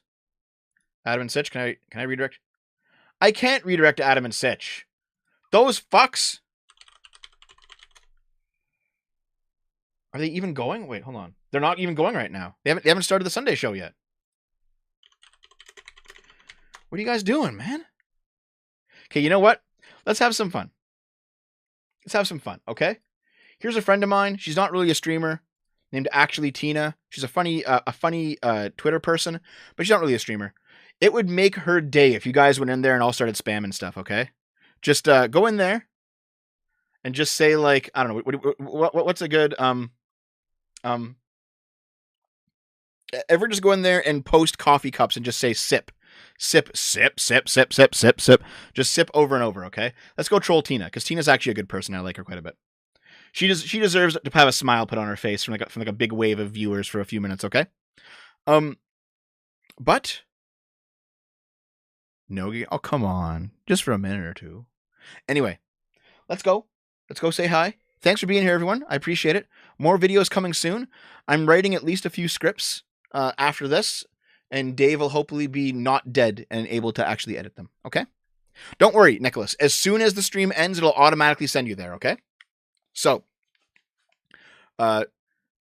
Adam and Sitch, can I redirect? I can't redirect to Adam and Sitch. Those fucks. Are they even going? Wait, hold on. They're not even going right now. They haven't started the Sunday show yet. What are you guys doing, man? Okay, you know what? Let's have some fun. Okay? Here's a friend of mine. She's not really a streamer, named Actually Tina. She's a funny Twitter person, but she's not really a streamer. It would make her day if you guys went in there and all started spamming stuff, okay? Just go in there and just say, like, I don't know, what's a good ever just go in there and post coffee cups and just say sip. Sip, sip, sip, sip, sip, sip, sip. Just sip over and over, okay? Let's go troll Tina, because Tina's actually a good person. I like her quite a bit. She deserves to have a smile put on her face from a big wave of viewers for a few minutes, okay? But no, oh come on, just for a minute or two. Anyway, let's go say hi. Thanks for being here, everyone. I appreciate it. More videos coming soon. I'm writing at least a few scripts after this, and Dave will hopefully be not dead and able to actually edit them. Okay? Don't worry, Nicholas. As soon as the stream ends, it'll automatically send you there. Okay? So,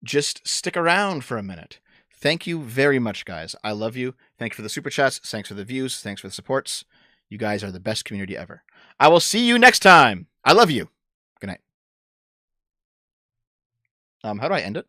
just stick around for a minute. Thank you very much, guys. I love you. Thanks for the super chats. Thanks for the views. Thanks for the supports. You guys are the best community ever. I will see you next time. I love you. Good night. How do I end it?